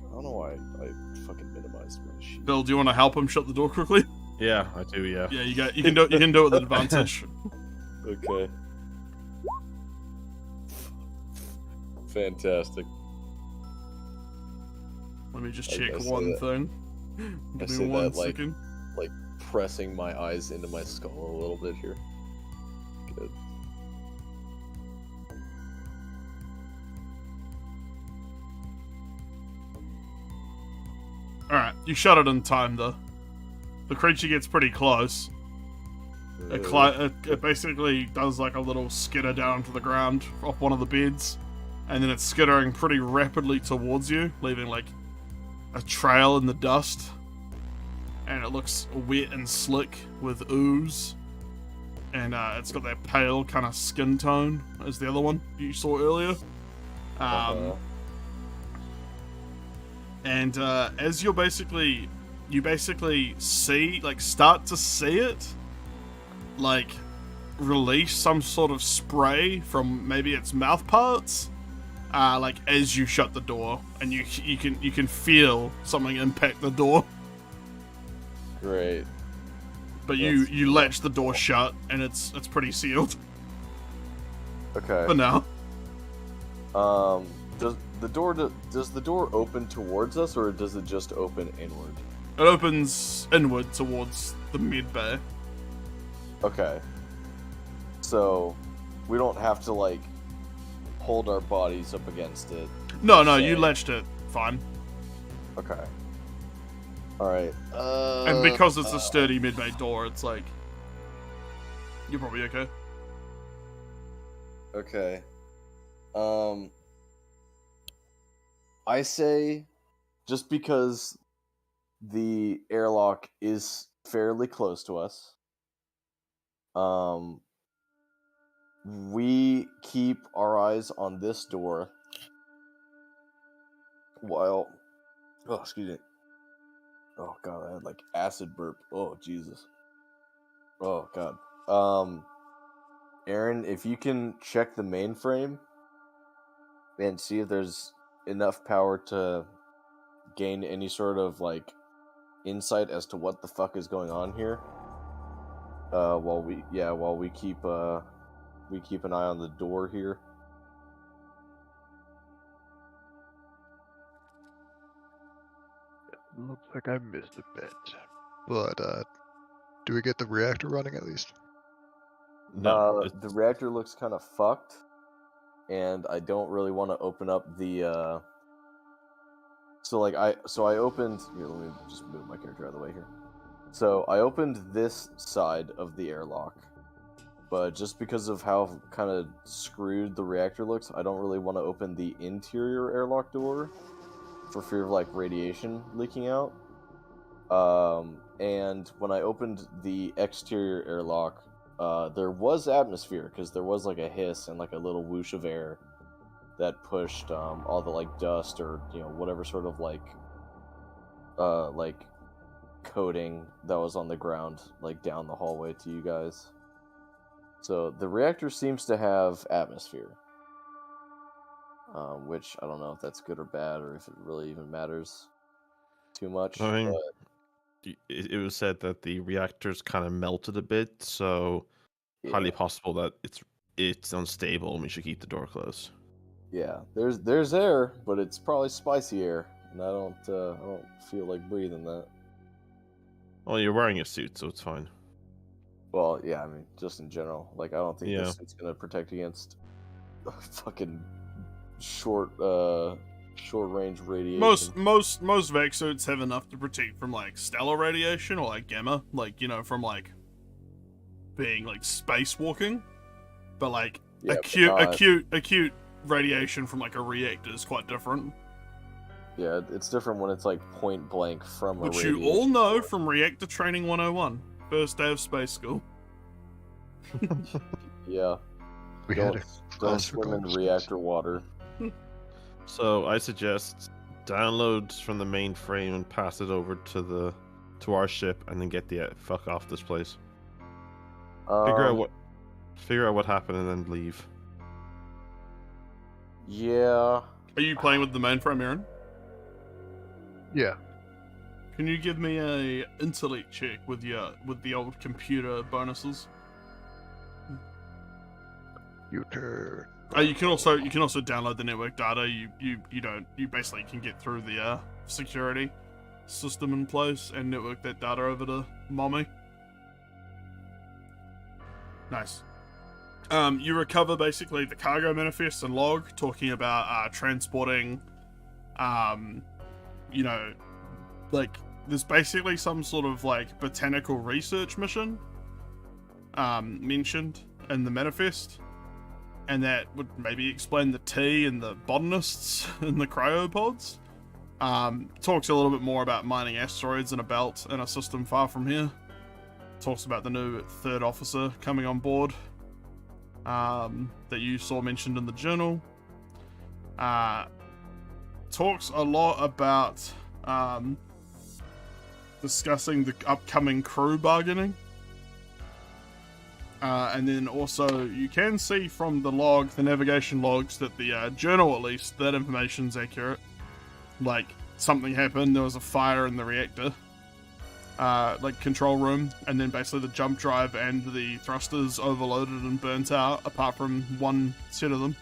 [SPEAKER 1] I don't know why I fucking minimized my sheet.
[SPEAKER 2] Bill, do you want to help him shut the door quickly?
[SPEAKER 3] Yeah, I do. Yeah.
[SPEAKER 2] Yeah, you can do it with advantage.
[SPEAKER 1] Okay. Fantastic.
[SPEAKER 2] Let me just
[SPEAKER 1] I
[SPEAKER 2] check
[SPEAKER 1] say
[SPEAKER 2] one
[SPEAKER 1] that.
[SPEAKER 2] thing.
[SPEAKER 1] I
[SPEAKER 2] Give
[SPEAKER 1] say
[SPEAKER 2] me one
[SPEAKER 1] that,
[SPEAKER 2] second.
[SPEAKER 1] like pressing my eyes into my skull a little bit here. Good.
[SPEAKER 2] Alright, you shut it in time though. The creature gets pretty close. It basically does like a little skitter down to the ground off one of the beds, and then it's skittering pretty rapidly towards you, leaving like a trail in the dust. And it looks wet and slick with ooze. And it's got that pale kind of skin tone as the other one you saw earlier. And as you basically see, like, start to see it, like, release some sort of spray from maybe its mouth parts, like as you shut the door, and you can feel something impact the door.
[SPEAKER 1] Great.
[SPEAKER 2] But you latch the door shut, and it's pretty sealed.
[SPEAKER 1] Okay.
[SPEAKER 2] For now.
[SPEAKER 1] Does the door open towards us, or does it just open inward?
[SPEAKER 2] It opens inward towards the mid bay.
[SPEAKER 1] Okay. So we don't have to like hold our bodies up against it.
[SPEAKER 2] No, you latched it fine.
[SPEAKER 1] Okay. Alright.
[SPEAKER 2] And because it's a sturdy mid bay door, it's like you're probably okay.
[SPEAKER 1] Okay. I say, just because the airlock is fairly close to us, we keep our eyes on this door while... Oh, excuse me. Oh, God, I had, like, acid burp. Oh, Jesus. Oh, God. Aaron, if you can check the mainframe and see if there's enough power to gain any sort of like insight as to what the fuck is going on here, while we keep an eye on the door here.
[SPEAKER 4] Looks like I missed a bit. But, do we get the reactor running at least?
[SPEAKER 3] No,
[SPEAKER 1] The reactor looks kind of fucked, and I don't really want to open up the. So I opened. Here, let me just move my character out of the way here. So I opened this side of the airlock, but just because of how kind of screwed the reactor looks, I don't really want to open the interior airlock door for fear of like radiation leaking out. And when I opened the exterior airlock, there was atmosphere because there was like a hiss and like a little whoosh of air that pushed all the like dust or whatever sort of like coating that was on the ground like down the hallway to you guys. So the reactor seems to have atmosphere, which I don't know if that's good or bad or if it really even matters too much.
[SPEAKER 3] I mean, it was said that the reactors kind of melted a bit, so highly possible that it's unstable and we should keep the door closed.
[SPEAKER 1] Yeah, there's air, but it's probably spicy air, and I don't feel like breathing that.
[SPEAKER 3] Well, you're wearing a suit, so it's fine.
[SPEAKER 1] Well, yeah, I mean, just in general, like I don't think this suit's gonna protect against fucking short range radiation.
[SPEAKER 2] Most Vex suits have enough to protect from like stellar radiation or like gamma, like from like being like spacewalking, but like acute radiation from like a reactor is quite different.
[SPEAKER 1] Yeah, it's different when it's like point blank from a
[SPEAKER 2] Which
[SPEAKER 1] radiation
[SPEAKER 2] you all know
[SPEAKER 1] source.
[SPEAKER 2] from Reactor Training 101, first day of space school.
[SPEAKER 1] Yeah.
[SPEAKER 4] We had a
[SPEAKER 1] Don't
[SPEAKER 4] class for
[SPEAKER 1] swim in
[SPEAKER 4] going to
[SPEAKER 1] reactor water.
[SPEAKER 3] So I suggest download from the mainframe and pass it over to our ship, and then get the fuck off this place. Figure out what happened and then leave.
[SPEAKER 1] Yeah.
[SPEAKER 2] Are you playing with the mainframe, Aaron?
[SPEAKER 4] Yeah.
[SPEAKER 2] Can you give me a intellect check with the old computer bonuses?
[SPEAKER 4] Your turn.
[SPEAKER 2] You can also download the network data. You basically can get through the security system in place and network that data over to Mommy. Nice. You recover basically the cargo manifest and log talking about transporting, like there's basically some sort of like botanical research mission mentioned in the manifest, and that would maybe explain the tea and the botanists in the cryopods. Talks a little bit more about mining asteroids in a belt in a system far from here. Talks about the new third officer coming on board that you saw mentioned in the journal. Talks a lot about discussing the upcoming crew bargaining. And then also you can see from the navigation logs, that the journal, at least, that information's accurate. Like, something happened, there was a fire in the reactor, like control room, and then basically the jump drive and the thrusters overloaded and burnt out, apart from one set of them.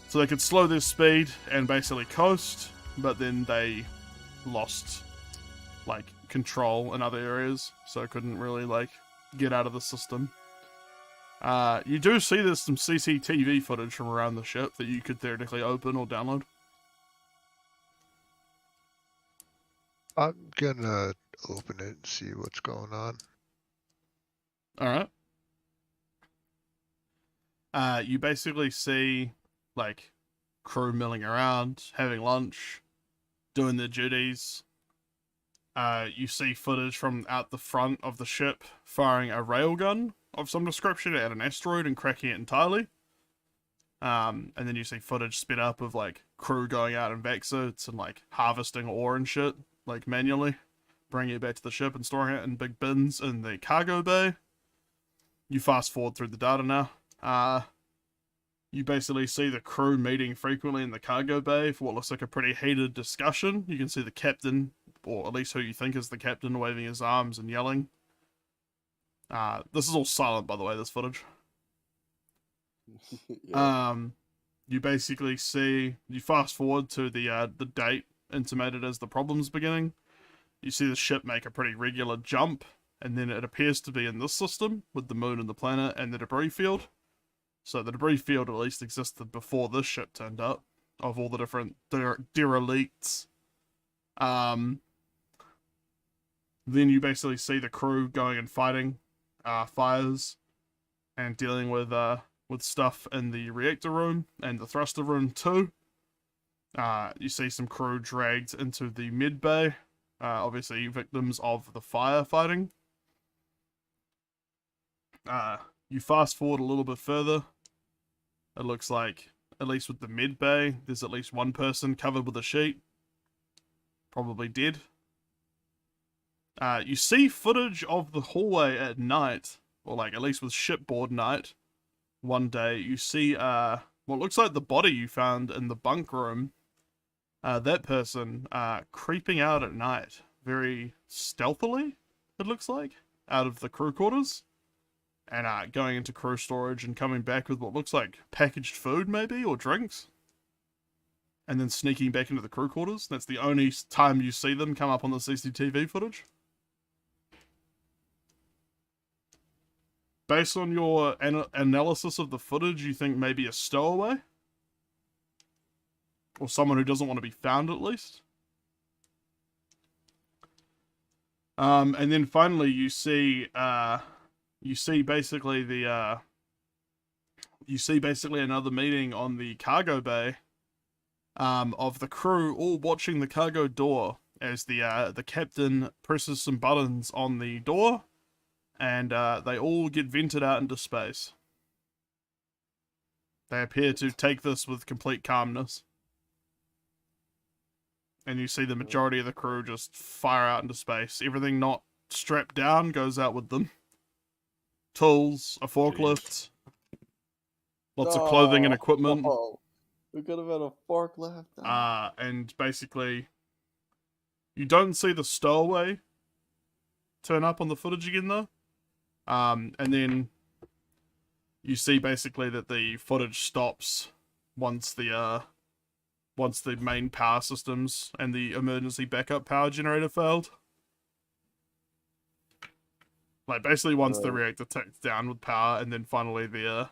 [SPEAKER 2] So they could slow their speed and basically coast, but then they lost, like, control in other areas, so couldn't really, like, get out of the system. You do see there's some CCTV footage from around the ship that you could theoretically open or download.
[SPEAKER 4] I'm gonna open it and see what's going on.
[SPEAKER 2] Alright. You basically see, like, crew milling around, having lunch, doing their duties. You see footage from out the front of the ship firing a railgun of some description at an asteroid and cracking it entirely. And then you see footage sped up of, like, crew going out in vac suits and, like, harvesting ore and shit, like, manually, bringing it back to the ship and storing it in big bins in the cargo bay. you fast forward through the data now. You basically see the crew meeting frequently in the cargo bay for what looks like a pretty heated discussion. You can see the captain, or at least who you think is the captain, waving his arms and yelling. This is all silent, by the way, this footage.
[SPEAKER 1] Yeah.
[SPEAKER 2] You basically see, you fast forward to the date intimated as the problem's beginning. You see the ship make a pretty regular jump, and then it appears to be in this system with the moon and the planet and the debris field. So the debris field at least existed before this ship turned up, of all the different derelicts. Then you basically see the crew going and fighting fires and dealing with stuff in the reactor room and the thruster room too. You see some crew dragged into the mid bay, obviously victims of the firefighting. You fast forward a little bit further. It looks like, at least with the mid bay, there's at least one person covered with a sheet. Probably dead. You see footage of the hallway at night, or like at least with shipboard night. One day you see what looks like the body you found in the bunk room. That person creeping out at night, very stealthily, it looks like, out of the crew quarters. And going into crew storage and coming back with what looks like packaged food, maybe, or drinks. And then sneaking back into the crew quarters. That's the only time you see them come up on the CCTV footage. Based on your analysis of the footage, you think maybe a stowaway? Or someone who doesn't want to be found, at least? And then finally you see basically another meeting on the cargo bay of the crew all watching the cargo door as the captain presses some buttons on the door and they all get vented out into space. They appear to take this with complete calmness. And you see the majority of the crew just fire out into space. Everything not strapped down goes out with them. Tools, a forklift, lots of clothing and equipment.
[SPEAKER 1] Oh, we could have had a forklift.
[SPEAKER 2] And basically, you don't see the stowaway turn up on the footage again, though. And then you see basically that the footage stops once the main power systems and the emergency backup power generator failed. Like, basically once the reactor takes down with power, and then finally the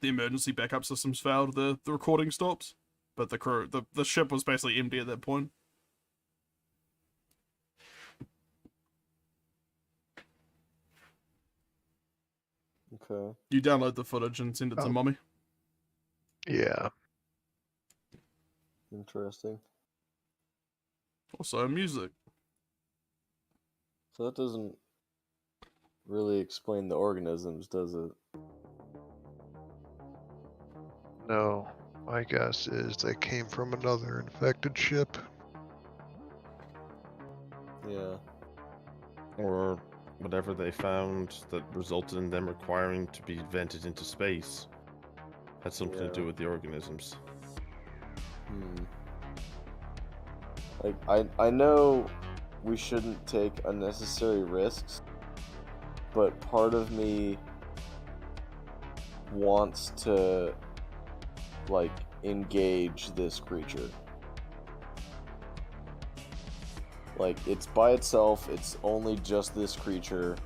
[SPEAKER 2] emergency backup systems failed, the recording stops. But the ship was basically empty at that point.
[SPEAKER 1] Okay.
[SPEAKER 2] You download the footage and send it to Mommy.
[SPEAKER 4] Yeah.
[SPEAKER 1] Interesting.
[SPEAKER 2] Also, music.
[SPEAKER 1] So that doesn't really explain the organisms, does it?
[SPEAKER 4] No. My guess is they came from another infected ship.
[SPEAKER 1] Yeah.
[SPEAKER 3] Or whatever they found that resulted in them requiring to be vented into space had something to do with the organisms.
[SPEAKER 1] Like, I know we shouldn't take unnecessary risks, but part of me wants to, like, engage this creature. Like, it's by itself, it's only just this creature.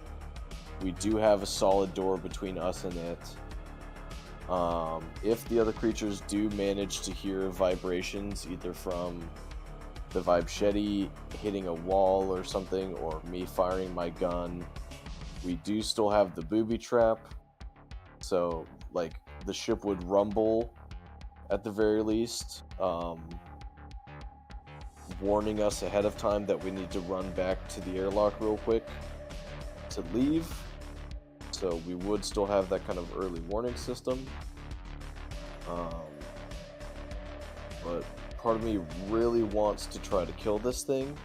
[SPEAKER 1] We do have a solid door between us and it. If the other creatures do manage to hear vibrations, either from the Vibesheti hitting a wall or something, or me firing my gun, we do still have the booby trap. So, like, the ship would rumble at the very least, warning us ahead of time that we need to run back to the airlock real quick to leave. So we would still have that kind of early warning system. But part of me really wants to try to kill this thing,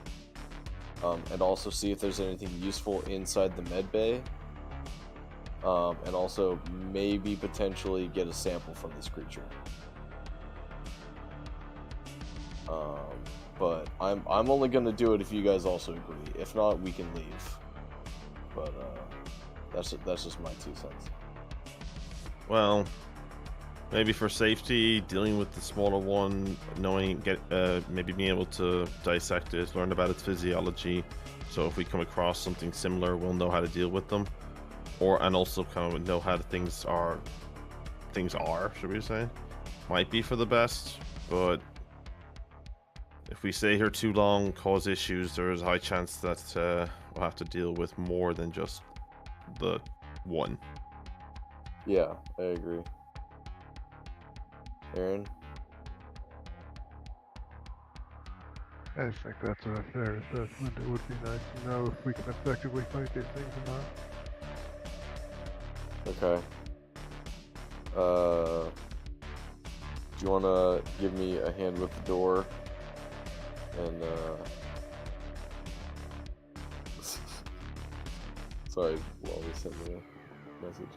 [SPEAKER 1] and also see if there's anything useful inside the med bay. and also maybe potentially get a sample from this creature. But I'm only gonna do it if you guys also agree. If not, we can leave. But that's just my 2 cents.
[SPEAKER 3] Well, maybe for safety, dealing with the smaller one, maybe being able to dissect it, learn about its physiology. So if we come across something similar, we'll know how to deal with them, and also kind of know how things are, should we say? Might be for the best, but if we stay here too long, cause issues, there is a high chance that we'll have to deal with more than just the one.
[SPEAKER 1] Yeah, I agree. Aaron?
[SPEAKER 4] I think that's a fair assessment. It would be nice to know if we can effectively fight these things or not.
[SPEAKER 1] Okay. Do you want to give me a hand with the door? And, sorry, while we send me a message.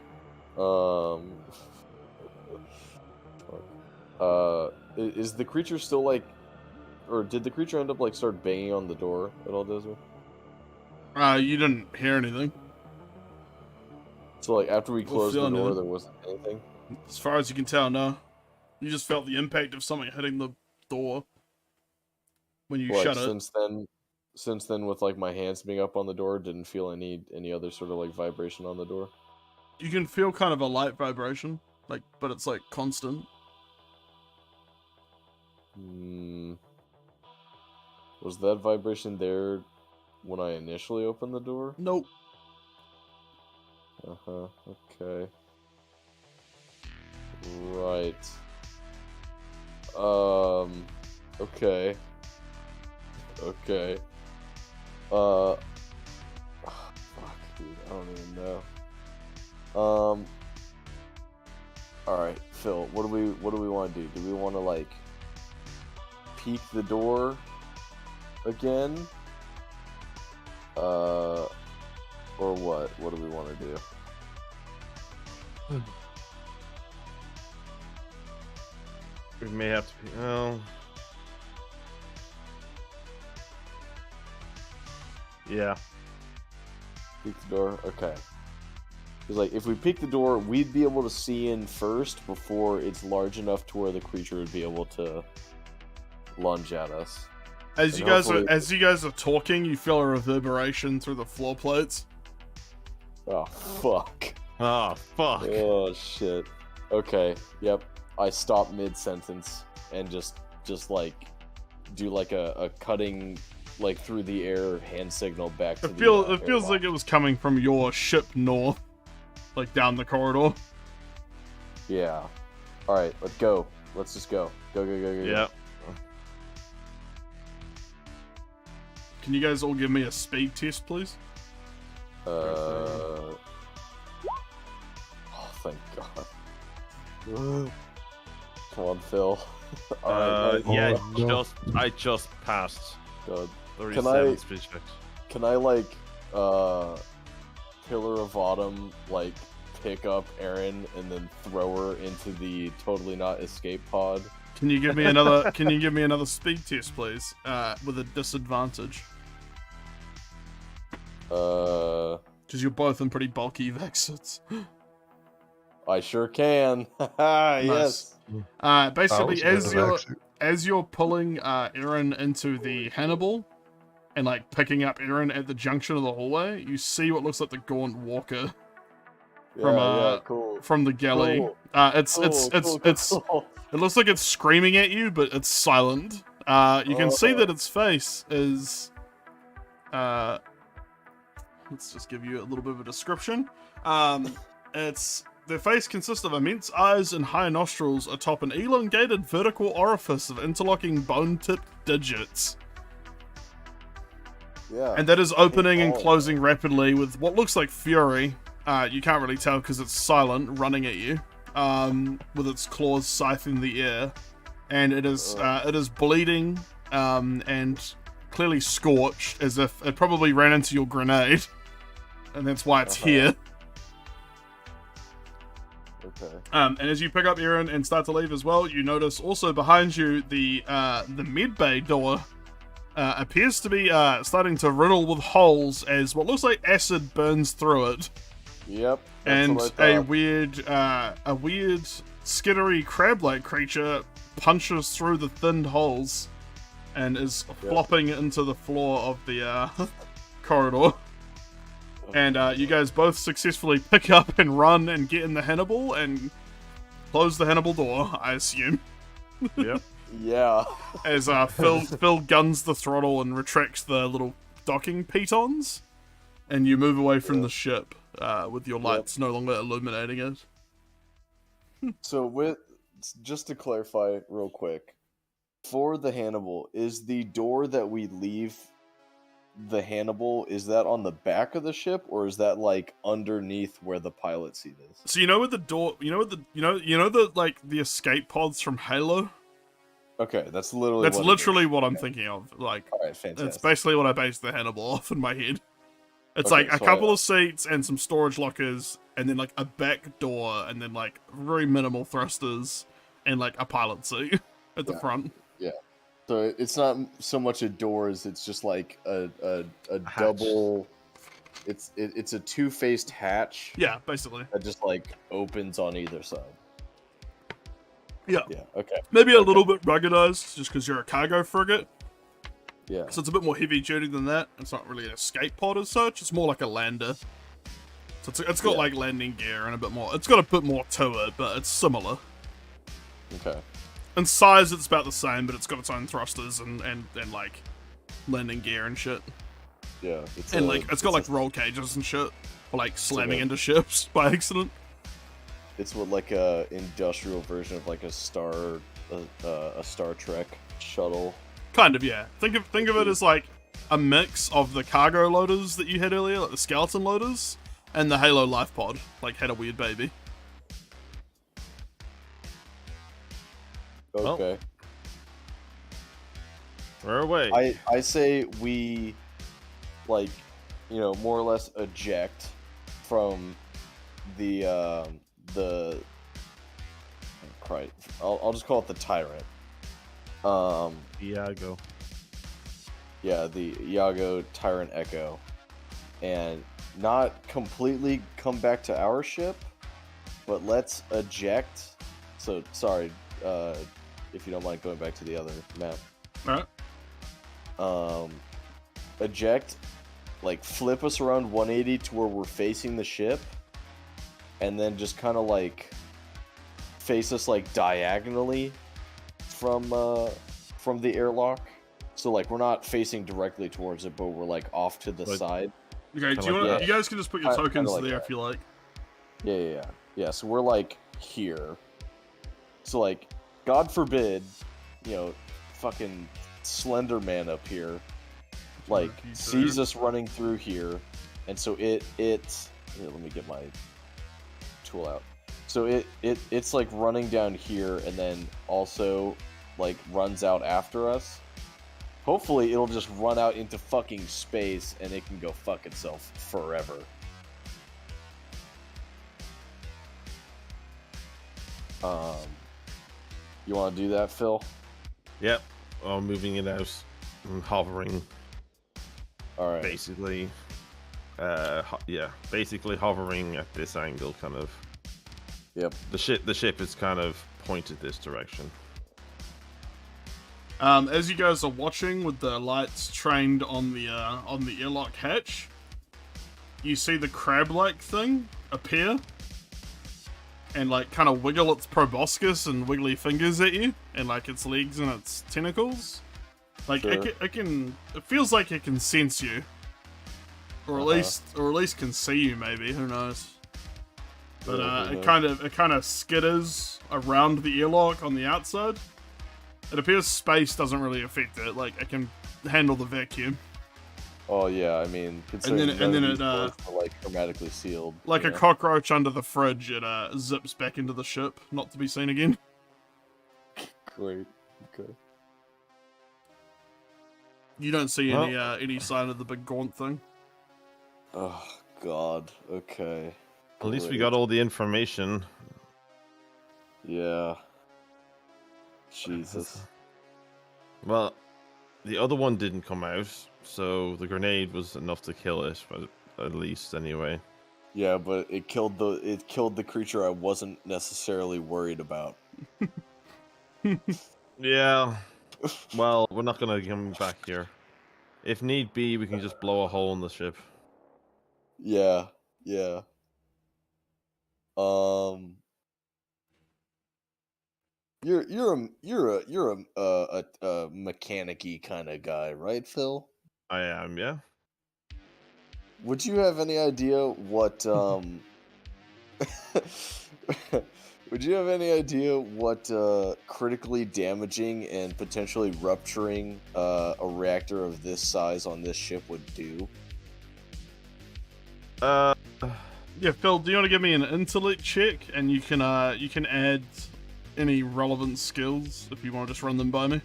[SPEAKER 1] Is the creature still, like, or did the creature end up, like, start banging on the door at all, Desmond?
[SPEAKER 2] You didn't hear anything.
[SPEAKER 1] So, like, after we closed the door,
[SPEAKER 2] it.
[SPEAKER 1] there wasn't anything?
[SPEAKER 2] As far as you can tell, no. You just felt the impact of something hitting the door when you shut it.
[SPEAKER 1] Since then, with, like, my hands being up on the door, didn't feel any other sort of, like, vibration on the door?
[SPEAKER 2] You can feel kind of a light vibration, like, but it's, like, constant.
[SPEAKER 1] Was that vibration there when I initially opened the door?
[SPEAKER 2] Nope.
[SPEAKER 1] Okay. Right. Okay. Okay. Fuck, dude, I don't even know. Alright, Phil, what do we want to do? Do we want to, like, peek the door again? Or what? What do we want to do?
[SPEAKER 3] We may have to be, yeah.
[SPEAKER 1] Peek the door? Okay. Because, like, if we peek the door, we'd be able to see in first before it's large enough to where the creature would be able to lunge at us.
[SPEAKER 2] As you guys are talking, you feel a reverberation through the floor plates.
[SPEAKER 1] Oh, fuck.
[SPEAKER 3] Oh, fuck.
[SPEAKER 1] Oh, shit. Okay, yep. I stop mid-sentence and just like, do, like, a cutting, like, through the air hand signal back to
[SPEAKER 2] It feels like it was coming from your ship north, like, down the corridor.
[SPEAKER 1] Yeah. Alright, let's go. Let's just go. Go.
[SPEAKER 3] Yeah.
[SPEAKER 2] Can you guys all give me a speed test, please?
[SPEAKER 1] Oh, thank God. Come on, Phil. Alright,
[SPEAKER 3] yeah,
[SPEAKER 4] no.
[SPEAKER 3] I just passed.
[SPEAKER 1] God.
[SPEAKER 3] 37 speed check.
[SPEAKER 1] Can I, like, Pillar of Autumn, like, pick up Erin and then throw her into the totally not escape pod?
[SPEAKER 2] Can you give me another? Can you give me another speed test, please? With a disadvantage. Because you're both in pretty bulky Vexits.
[SPEAKER 1] I sure can. Yes.
[SPEAKER 2] Basically, as you're pulling Erin into the Hannibal, and like picking up Erin at the junction of the hallway, you see what looks like the Gaunt Walker from the galley.
[SPEAKER 1] Cool.
[SPEAKER 2] It looks like it's screaming at you, but it's silent. You can see that its face is. Let's just give you a little bit of a description. Their face consists of immense eyes and high nostrils atop an elongated vertical orifice of interlocking bone-tipped digits.
[SPEAKER 1] Yeah.
[SPEAKER 2] And that is opening and closing rapidly with what looks like fury. You can't really tell because it's silent, running at you, with its claws scything the air, and it is bleeding and clearly scorched, as if it probably ran into your grenade, and that's why it's here.
[SPEAKER 1] Okay.
[SPEAKER 2] And as you pick up Aaron and start to leave as well, you notice also behind you the medbay door appears to be starting to riddle with holes as what looks like acid burns through it.
[SPEAKER 1] Yep.
[SPEAKER 2] And a weird skittery crab-like creature punches through the thinned holes and is flopping into the floor of the corridor. And you guys both successfully pick up and run and get in the Hannibal and close the Hannibal door, I assume.
[SPEAKER 3] Yep.
[SPEAKER 1] Yeah.
[SPEAKER 2] As Phil guns the throttle and retracts the little docking pitons, and you move away from the ship with your lights no longer illuminating it.
[SPEAKER 1] So just to clarify real quick, for the Hannibal, is the door that we leave the Hannibal, is that on the back of the ship, or is that like underneath where the pilot seat is?
[SPEAKER 2] So you know where the door, you know the like the escape pods from Halo?
[SPEAKER 1] Okay, that's literally
[SPEAKER 2] what I'm thinking of. Like,
[SPEAKER 1] alright, fantastic.
[SPEAKER 2] It's basically what I based the Hannibal off in my head. It's
[SPEAKER 1] Okay,
[SPEAKER 2] like a couple of seats and some storage lockers, and then like a back door, and then like very minimal thrusters, and like a pilot seat at the front.
[SPEAKER 1] Yeah. So it's not so much a door as it's just like a double. It's a two-faced hatch.
[SPEAKER 2] Yeah, basically.
[SPEAKER 1] That just like opens on either side.
[SPEAKER 2] Yeah.
[SPEAKER 1] Yeah. Okay.
[SPEAKER 2] Maybe a little bit ruggedized, just because you're a cargo frigate.
[SPEAKER 1] Yeah.
[SPEAKER 2] So it's a bit more heavy duty than that. It's not really an escape pod as such. It's more like a lander. So it's got like landing gear and a bit more. It's got a bit more to it, but it's similar.
[SPEAKER 1] Okay.
[SPEAKER 2] In size, it's about the same, but it's got its own thrusters and like landing gear and shit.
[SPEAKER 1] Yeah.
[SPEAKER 2] It's got like roll cages and shit for like slamming into ships by accident.
[SPEAKER 1] It's what like a industrial version of like a Star Trek shuttle.
[SPEAKER 2] Kind of, yeah. Think of it as like a mix of the cargo loaders that you had earlier, like the skeleton loaders, and the Halo life pod. Like had a weird baby.
[SPEAKER 1] Okay.
[SPEAKER 3] We're away.
[SPEAKER 1] I say we, like, more or less eject from the I'll just call it the Tyrant.
[SPEAKER 3] Iago.
[SPEAKER 1] Yeah, the Iago-Tyrant-Echo, and not completely come back to our ship, but let's eject. So sorry, if you don't mind going back to the other map.
[SPEAKER 2] Alright.
[SPEAKER 1] Eject, like flip us around 180 to where we're facing the ship, and then just kind of like face us like diagonally from the airlock. So like we're not facing directly towards it, but we're like off to the side.
[SPEAKER 2] Okay, you guys can just put your tokens like there if you like.
[SPEAKER 1] Yeah. So we're like here. So like, God forbid, fucking Slender Man up here, like sees us running through here, and so here, let me get my tool out. So it's like running down here, and then also like runs out after us. Hopefully it'll just run out into fucking space and it can go fuck itself forever. You want to do that, Phil?
[SPEAKER 3] Yep. Oh, moving it out and hovering.
[SPEAKER 1] All right.
[SPEAKER 3] Basically, basically hovering at this angle, kind of.
[SPEAKER 1] Yep.
[SPEAKER 3] The ship is kind of pointed this direction.
[SPEAKER 2] As you guys are watching with the lights trained on the airlock hatch, you see the crab-like thing appear and like kind of wiggle its proboscis and wiggly fingers at you, and like its legs and its tentacles. Like
[SPEAKER 1] sure.
[SPEAKER 2] it feels like it can sense you, or at least can see you. Maybe, who knows? But it kind of skitters around the airlock on the outside. It appears space doesn't really affect it. Like it can handle the vacuum.
[SPEAKER 1] Oh yeah, I mean,
[SPEAKER 2] and then it
[SPEAKER 1] are, like hermetically sealed.
[SPEAKER 2] Like a cockroach under the fridge, it zips back into the ship, not to be seen again.
[SPEAKER 1] Great. Okay.
[SPEAKER 2] You don't see any sign of the big gaunt thing.
[SPEAKER 1] Oh God. Okay.
[SPEAKER 3] At least we got all the information.
[SPEAKER 1] Yeah. Jesus.
[SPEAKER 3] Well, the other one didn't come out, so the grenade was enough to kill it, but at least anyway.
[SPEAKER 1] Yeah, but it killed the creature I wasn't necessarily worried about.
[SPEAKER 3] Yeah. Well, we're not gonna come back here. If need be, we can just blow a hole in the ship.
[SPEAKER 1] Yeah. Yeah. You're a mechanic-y kind of guy, right, Phil?
[SPEAKER 3] I am, yeah.
[SPEAKER 1] Would you have any idea what would you have any idea what critically damaging and potentially rupturing a reactor of this size on this ship would do?
[SPEAKER 2] Yeah, Phil, do you want to give me an intellect check, and you can add any relevant skills if you want to just run them by me.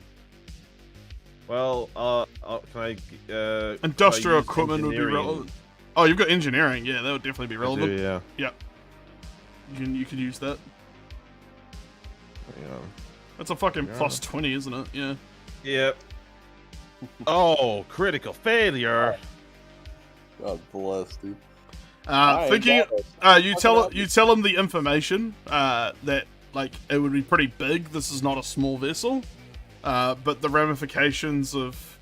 [SPEAKER 3] Well, can I?
[SPEAKER 2] Industrial
[SPEAKER 3] use
[SPEAKER 2] equipment would be
[SPEAKER 3] engineering?
[SPEAKER 2] relevant. Oh, you've got engineering. Yeah, that would definitely be
[SPEAKER 3] I
[SPEAKER 2] relevant.
[SPEAKER 3] do, yeah.
[SPEAKER 2] Yep. You can use that.
[SPEAKER 3] Yeah.
[SPEAKER 2] That's a fucking
[SPEAKER 3] Yeah.
[SPEAKER 2] plus 20, isn't it? Yeah.
[SPEAKER 3] Yep. Oh, critical failure.
[SPEAKER 1] God bless, dude.
[SPEAKER 2] Thinking, you
[SPEAKER 1] Fucking
[SPEAKER 2] tell him the information that like it would be pretty big. This is not a small vessel, but the ramifications of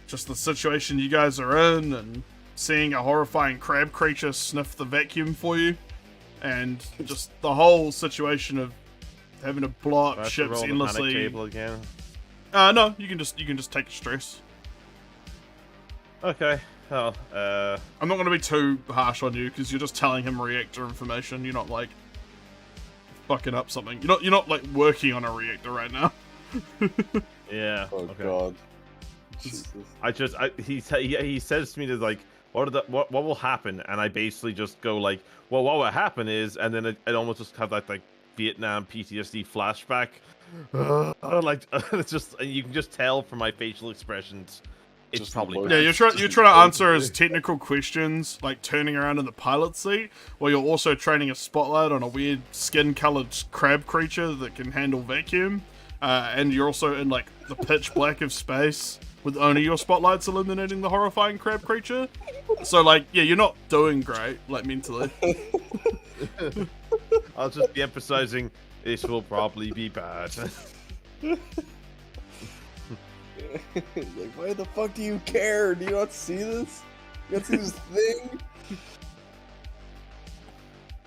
[SPEAKER 2] just the situation you guys are in, and seeing a horrifying crab creature sniff the vacuum for you, and just the whole situation of having to blow
[SPEAKER 3] I
[SPEAKER 2] up
[SPEAKER 3] have to
[SPEAKER 2] ships
[SPEAKER 3] roll the panic
[SPEAKER 2] endlessly.
[SPEAKER 3] table again.
[SPEAKER 2] No, you can just take the stress.
[SPEAKER 3] Okay. Well,
[SPEAKER 2] I'm not going to be too harsh on you because you're just telling him reactor information. You're not like fucking up something. You're not like working on a reactor right now.
[SPEAKER 3] yeah.
[SPEAKER 1] Oh
[SPEAKER 3] okay.
[SPEAKER 1] God. Jesus.
[SPEAKER 3] He says to me that like, what will happen? And I basically just go like, well, what will happen is, and then it almost just have that like Vietnam PTSD flashback. Like it's just, you can just tell from my facial expressions. It's
[SPEAKER 1] Just
[SPEAKER 3] probably
[SPEAKER 1] emotion.
[SPEAKER 3] bad.
[SPEAKER 2] Yeah, you're trying to answer his technical questions, like turning around in the pilot seat, while you're also training a spotlight on a weird skin-colored crab creature that can handle vacuum, and you're also in like the pitch black of space with only your spotlights illuminating the horrifying crab creature. So like, yeah, you're not doing great, like mentally.
[SPEAKER 3] I'll just be emphasizing this will probably be bad.
[SPEAKER 1] Like, why the fuck do you care? Do you not see this? You not see this thing?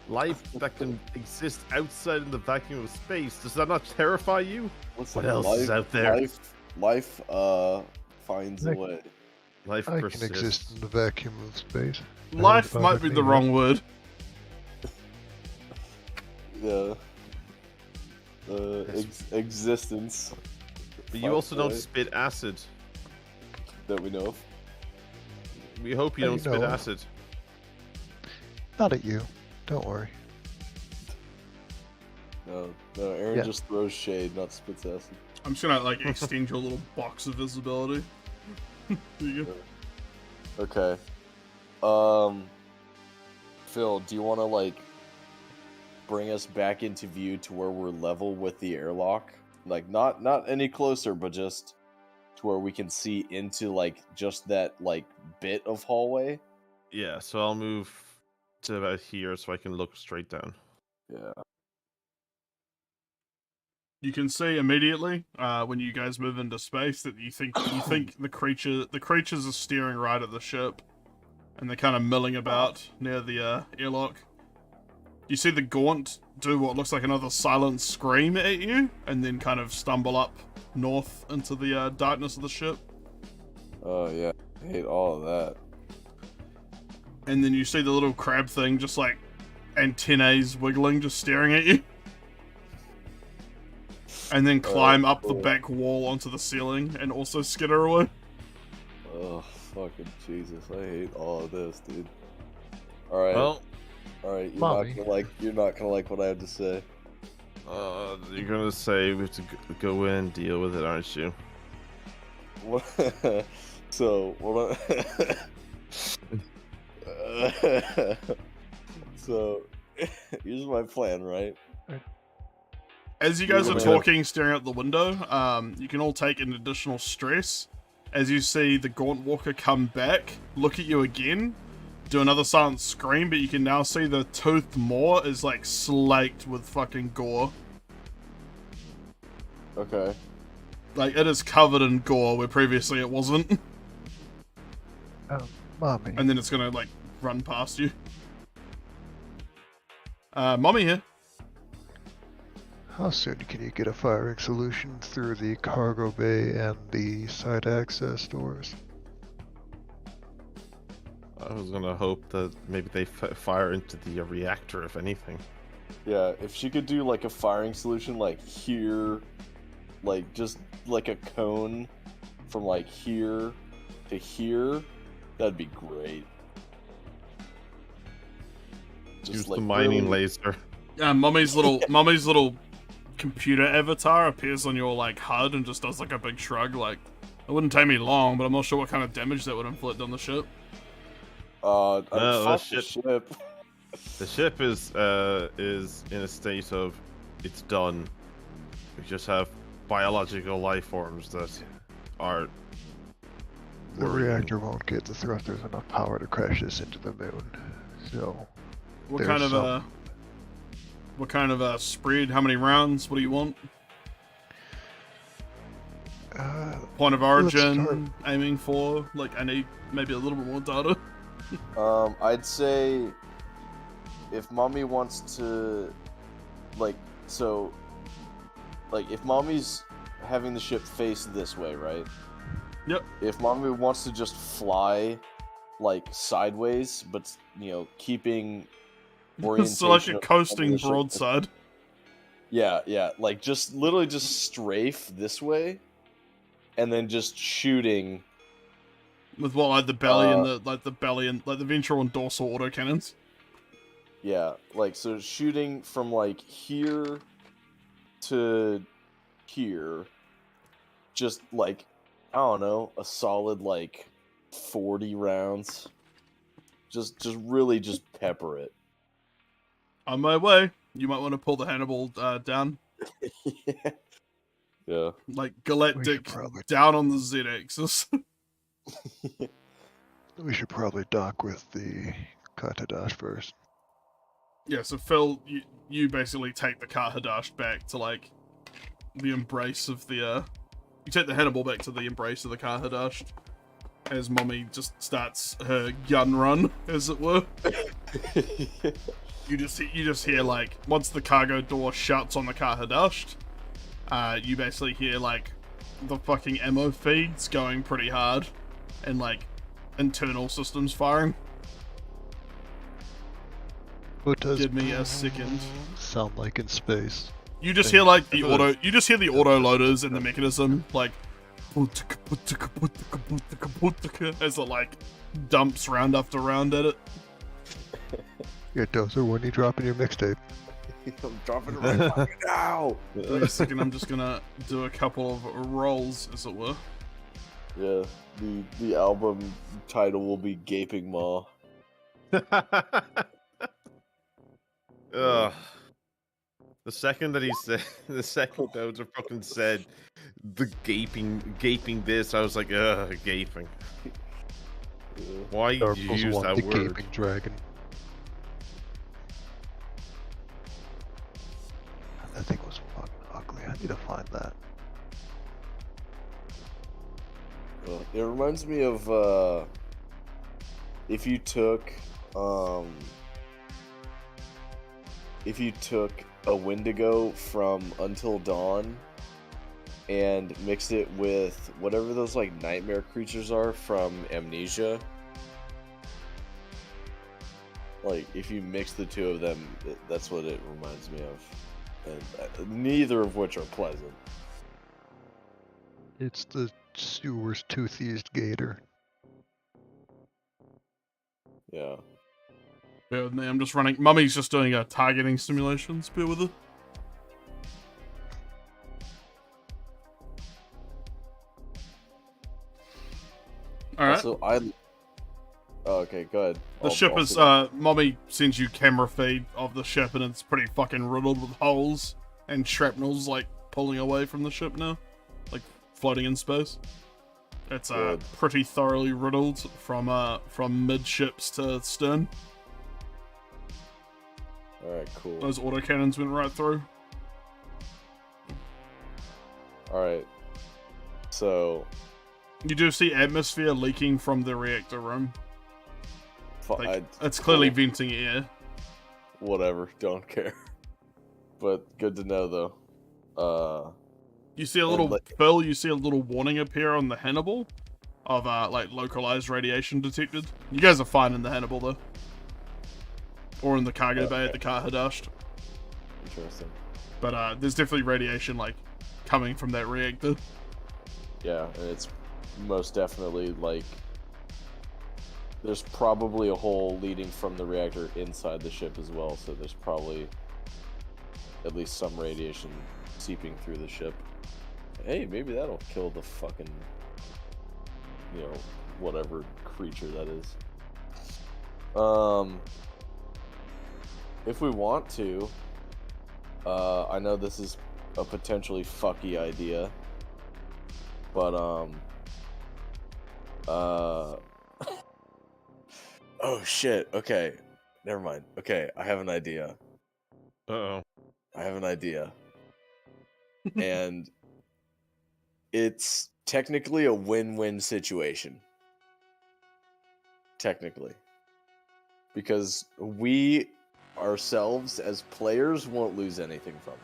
[SPEAKER 3] Life that can exist outside in the vacuum of space, does that not terrify you?
[SPEAKER 1] What's
[SPEAKER 3] What
[SPEAKER 1] like,
[SPEAKER 3] else is out there?
[SPEAKER 1] Life finds a
[SPEAKER 4] Like-
[SPEAKER 1] way.
[SPEAKER 3] Life
[SPEAKER 4] I
[SPEAKER 3] persists.
[SPEAKER 4] can exist in the vacuum of space.
[SPEAKER 2] Life
[SPEAKER 4] That
[SPEAKER 2] might
[SPEAKER 4] would
[SPEAKER 2] be
[SPEAKER 4] bother
[SPEAKER 2] the
[SPEAKER 4] me,
[SPEAKER 2] wrong word.
[SPEAKER 1] Yeah. Existence
[SPEAKER 3] But you also don't
[SPEAKER 1] Right.
[SPEAKER 3] spit acid.
[SPEAKER 1] that we know of.
[SPEAKER 3] We hope you
[SPEAKER 4] I
[SPEAKER 3] don't spit
[SPEAKER 4] know.
[SPEAKER 3] acid.
[SPEAKER 4] Not at you. Don't worry.
[SPEAKER 1] No, Aaron
[SPEAKER 4] Yeah.
[SPEAKER 1] just throws shade, not spits acid.
[SPEAKER 2] I'm just gonna like extend your little box of visibility. There you go.
[SPEAKER 1] Okay. Phil, do you want to like bring us back into view to where we're level with the airlock? Like not any closer, but just to where we can see into like just that like bit of hallway.
[SPEAKER 3] Yeah, so I'll move to about here so I can look straight down.
[SPEAKER 1] Yeah.
[SPEAKER 2] You can see immediately when you guys move into space that you think the creatures are steering right at the ship, and they're kind of milling about near the airlock. You see the Gaunt do what looks like another silent scream at you, and then kind of stumble up north into the darkness of the ship.
[SPEAKER 1] Oh yeah. I hate all of that.
[SPEAKER 2] And then you see the little crab thing just like antennae wiggling, just staring at you. And then climb up the
[SPEAKER 1] cool.
[SPEAKER 2] back wall onto the ceiling and also skitter away.
[SPEAKER 1] Oh fucking Jesus! I hate all of this, dude. All right.
[SPEAKER 3] Well,
[SPEAKER 1] All right.
[SPEAKER 4] Mommy.
[SPEAKER 1] You're not gonna like what I have to say.
[SPEAKER 3] you're gonna say we have to go in and deal with it, aren't you?
[SPEAKER 1] What? So what? So here's my plan, right?
[SPEAKER 2] As you guys are
[SPEAKER 1] Yeah.
[SPEAKER 2] talking, staring out the window, you can all take an additional stress as you see the Gaunt Walker come back, look at you again, do another silent scream, but you can now see the toothed maw is like slaked with fucking gore.
[SPEAKER 1] Okay.
[SPEAKER 2] Like, it is covered in gore where previously it wasn't.
[SPEAKER 4] Mommy.
[SPEAKER 2] And then it's gonna, like, run past you. Mommy here.
[SPEAKER 4] How soon can you get a firing solution through the cargo bay and the side access doors?
[SPEAKER 3] I was gonna hope that maybe they fire into the reactor, if anything.
[SPEAKER 1] Yeah, if she could do like a firing solution, like here, like just like a cone from like here to here, that'd be great.
[SPEAKER 3] Use the mining laser.
[SPEAKER 2] Mommy's little computer avatar appears on your like HUD and just does like a big shrug. Like, it wouldn't take me long, but I'm not sure what kind of damage that would inflict on the ship.
[SPEAKER 1] Fuck the
[SPEAKER 3] ship.
[SPEAKER 1] ship.
[SPEAKER 3] The ship is in a state of it's done. We just have biological life forms that are.
[SPEAKER 4] The reactor won't get the thrusters enough power to crash this into the moon. So.
[SPEAKER 2] What kind of spread? How many rounds? What do you want? Point of origin, aiming for. Like, I need maybe a little bit more data.
[SPEAKER 1] I'd say if mommy wants to, like, so, like, if mommy's having the ship face this way, right?
[SPEAKER 2] Yep.
[SPEAKER 1] If mommy wants to just fly, like, sideways, but, you know, keeping orientation.
[SPEAKER 2] So like a coasting broadside.
[SPEAKER 1] Yeah, like, just, literally just strafe this way, and then just shooting.
[SPEAKER 2] With what, like the belly and the ventral and dorsal autocannons?
[SPEAKER 1] Yeah, like, so shooting from, like, here to here, just, like, I don't know, a solid, like, 40 rounds. Just really just pepper it.
[SPEAKER 2] On my way. You might want to pull the Hannibal down.
[SPEAKER 1] Yeah.
[SPEAKER 2] Like, galactic down on the Z-axis.
[SPEAKER 4] We should probably dock with the Kaitosai first.
[SPEAKER 2] Yeah, so Phil, you basically take the Kaitosai back to, like, the embrace of the, you take the Hannibal back to the embrace of the Kaitosai as Mommy just starts her gun run, as it were. You just hear, like, once the cargo door shuts on the Kaitosai, you basically hear, like, the fucking ammo feeds going pretty hard, and, like, internal systems firing.
[SPEAKER 4] What does
[SPEAKER 2] Give me a second.
[SPEAKER 4] sound like in space?
[SPEAKER 2] You just hear, like, the auto loaders in the mechanism, like, as it, like, dumps round after round at it.
[SPEAKER 4] Yeah, Dozer, when are you dropping your mixtape?
[SPEAKER 1] I'm dropping it right fucking now!
[SPEAKER 2] Wait a second, I'm just gonna do a couple of rolls, as it were.
[SPEAKER 1] Yeah, the album title will be Gaping Maw.
[SPEAKER 3] Ugh. The second that he said, the second Dozer fucking said the gaping this, I was like, gaping. Why did you use that
[SPEAKER 4] the
[SPEAKER 3] word?
[SPEAKER 4] gaping dragon. That thing was fucking ugly. I need to find that.
[SPEAKER 1] It reminds me of if you took a Wendigo from Until Dawn and mixed it with whatever those like nightmare creatures are from Amnesia. Like, if you mix the two of them, that's what it reminds me of. And neither of which are pleasant.
[SPEAKER 4] It's the sewer's toothiest gator.
[SPEAKER 1] Yeah.
[SPEAKER 2] Bear with me, I'm just running. Mummy's just doing targeting simulations. Bear with her. Alright.
[SPEAKER 1] Also, oh, okay, go ahead.
[SPEAKER 2] The ship is, Mommy sends you camera feed of the ship and it's pretty fucking riddled with holes. and shrapnel's like pulling away from the ship now, like floating in space. It's pretty thoroughly riddled from midships to stern.
[SPEAKER 1] Alright, cool.
[SPEAKER 2] Those autocannons went right through.
[SPEAKER 1] Alright. So...
[SPEAKER 2] You do see atmosphere leaking from the reactor room. Like, it's clearly venting air.
[SPEAKER 1] Whatever, don't care. But good to know, though.
[SPEAKER 2] You see a little, Phil, you see a little warning appear on the Hannibal of, like, localized radiation detected. You guys are fine in the Hannibal, though. Or in the cargo bay at the car Hadashed.
[SPEAKER 1] Interesting.
[SPEAKER 2] But, there's definitely radiation, like, coming from that reactor.
[SPEAKER 1] Yeah, and it's most definitely, like... There's probably a hole leading from the reactor inside the ship as well, so there's probably at least some radiation seeping through the ship. Hey, maybe that'll kill the fucking, you know, whatever creature that is. If we want to, I know this is a potentially fucky idea, but, oh shit, okay. Never mind. Okay, I have an idea.
[SPEAKER 3] Uh-oh.
[SPEAKER 1] I have an idea. And it's technically a win-win situation. Technically. Because we ourselves as players won't lose anything from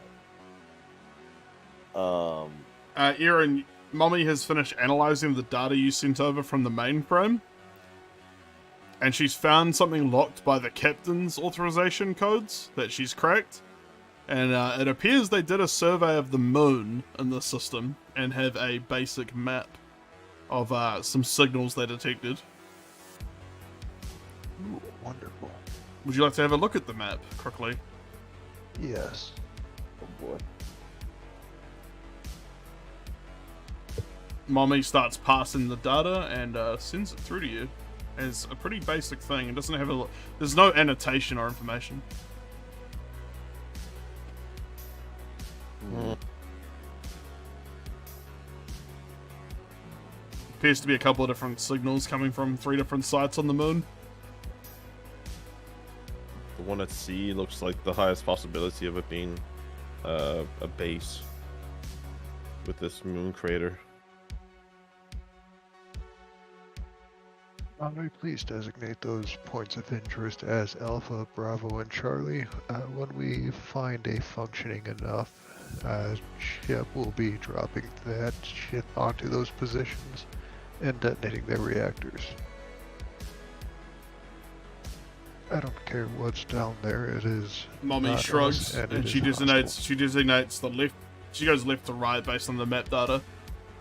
[SPEAKER 1] it.
[SPEAKER 2] Aaron, Mommy has finished analyzing the data you sent over from the mainframe. And she's found something locked by the captain's authorization codes that she's cracked. And it appears they did a survey of the moon in the system and have a basic map of some signals they detected.
[SPEAKER 4] Ooh, wonderful.
[SPEAKER 2] Would you like to have a look at the map quickly?
[SPEAKER 4] Yes.
[SPEAKER 1] Oh boy.
[SPEAKER 2] Mommy starts passing the data and sends it through to you. As a pretty basic thing. It doesn't have there's no annotation or information. Appears to be a couple of different signals coming from 3 different sites on the moon.
[SPEAKER 3] The one at sea looks like the highest possibility of it being a base with this moon crater.
[SPEAKER 4] Please designate those points of interest as Alpha, Bravo, and Charlie. When we find a functioning enough ship, we'll be dropping that ship onto those positions and detonating their reactors. I don't care what's down there. It is.
[SPEAKER 2] Mommy shrugs and she designates the left. She goes left to right based on the map data.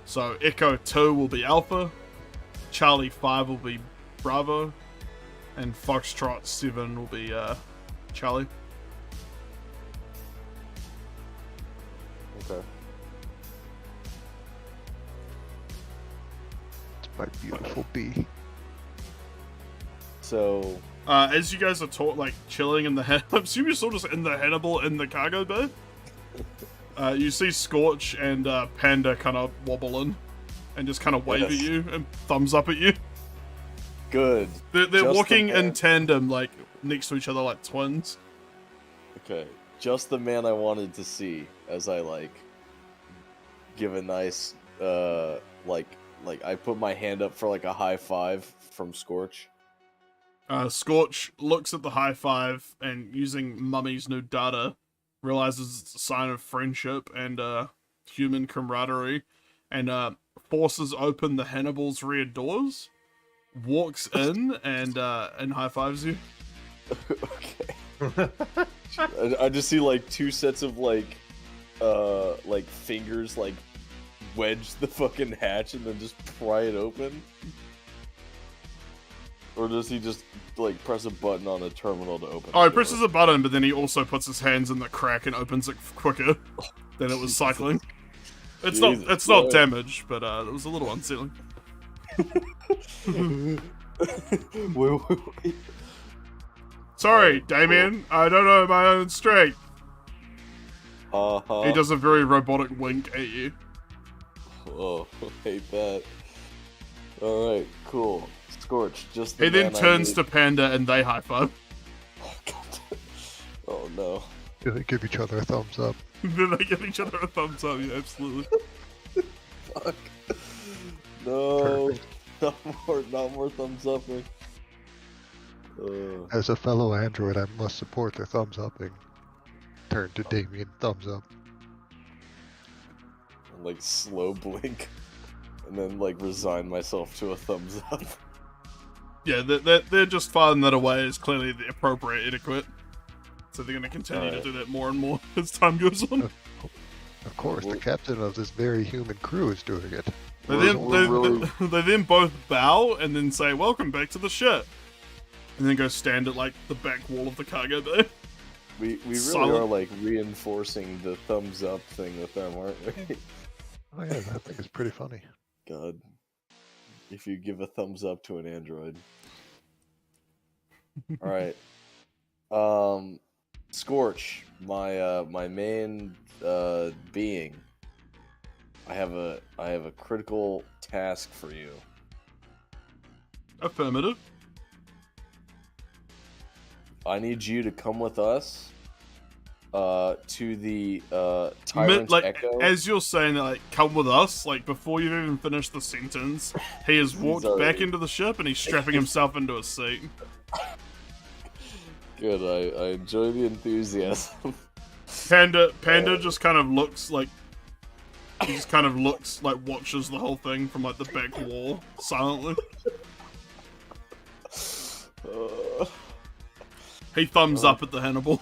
[SPEAKER 2] So Echo 2 will be Alpha. Charlie 5 will be Bravo, and Foxtrot 7 will be Charlie.
[SPEAKER 1] Okay.
[SPEAKER 4] It's my beautiful bee.
[SPEAKER 1] So,
[SPEAKER 2] as you guys are like chilling in the I assume you're still just in the Hannibal in the cargo bay. You see Scorch and Panda kind of wobble in and just kind of wave at you and thumbs up at you.
[SPEAKER 1] Good.
[SPEAKER 2] They're walking in tandem, like next to each other, like twins.
[SPEAKER 1] Okay, just the man I wanted to see. As I like give a nice like I put my hand up for like a high five from Scorch.
[SPEAKER 2] Scorch looks at the high five and using Mummy's new data, realizes it's a sign of friendship and human camaraderie, and forces open the Hannibal's rear doors. Walks in and high fives you.
[SPEAKER 1] Okay. I just see like 2 sets of like fingers like wedge the fucking hatch and then just pry it open. Or does he just like press a button on a terminal to open?
[SPEAKER 2] Oh, he presses a button, but then he also puts his hands in the crack and opens it quicker than it was cycling. It's not damaged, but it was a little unsealing.
[SPEAKER 1] wait.
[SPEAKER 2] Sorry, Damien. I don't know my own strength. He does a very robotic wink at you.
[SPEAKER 1] Oh, hate that. Alright, cool. Scorch, just the
[SPEAKER 2] He then
[SPEAKER 1] man I
[SPEAKER 2] turns
[SPEAKER 1] need.
[SPEAKER 2] to Panda and they high five.
[SPEAKER 1] Oh, God. Oh, no.
[SPEAKER 4] Do they give each other a thumbs up?
[SPEAKER 2] Then they give each other a thumbs up, yeah, absolutely.
[SPEAKER 1] Fuck. No. Not more thumbs up, man.
[SPEAKER 4] As a fellow android, I must support their thumbs upping. Turn to Damien, thumbs up.
[SPEAKER 1] Like, slow blink. And then, like, resign myself to a thumbs up.
[SPEAKER 2] Yeah, they're just filing that away as clearly the appropriate etiquette. So they're going to continue to do that more and more as time goes on.
[SPEAKER 4] Of course, the captain of this very human crew is doing it.
[SPEAKER 2] They then both bow and then say, "Welcome back to the ship," and then go stand at like the back wall of the cargo bay.
[SPEAKER 1] We really are like reinforcing the thumbs up thing with them, aren't we?
[SPEAKER 4] Oh yeah, I think it's pretty funny.
[SPEAKER 1] God, if you give a thumbs up to an android. All right, Scorch, my main being. I have a critical task for you.
[SPEAKER 2] Affirmative.
[SPEAKER 1] I need you to come with us to the Tyrant-Echo.
[SPEAKER 2] As you're saying, like, come with us, like, before you've even finished the sentence, he has walked back into the ship and he's strapping himself into a seat.
[SPEAKER 1] Good, I enjoy the enthusiasm.
[SPEAKER 2] Panda just kind of looks like... He just kind of looks, like, watches the whole thing from, like, the back wall, silently. He thumbs up at the Hannibal.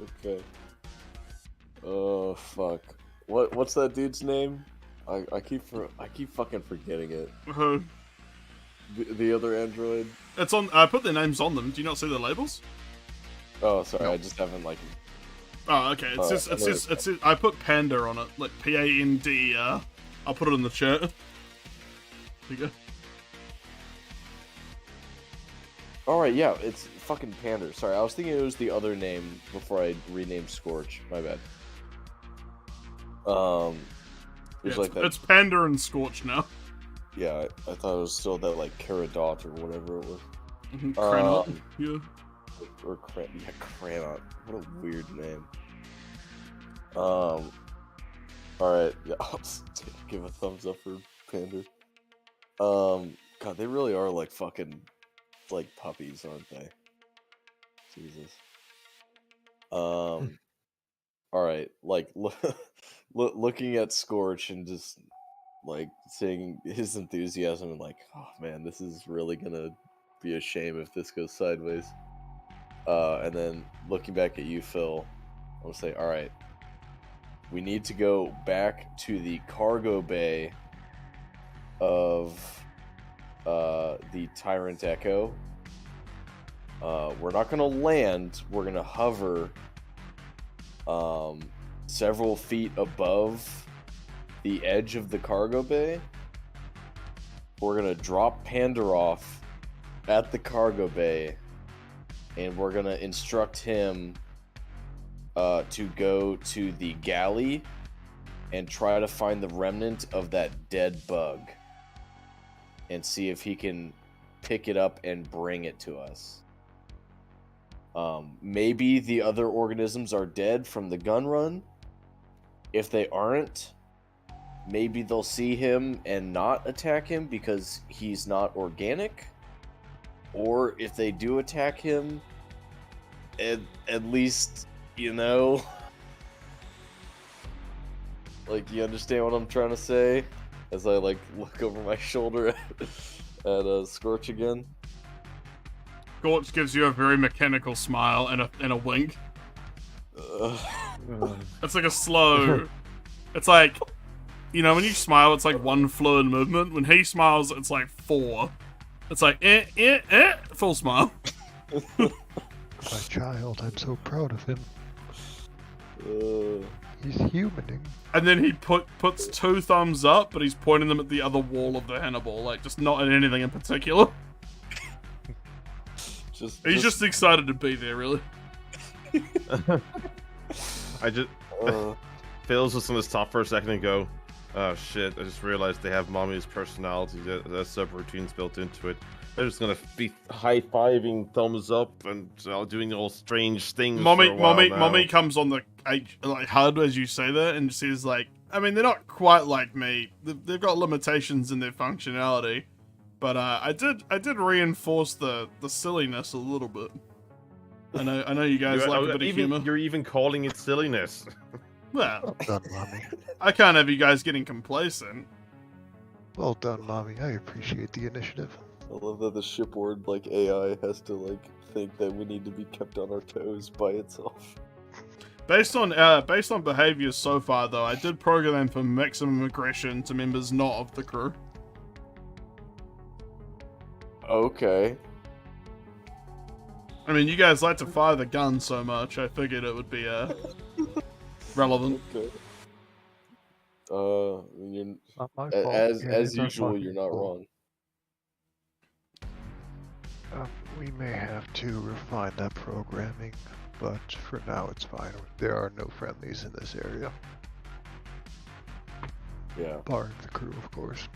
[SPEAKER 1] Okay. Oh, fuck. What's that dude's name? I keep fucking forgetting it. The other android?
[SPEAKER 2] It's on. I put their names on them. Do you not see the labels?
[SPEAKER 1] Oh, sorry, I just haven't, like...
[SPEAKER 2] Oh, okay. It's just. I put Panda on it, like P-A-N-D-E-R. I'll put it in the chat. There you go.
[SPEAKER 1] Alright, yeah, it's fucking Panda. Sorry, I was thinking it was the other name before I renamed Scorch. My bad.
[SPEAKER 2] It's Panda and Scorch now.
[SPEAKER 1] Yeah, I thought it was still that, like, Caradot or whatever it was.
[SPEAKER 2] Cranot, yeah.
[SPEAKER 1] Or Cranot. What a weird name. Alright, yeah, I'll just give a thumbs up for Panda. God, they really are like fucking, like, puppies, aren't they? Jesus. Alright, like, looking at Scorch and just, like, seeing his enthusiasm and like, oh man, this is really gonna be a shame if this goes sideways. And then looking back at you, Phil, I'm gonna say, alright, we need to go back to the cargo bay of the Tyrant-Echo. We're not gonna land, we're gonna hover several feet above the edge of the cargo bay. We're gonna drop Panda off at the cargo bay, and we're gonna instruct him to go to the galley and try to find the remnant of that dead bug and see if he can pick it up and bring it to us. Maybe the other organisms are dead from the gun run. If they aren't, maybe they'll see him and not attack him because he's not organic. Or if they do attack him, at least, you know, like, you understand what I'm trying to say? As I, like, look over my shoulder at Scorch again.
[SPEAKER 2] Scorch gives you a very mechanical smile and a wink. It's like a slow... It's like, you know, when you smile, it's like one fluid movement. When he smiles, it's like 4. It's like, full smile.
[SPEAKER 4] My child, I'm so proud of him. He's humaning.
[SPEAKER 2] And then he puts 2 thumbs up, but he's pointing them at the other wall of the Hannibal, like, just not at anything in particular. He's just excited to be there, really.
[SPEAKER 3] I just Phil's just gonna stop for a second and go, oh shit, I just realized they have Mommy's personality, that subroutines built into it. They're just gonna be high-fiving, thumbs up, and doing all strange things for a while now.
[SPEAKER 2] Mommy comes on the like HUD as you say that and says like, I mean, they're not quite like me. They've got limitations in their functionality, but I did reinforce the silliness a little bit. I know you guys like a bit of humor.
[SPEAKER 3] You're even calling it silliness.
[SPEAKER 2] Well
[SPEAKER 4] done, Mommy.
[SPEAKER 2] I can't have you guys getting complacent.
[SPEAKER 4] Well done, Mommy. I appreciate the initiative.
[SPEAKER 1] I love that the shipboard like AI has to like think that we need to be kept on our toes by itself.
[SPEAKER 2] Based on behaviors so far, though, I did program for maximum aggression to members not of the crew.
[SPEAKER 1] Okay.
[SPEAKER 2] I mean, you guys like to fire the gun so much, I figured it would be relevant.
[SPEAKER 1] Okay.
[SPEAKER 4] Not my fault.
[SPEAKER 1] As usual, you're not wrong.
[SPEAKER 4] We may have to refine that programming, but for now it's fine. There are no friendlies in this area.
[SPEAKER 1] Yeah.
[SPEAKER 4] Barring the crew, of course.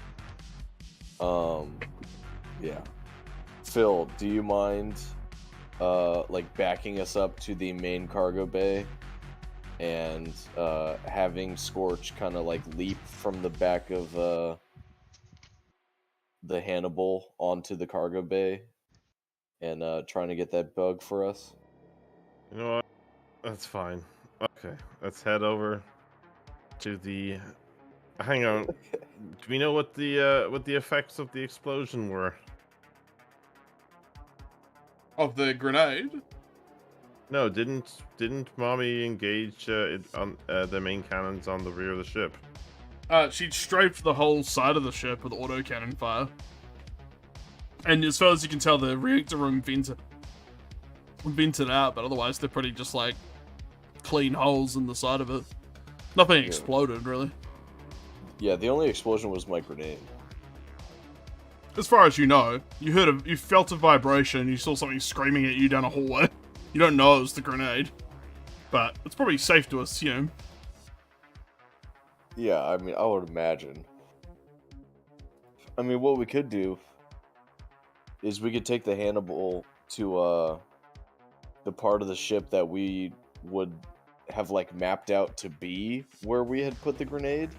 [SPEAKER 1] Yeah. Phil, do you mind like backing us up to the main cargo bay and having Scorch kind of like leap from the back of the Hannibal onto the cargo bay and trying to get that bug for us?
[SPEAKER 3] You know what? That's fine. Okay, let's head over to the. Hang on. Do we know what the effects of the explosion were?
[SPEAKER 2] Of the grenade?
[SPEAKER 3] No, didn't Mommy engage on the main cannons on the rear of the ship?
[SPEAKER 2] She strafed the whole side of the ship with autocannon fire. And as far as you can tell, the reactor room vented out, but otherwise they're pretty just like clean holes in the side of it. Nothing exploded, really.
[SPEAKER 1] Yeah, the only explosion was my grenade.
[SPEAKER 2] As far as you know, you felt a vibration, you saw something screaming at you down a hallway. You don't know it was the grenade, but it's probably safe to assume.
[SPEAKER 1] Yeah, I mean, I would imagine. I mean, what we could do is we could take the Hannibal to the part of the ship that we would have like mapped out to be where we had put the grenade.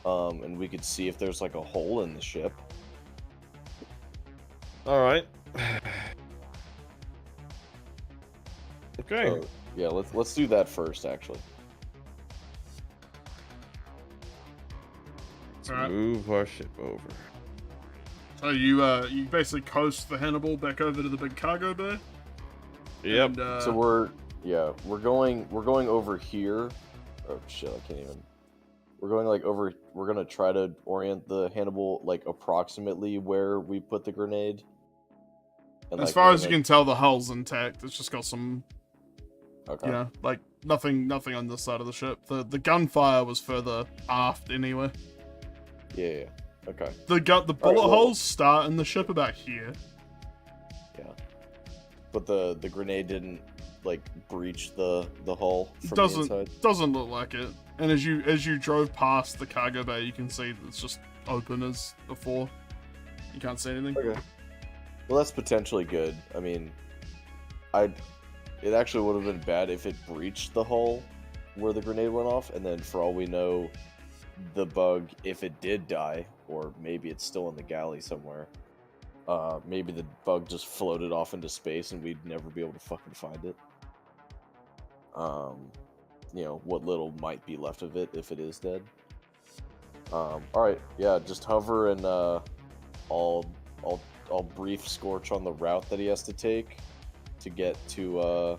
[SPEAKER 1] And we could see if there's like a hole in the ship.
[SPEAKER 3] All right. Okay.
[SPEAKER 1] So, yeah, let's do that first, actually.
[SPEAKER 2] Alright.
[SPEAKER 3] Move our ship over.
[SPEAKER 2] So you basically coast the Hannibal back over to the big cargo bay.
[SPEAKER 3] Yep.
[SPEAKER 2] And,
[SPEAKER 1] So we're going over here. Oh shit, I can't even. We're going like over. We're gonna try to orient the Hannibal like approximately where we put the grenade. And,
[SPEAKER 2] as
[SPEAKER 1] like,
[SPEAKER 2] far as you can tell, the hull's intact. It's just got some,
[SPEAKER 1] Okay.
[SPEAKER 2] you know, like nothing on this side of the ship. The gunfire was further aft anyway.
[SPEAKER 1] Yeah. Okay.
[SPEAKER 2] The bullet holes start in the ship about here.
[SPEAKER 1] Yeah. But the grenade didn't like breach the hull from the inside.
[SPEAKER 2] Doesn't look like it. And as you drove past the cargo bay, you can see that it's just open as before. You can't see anything.
[SPEAKER 1] Okay. Well, that's potentially good. I mean, it actually would have been bad if it breached the hull where the grenade went off, and then for all we know, the bug, if it did die, or maybe it's still in the galley somewhere, maybe the bug just floated off into space and we'd never be able to fucking find it. You know, what little might be left of it if it is dead. Alright, yeah, just hover and I'll brief Scorch on the route that he has to take to get to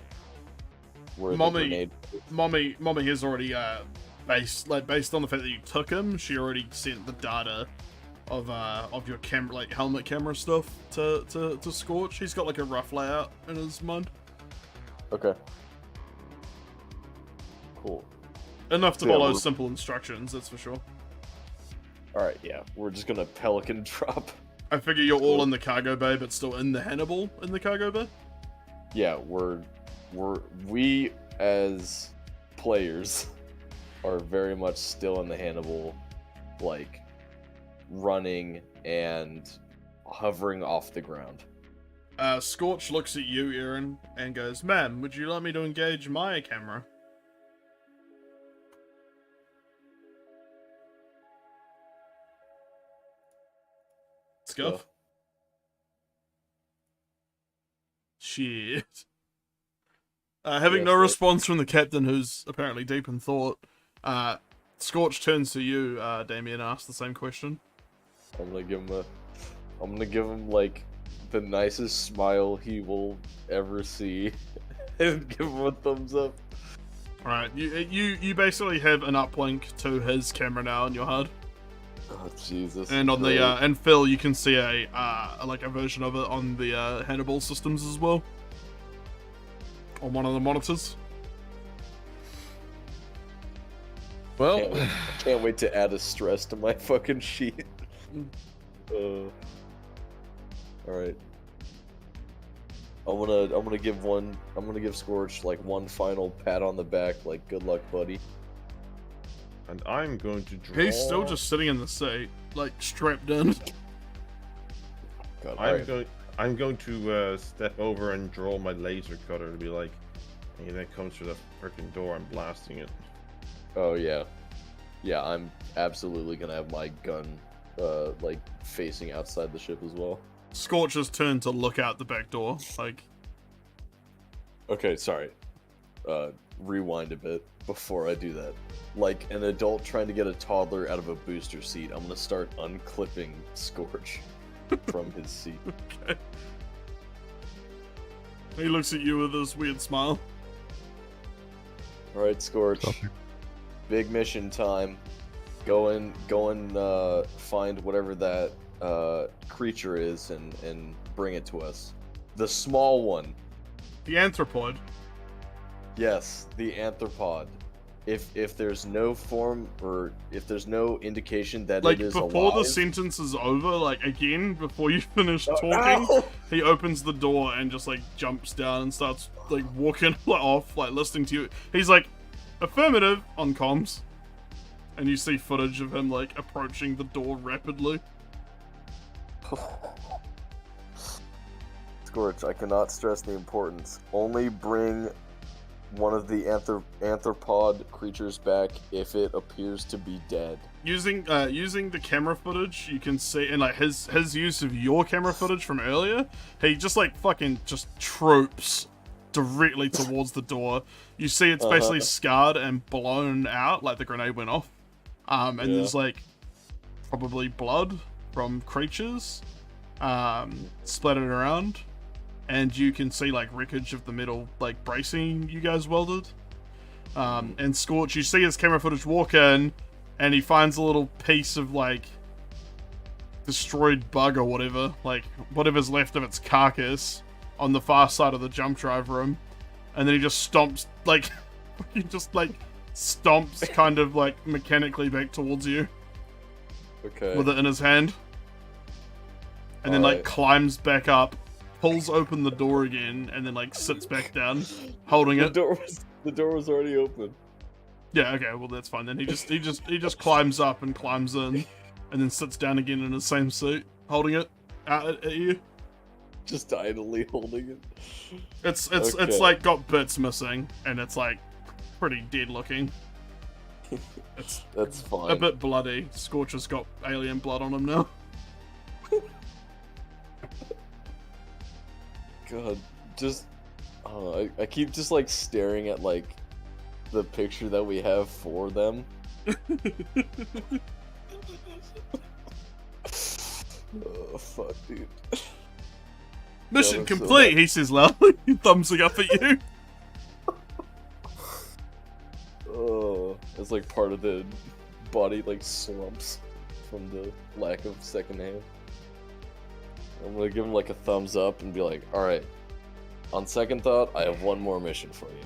[SPEAKER 1] where the grenade.
[SPEAKER 2] Mommy has already based on the fact that you took him, she already sent the data of your camera, like helmet camera stuff to Scorch. He's got like a rough layout in his mind.
[SPEAKER 1] Okay. Cool.
[SPEAKER 2] Enough to follow simple instructions, that's for sure.
[SPEAKER 1] Alright, yeah. We're just gonna pelican drop.
[SPEAKER 2] I figure you're all in the cargo bay, but still in the Hannibal in the cargo bay?
[SPEAKER 1] Yeah, we're we as players are very much still in the Hannibal, like, running and hovering off the ground.
[SPEAKER 2] Scorch looks at you, Aaron, and goes, "Ma'am, would you like me to engage my camera?" Scuff. Shit. Having no response from the captain, who's apparently deep in thought, Scorch turns to you, Damien, and asks the same question.
[SPEAKER 1] I'm gonna give him like the nicest smile he will ever see, and give him a thumbs up.
[SPEAKER 2] Alright, you basically have an uplink to his camera now in your HUD.
[SPEAKER 1] Oh Jesus!
[SPEAKER 2] And on the and Phil, you can see a version of it on the Hannibal systems as well, on one of the monitors.
[SPEAKER 3] Well,
[SPEAKER 1] can't wait to add a stress to my fucking sheet. All right. I'm gonna give Scorch like one final pat on the back, like good luck, buddy.
[SPEAKER 3] And I'm going to draw.
[SPEAKER 2] He's still just sitting in the seat, like strapped in.
[SPEAKER 1] God,
[SPEAKER 3] I'm going to step over and draw my laser cutter to be like, hey, that comes through the freaking door. I'm blasting it.
[SPEAKER 1] Oh yeah, yeah. I'm absolutely gonna have my gun, like facing outside the ship as well.
[SPEAKER 2] Scorch's turn to look out the back door, like.
[SPEAKER 1] Okay, sorry. Rewind a bit before I do that. Like an adult trying to get a toddler out of a booster seat, I'm gonna start unclipping Scorch from his seat.
[SPEAKER 2] Okay. He looks at you with this weird smile.
[SPEAKER 1] Alright, Scorch. Big mission time. Go and find whatever that creature is and bring it to us. The small one.
[SPEAKER 2] The anthropod.
[SPEAKER 1] Yes, the anthropod. If there's no form or if there's no indication that
[SPEAKER 2] like
[SPEAKER 1] it is
[SPEAKER 2] before
[SPEAKER 1] alive,
[SPEAKER 2] the sentence is over, like again before you finish talking,
[SPEAKER 1] ow!
[SPEAKER 2] he opens the door and just like jumps down and starts like walking off, like listening to you. He's like, affirmative on comms, and you see footage of him like approaching the door rapidly.
[SPEAKER 1] Scorch, I cannot stress the importance. Only bring one of the anthropod creatures back if it appears to be dead.
[SPEAKER 2] Using the camera footage, you can see, and like his use of your camera footage from earlier, he just like fucking just troops directly towards the door. You see it's basically scarred and blown out, like the grenade went off. And there's like probably blood from creatures splattered around. And you can see like wreckage of the metal like bracing you guys welded. And Scorch, you see his camera footage walk in, and he finds a little piece of like destroyed bug or whatever, like whatever's left of its carcass on the far side of the jump drive room. And then he just stomps like he just like stomps kind of like mechanically back towards you.
[SPEAKER 1] Okay.
[SPEAKER 2] With it in his hand. And then like climbs back up, pulls open the door again, and then like sits back down, holding it.
[SPEAKER 1] The door was already open.
[SPEAKER 2] Yeah, okay, well that's fine then. He just climbs up and climbs in, and then sits down again in the same seat, holding it out at you.
[SPEAKER 1] Just idly holding it.
[SPEAKER 2] It's like got bits missing, and it's like pretty dead looking.
[SPEAKER 1] That's fine.
[SPEAKER 2] A bit bloody. Scorch has got alien blood on him now.
[SPEAKER 1] God, just I don't know. I keep just like staring at like the picture that we have for them. Oh fuck, dude.
[SPEAKER 2] Mission complete, he says loudly, thumbsing up at you.
[SPEAKER 1] Oh, it's like part of the body like slumps from the lack of second hand. I'm gonna give him like a thumbs up and be like, alright, on second thought, I have one more mission for you.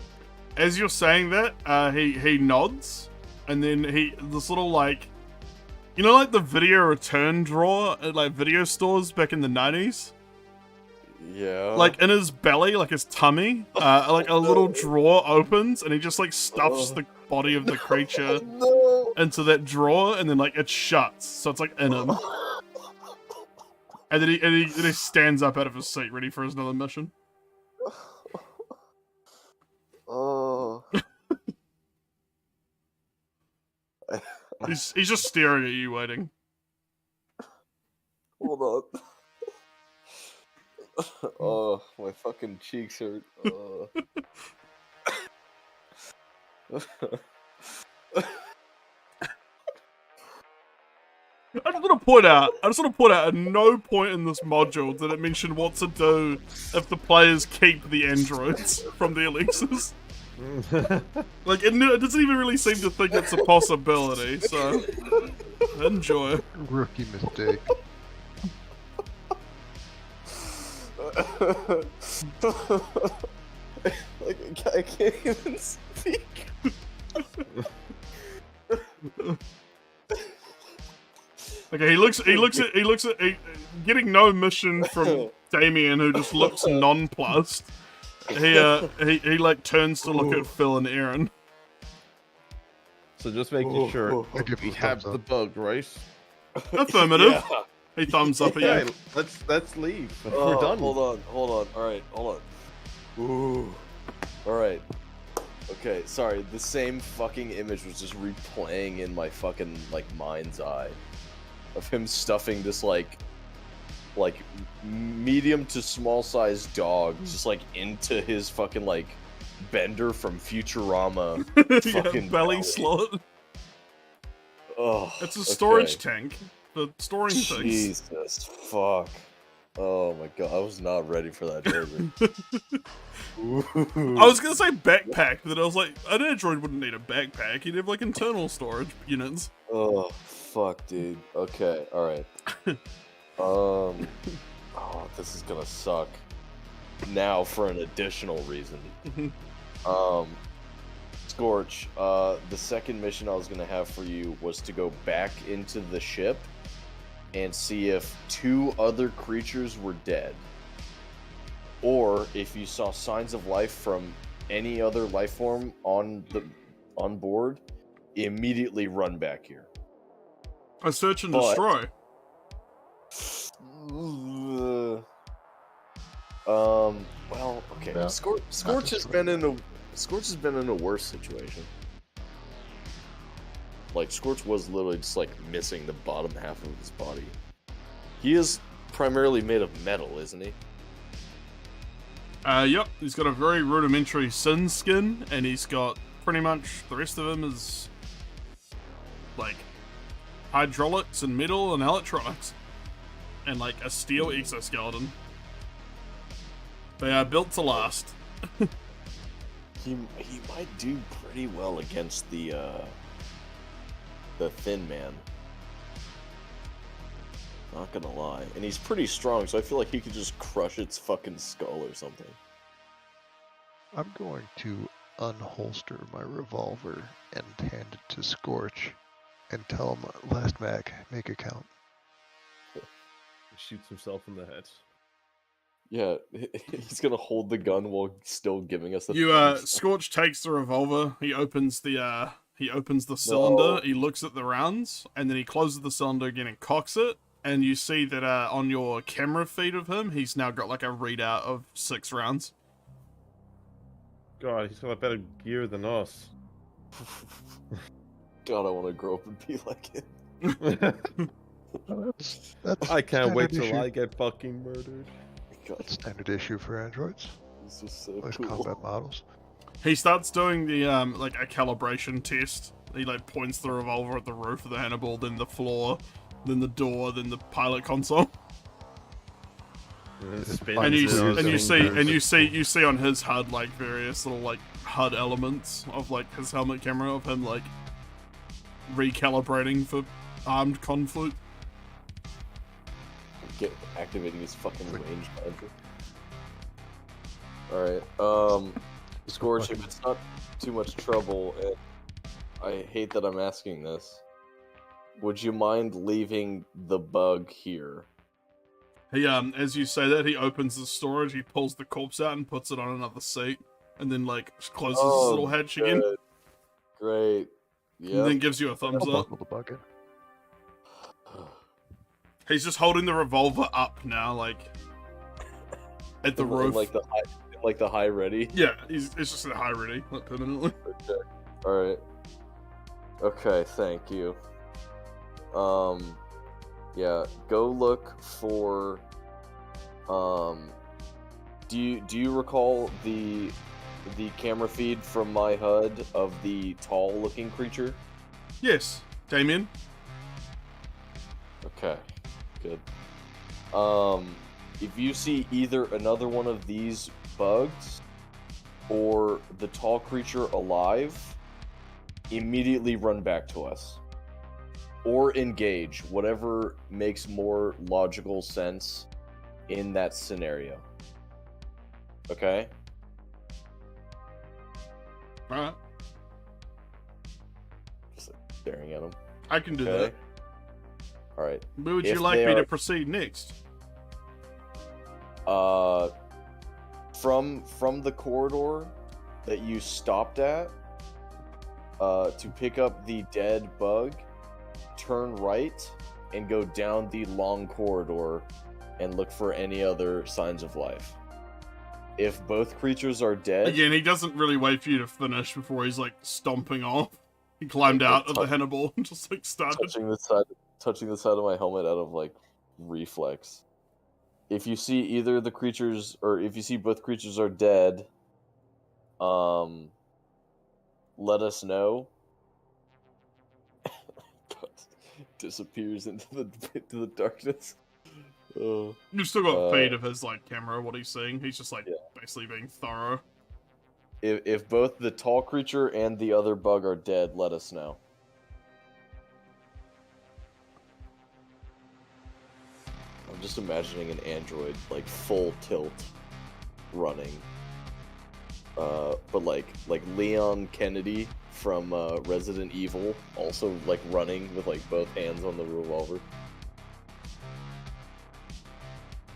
[SPEAKER 2] As you're saying that, he nods, and then this little like, you know like the video return drawer at like video stores back in the 90s?
[SPEAKER 1] Yeah.
[SPEAKER 2] Like in his belly, like his tummy, like a little drawer opens, and he just like stuffs the body of the creature
[SPEAKER 1] No.
[SPEAKER 2] into that drawer, and then like it shuts, so it's like in him. And then he stands up out of his seat, ready for his another mission.
[SPEAKER 1] Oh.
[SPEAKER 2] He's just staring at you, waiting.
[SPEAKER 1] Hold on. Oh, my fucking cheeks hurt.
[SPEAKER 2] I just want to point out, at no point in this module did it mention what to do if the players keep the androids from the elixirs. Like, it doesn't even really seem to think it's a possibility, so enjoy.
[SPEAKER 4] Rookie mistake.
[SPEAKER 1] Like, I can't even speak.
[SPEAKER 2] Okay, he looks at getting no mission from Damien, who just looks nonplussed. He like turns to look at Phil and Aaron.
[SPEAKER 3] So just making sure
[SPEAKER 4] I give
[SPEAKER 3] we
[SPEAKER 4] him a
[SPEAKER 3] have
[SPEAKER 4] thumbs
[SPEAKER 3] the
[SPEAKER 4] up.
[SPEAKER 3] bug, right?
[SPEAKER 2] Affirmative.
[SPEAKER 1] Yeah.
[SPEAKER 2] He thumbs up at you.
[SPEAKER 3] Okay, let's leave.
[SPEAKER 1] Oh,
[SPEAKER 3] We're done.
[SPEAKER 1] Hold on. Alright, hold on. Ooh. Alright. Okay, sorry, the same fucking image was just replaying in my fucking, like, mind's eye. Of him stuffing this, like medium to small sized dog just, like, into his fucking, like, Bender from Futurama. Fucking
[SPEAKER 2] belly slot.
[SPEAKER 1] Oh,
[SPEAKER 2] It's a storage tank for storing things.
[SPEAKER 1] Jesus, fuck. Oh my god, I was not ready for that burger.
[SPEAKER 2] I was gonna say backpack, but then I was like, an android wouldn't need a backpack. He'd have like internal storage units.
[SPEAKER 1] Oh, fuck, dude. Okay, alright. Oh, this is gonna suck. Now for an additional reason. Scorch, the second mission I was gonna have for you was to go back into the ship and see if 2 other creatures were dead. Or if you saw signs of life from any other life form on board, immediately run back here.
[SPEAKER 2] I search and destroy.
[SPEAKER 1] Well, okay.
[SPEAKER 4] Yeah.
[SPEAKER 1] Scorch has been in a worse situation. Like, Scorch was literally just, like, missing the bottom half of his body. He is primarily made of metal, isn't he?
[SPEAKER 2] Yep. He's got a very rudimentary sin skin, and he's got pretty much the rest of him is like hydraulics and metal and electronics, and like a steel exoskeleton. They are built to last.
[SPEAKER 1] He might do pretty well against the Thin Man. Not gonna lie. And he's pretty strong, so I feel like he could just crush its fucking skull or something.
[SPEAKER 4] I'm going to unholster my revolver and hand it to Scorch and tell him, last mag, make a count.
[SPEAKER 3] He shoots himself in the head.
[SPEAKER 1] Yeah, he's gonna hold the gun while still giving us the
[SPEAKER 2] Scorch takes the revolver, he opens the cylinder, he looks at the rounds, and then he closes the cylinder again and cocks it. And you see that on your camera feed of him, he's now got like a readout of 6 rounds.
[SPEAKER 3] God, he's got a better gear than us.
[SPEAKER 1] God, I want to grow up and be like him.
[SPEAKER 4] That's
[SPEAKER 3] I can't wait till
[SPEAKER 4] issue.
[SPEAKER 3] I get fucking murdered.
[SPEAKER 1] God,
[SPEAKER 4] That's standard issue for androids.
[SPEAKER 1] this is so
[SPEAKER 4] Most
[SPEAKER 1] cool.
[SPEAKER 4] combat models.
[SPEAKER 2] He starts doing the like a calibration test. He like points the revolver at the roof of the Hannibal, then the floor, then the door, then the pilot console. And you see on his HUD like various little like HUD elements of like his helmet camera of him like recalibrating for armed conflict.
[SPEAKER 1] Activating his fucking range finder. Alright, Scorch, if it's not too much trouble, and I hate that I'm asking this, would you mind leaving the bug here?
[SPEAKER 2] He as you say that, he opens the storage, he pulls the corpse out and puts it on another seat, and then like closes his little hatch again.
[SPEAKER 1] Great.
[SPEAKER 2] And
[SPEAKER 1] Yeah.
[SPEAKER 2] then gives you a thumbs
[SPEAKER 4] I'll
[SPEAKER 2] up.
[SPEAKER 4] buckle the bucket.
[SPEAKER 2] He's just holding the revolver up now, like at the roof.
[SPEAKER 1] Like the high ready.
[SPEAKER 2] Yeah, it's just at high ready, like permanently.
[SPEAKER 1] Okay. All right. Okay. Thank you. Yeah. Go look for. Do you recall the camera feed from my HUD of the tall looking creature?
[SPEAKER 2] Yes, Damien.
[SPEAKER 1] Okay. Good. If you see either another one of these bugs or the tall creature alive, immediately run back to us. Or engage, whatever makes more logical sense in that scenario. Okay?
[SPEAKER 2] Alright.
[SPEAKER 1] Just staring at him.
[SPEAKER 2] I can do
[SPEAKER 1] Okay?
[SPEAKER 2] that.
[SPEAKER 1] Alright.
[SPEAKER 2] Where would
[SPEAKER 1] If
[SPEAKER 2] you like
[SPEAKER 1] they
[SPEAKER 2] me to
[SPEAKER 1] are-
[SPEAKER 2] proceed next?
[SPEAKER 1] From the corridor that you stopped at, to pick up the dead bug, turn right and go down the long corridor and look for any other signs of life. If both creatures are dead,
[SPEAKER 2] Again, he doesn't really wait for you to finish before he's like stomping off. He climbed out of the Hannibal and just like started.
[SPEAKER 1] touching the side of my helmet out of like reflex. If you see either the creatures, or if you see both creatures are dead, let us know. Disappears into the darkness.
[SPEAKER 2] You've still got feed of his like camera, what he's seeing. He's just like
[SPEAKER 1] Yeah.
[SPEAKER 2] basically being thorough.
[SPEAKER 1] If both the tall creature and the other bug are dead, let us know. I'm just imagining an android like full tilt running. But like Leon Kennedy from Resident Evil, also like running with like both hands on the revolver.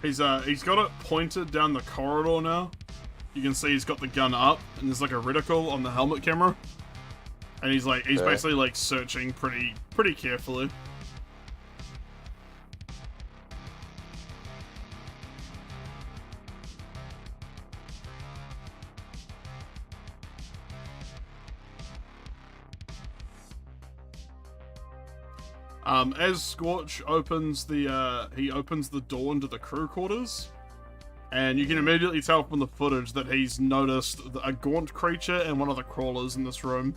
[SPEAKER 2] He's got it pointed down the corridor now. You can see he's got the gun up, and there's like a reticle on the helmet camera. And he's
[SPEAKER 1] Okay.
[SPEAKER 2] basically like searching pretty carefully. As Scorch opens the door into the crew quarters, and you can immediately tell from the footage that he's noticed a gaunt creature and one of the crawlers in this room.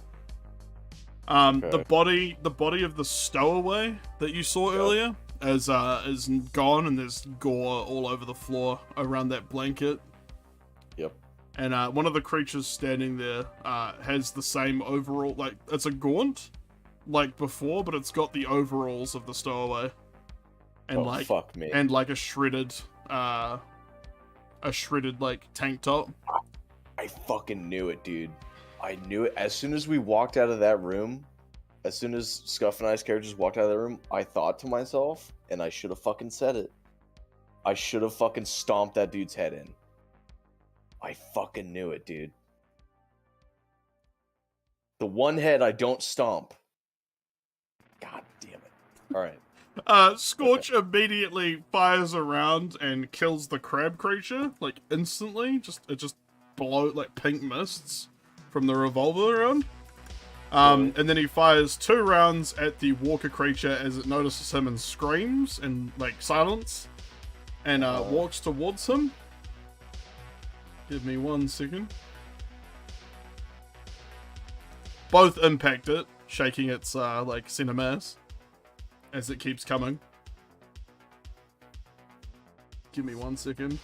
[SPEAKER 1] Okay.
[SPEAKER 2] The body of the stowaway that you saw earlier is gone, and there's gore all over the floor around that blanket.
[SPEAKER 1] Yep.
[SPEAKER 2] And one of the creatures standing there has the same overall, like it's a gaunt, like before, but it's got the overalls of the stowaway, and
[SPEAKER 1] fuck me.
[SPEAKER 2] and like a shredded like tank top.
[SPEAKER 1] I fucking knew it, dude. I knew it. As soon as we walked out of that room, as soon as Scuff and I's characters walked out of the room, I thought to myself, and I should have fucking said it. I should have fucking stomped that dude's head in. I fucking knew it, dude. The one head I don't stomp. God damn it. Alright.
[SPEAKER 2] Scorch immediately fires around and kills the crab creature, like instantly. It just blow like pink mists from the revolver round. And then he fires 2 rounds at the walker creature as it notices him and screams in like silence, and walks towards him. Give me 1 second. Both impact it, shaking its like center mass as it keeps coming. Give me 1 second.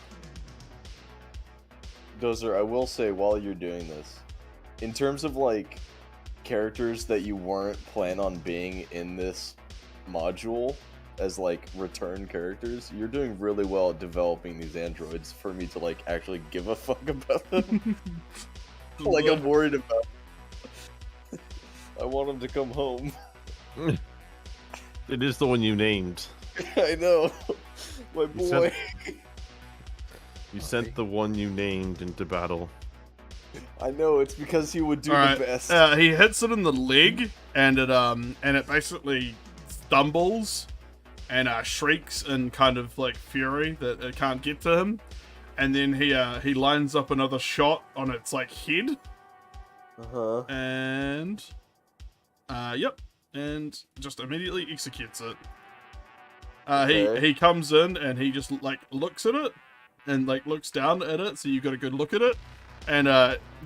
[SPEAKER 1] Dozer, I will say while you're doing this, in terms of like characters that you weren't plan on being in this module as like return characters, you're doing really well at developing these androids for me to like actually give a fuck about them. Like I'm worried about. I want them to come home.
[SPEAKER 3] It is the one you named.
[SPEAKER 1] I know. My boy.
[SPEAKER 3] You sent the one you named into battle.
[SPEAKER 1] I know, it's because he would do
[SPEAKER 2] Alright,
[SPEAKER 1] the best.
[SPEAKER 2] he hits it in the leg, and it basically stumbles and shrieks in kind of like fury that it can't get to him. And then he lines up another shot on its like head.
[SPEAKER 1] Uh-huh.
[SPEAKER 2] And yep, and just immediately executes it.
[SPEAKER 1] Okay.
[SPEAKER 2] He comes in and he just like looks at it and like looks down at it, so you got a good look at it. And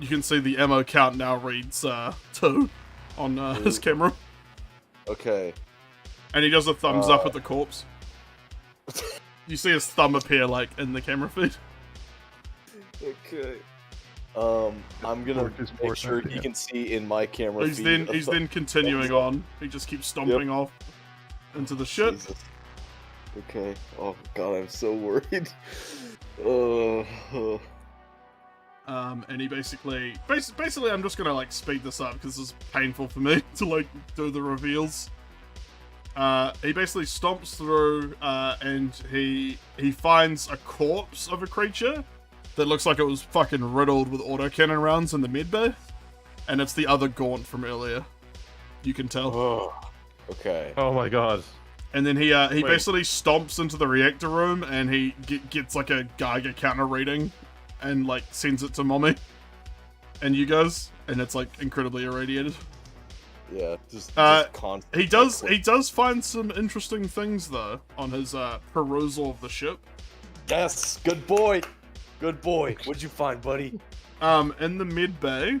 [SPEAKER 2] you can see the ammo count now reads 2 on his camera.
[SPEAKER 1] Okay.
[SPEAKER 2] And he does a thumbs up at the corpse. You see his thumb appear like in the camera feed.
[SPEAKER 1] Okay. I'm gonna make sure he can see in my camera feed.
[SPEAKER 2] He's then continuing on. He just keeps stomping off into the shit.
[SPEAKER 1] Jesus. Okay. Oh god, I'm so worried.
[SPEAKER 2] And he basically, I'm just gonna like speed this up because this is painful for me to like do the reveals. He basically stomps through, and he finds a corpse of a creature that looks like it was fucking riddled with autocannon rounds in the medbay, and it's the other Gaunt from earlier. You can tell.
[SPEAKER 1] Oh, okay.
[SPEAKER 3] Oh my god.
[SPEAKER 2] And then he basically stomps into the reactor room, and he gets like a Geiger counter reading, and like sends it to Mommy and you guys, and it's like incredibly irradiated.
[SPEAKER 1] Yeah, just constant.
[SPEAKER 2] He does find some interesting things though on his perusal of the ship.
[SPEAKER 1] Yes, good boy. Good boy. What'd you find, buddy?
[SPEAKER 2] In the mid bay,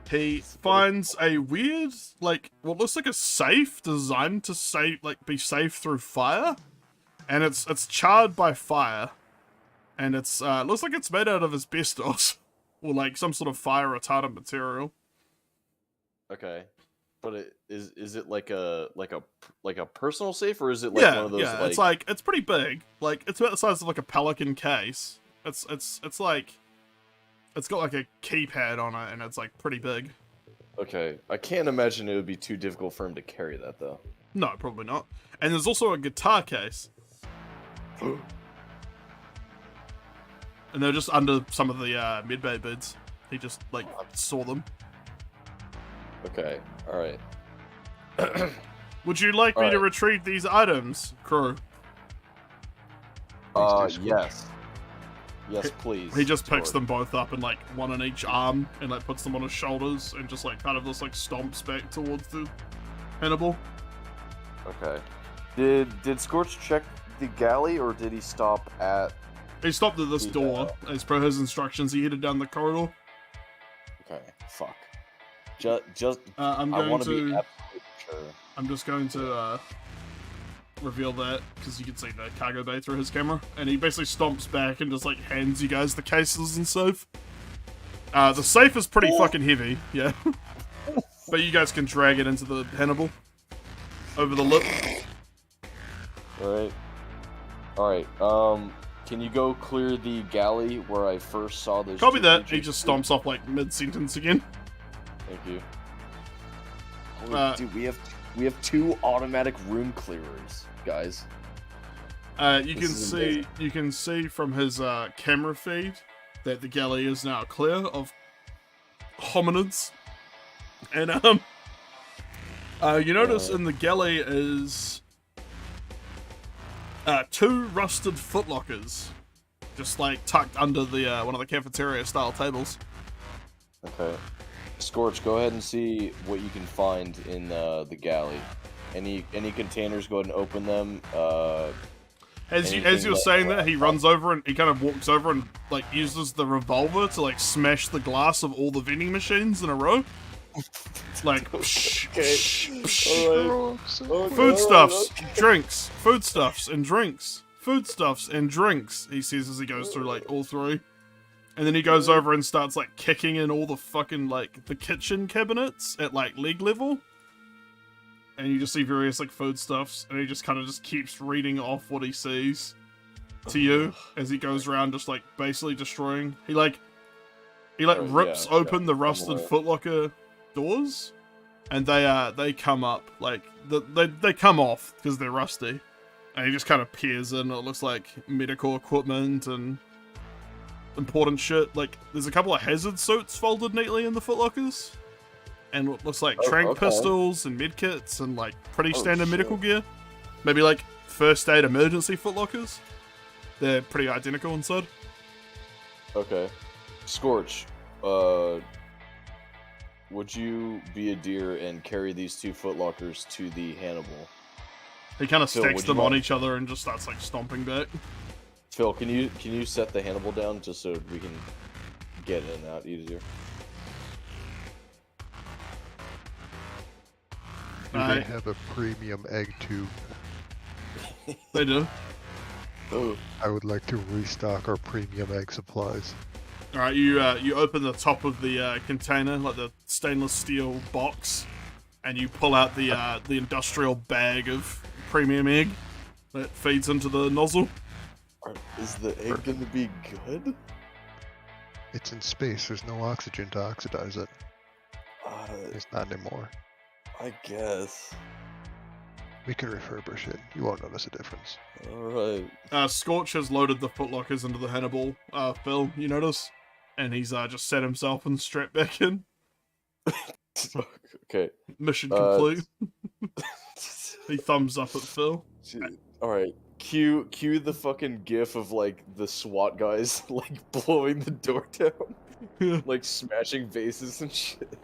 [SPEAKER 2] he finds a weird, like, what looks like a safe designed to be safe through fire, and it's charred by fire, and it's looks like it's made out of asbestos or like some sort of fire retardant material.
[SPEAKER 1] Okay, but is it like a personal safe, or is it like one of those?
[SPEAKER 2] Yeah, it's pretty big. Like it's about the size of like a Pelican case. It's like it's got like a keypad on it, and it's like pretty big.
[SPEAKER 1] Okay, I can't imagine it would be too difficult for him to carry that though.
[SPEAKER 2] No, probably not. And there's also a guitar case. And they're just under some of the mid-bay bids. He just like saw them.
[SPEAKER 1] Okay, all right.
[SPEAKER 2] Would you like me to retrieve these items, crew?
[SPEAKER 1] Yes. Yes, please.
[SPEAKER 2] He just picks them both up and like one on each arm and like puts them on his shoulders and just like kind of just like stomps back towards the Hannibal.
[SPEAKER 1] Okay. Did Scorch check the galley, or did he stop at?
[SPEAKER 2] He stopped at this door. As per his instructions, he headed down the corridor.
[SPEAKER 1] Okay. Fuck. Just.
[SPEAKER 2] I'm
[SPEAKER 1] I
[SPEAKER 2] going
[SPEAKER 1] want to
[SPEAKER 2] to.
[SPEAKER 1] be absolutely sure.
[SPEAKER 2] I'm just going to reveal that because you can see the cargo bay through his camera, and he basically stomps back and just like hands you guys the cases and safe. The safe is pretty fucking heavy, yeah. But you guys can drag it into the Hannibal over the lip.
[SPEAKER 1] All right. Can you go clear the galley where I first saw those?
[SPEAKER 2] Copy that. He just stomps off like mid-sentence again.
[SPEAKER 1] Thank you. Dude, we have 2 automatic room clearers, guys.
[SPEAKER 2] You can see from his camera feed that the galley is now clear of hominids, and you notice in the galley is 2 rusted footlockers, just like tucked under the one of the cafeteria style tables.
[SPEAKER 1] Okay. Scorch, go ahead and see what you can find in the galley. Any containers, go ahead and open them.
[SPEAKER 2] As you're saying that, he runs over and he kind of walks over and like uses the revolver to like smash the glass of all the vending machines in a row. It's like psh, psh, psh. Foodstuffs, drinks, foodstuffs and drinks, foodstuffs and drinks. He says as he goes through like all 3. And then he goes over and starts like kicking in all the fucking like the kitchen cabinets at like leg level. And you just see various like foodstuffs, and he just kind of just keeps reading off what he sees to you as he goes around just like basically destroying. He rips open the rusted footlocker doors, and they come up like they come off because they're rusty. And he just kind of peers in. It looks like medical equipment and important shit. Like, there's a couple of hazard suits folded neatly in the footlockers. And what looks like tranq pistols and medkits and, like, pretty standard medical gear. Maybe, like, first aid emergency footlockers. They're pretty identical inside.
[SPEAKER 1] Okay. Scorch, would you be a deer and carry these 2 footlockers to the Hannibal?
[SPEAKER 2] He kind of stacks them on each other and just starts, like, stomping back.
[SPEAKER 1] Phil, can you set the Hannibal down just so we can get in and out easier?
[SPEAKER 4] Do they have a premium egg tube?
[SPEAKER 2] They do.
[SPEAKER 1] Oh.
[SPEAKER 4] I would like to restock our premium egg supplies.
[SPEAKER 2] Alright, you open the top of the container, like the stainless steel box, and you pull out the industrial bag of premium egg that feeds into the nozzle.
[SPEAKER 1] Is the egg gonna be good?
[SPEAKER 4] It's in space, there's no oxygen to oxidize it. There's not anymore.
[SPEAKER 1] I guess.
[SPEAKER 4] We can refurbish it. You won't notice a difference.
[SPEAKER 1] Alright.
[SPEAKER 2] Scorch has loaded the footlockers into the Hannibal, Phil, you notice? And he's just set himself and strapped back in.
[SPEAKER 1] Okay.
[SPEAKER 2] Mission complete. He thumbs up at Phil.
[SPEAKER 1] Alright. Cue the fucking gif of, like, the SWAT guys, like, blowing the door down. Like, smashing vases and shit.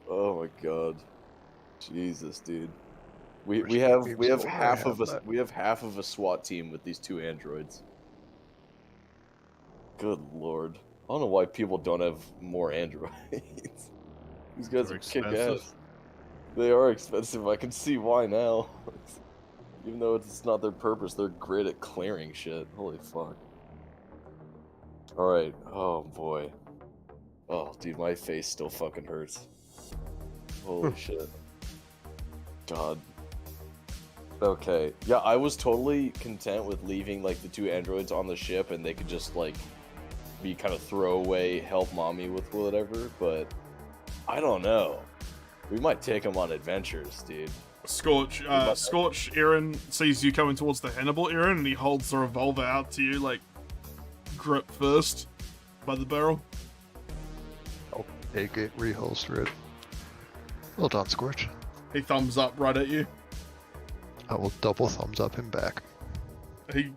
[SPEAKER 1] Oh my god. Jesus, dude. We have half of a SWAT team with these 2 androids. Good lord. I don't know why people don't have more androids. These guys are kick-ass. They are expensive. I can see why now. Even though it's not their purpose, they're great at clearing shit. Holy fuck. Alright. Oh boy. Oh, dude, my face still fucking hurts. Holy shit. God. Okay. Yeah, I was totally content with leaving, like, the 2 androids on the ship and they could just, like, be kind of throwaway, help mommy with whatever, but I don't know. We might take them on adventures, dude.
[SPEAKER 2] Scorch, Aaron sees you coming towards the Hannibal, Aaron, and he holds the revolver out to you, like, grip first by the barrel.
[SPEAKER 4] I'll take it, reholster it. Well done, Scorch.
[SPEAKER 2] He thumbs up right at you.
[SPEAKER 4] I will double thumbs up him back.
[SPEAKER 2] He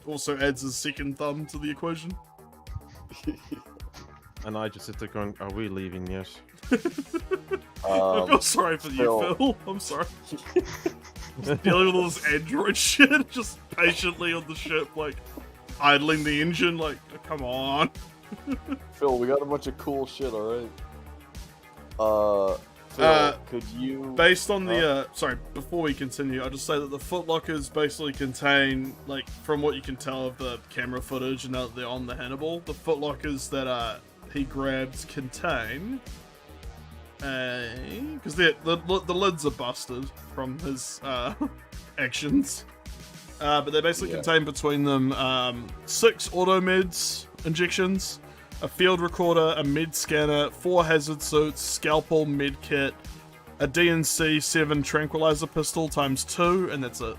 [SPEAKER 2] also adds his second thumb to the equation.
[SPEAKER 3] And I just sit there going, are we leaving yet?
[SPEAKER 2] I feel sorry for you, Phil. I'm sorry. Just dealing with all this android shit, just patiently on the ship, like, idling the engine, like, come on.
[SPEAKER 1] Phil, we got a bunch of cool shit, alright? Phil, could you...
[SPEAKER 2] Based on the, sorry, before we continue, I'll just say that the footlockers basically contain, like, from what you can tell of the camera footage and now that they're on the Hannibal, the footlockers that, he grabs contain... because the lids are busted from his actions, but they basically contain between them 6 auto-meds injections, a field recorder, a med scanner, 4 hazard suits, scalpel, med kit, a DNC 7 tranquilizer pistol times 2, and that's it.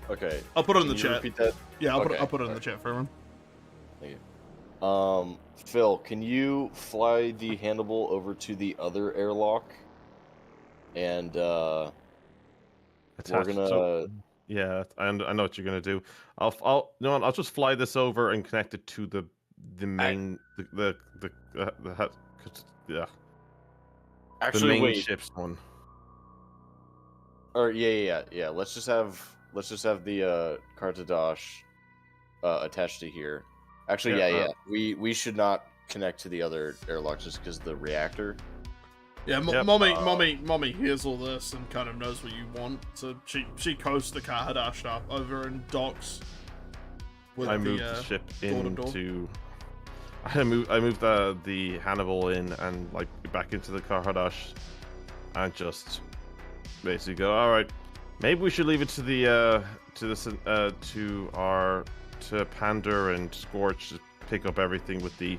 [SPEAKER 1] Okay.
[SPEAKER 2] I'll put it in the chat.
[SPEAKER 1] Repeat that?
[SPEAKER 2] Yeah, I'll put it in the chat for everyone.
[SPEAKER 1] Thank you. Phil, can you fly the Hannibal over to the other airlock? And, we're gonna...
[SPEAKER 3] Yeah, I know what you're gonna do. I'll just fly this over and connect it to the main
[SPEAKER 1] Actually,
[SPEAKER 3] the main
[SPEAKER 1] wait.
[SPEAKER 3] ship's one.
[SPEAKER 1] Or yeah. Let's just have the Kartadash attached to here. Actually, yeah. We should not connect to the other airlock just because the reactor.
[SPEAKER 2] Yeah, Mommy hears all this and kind of knows what you want, so she coasts the Kartadash up over and docks.
[SPEAKER 3] I moved the ship into. I moved the Hannibal in and like back into the Kartadash, and just basically go. All right, maybe we should leave it to the to Panda and Scorch to pick up everything with the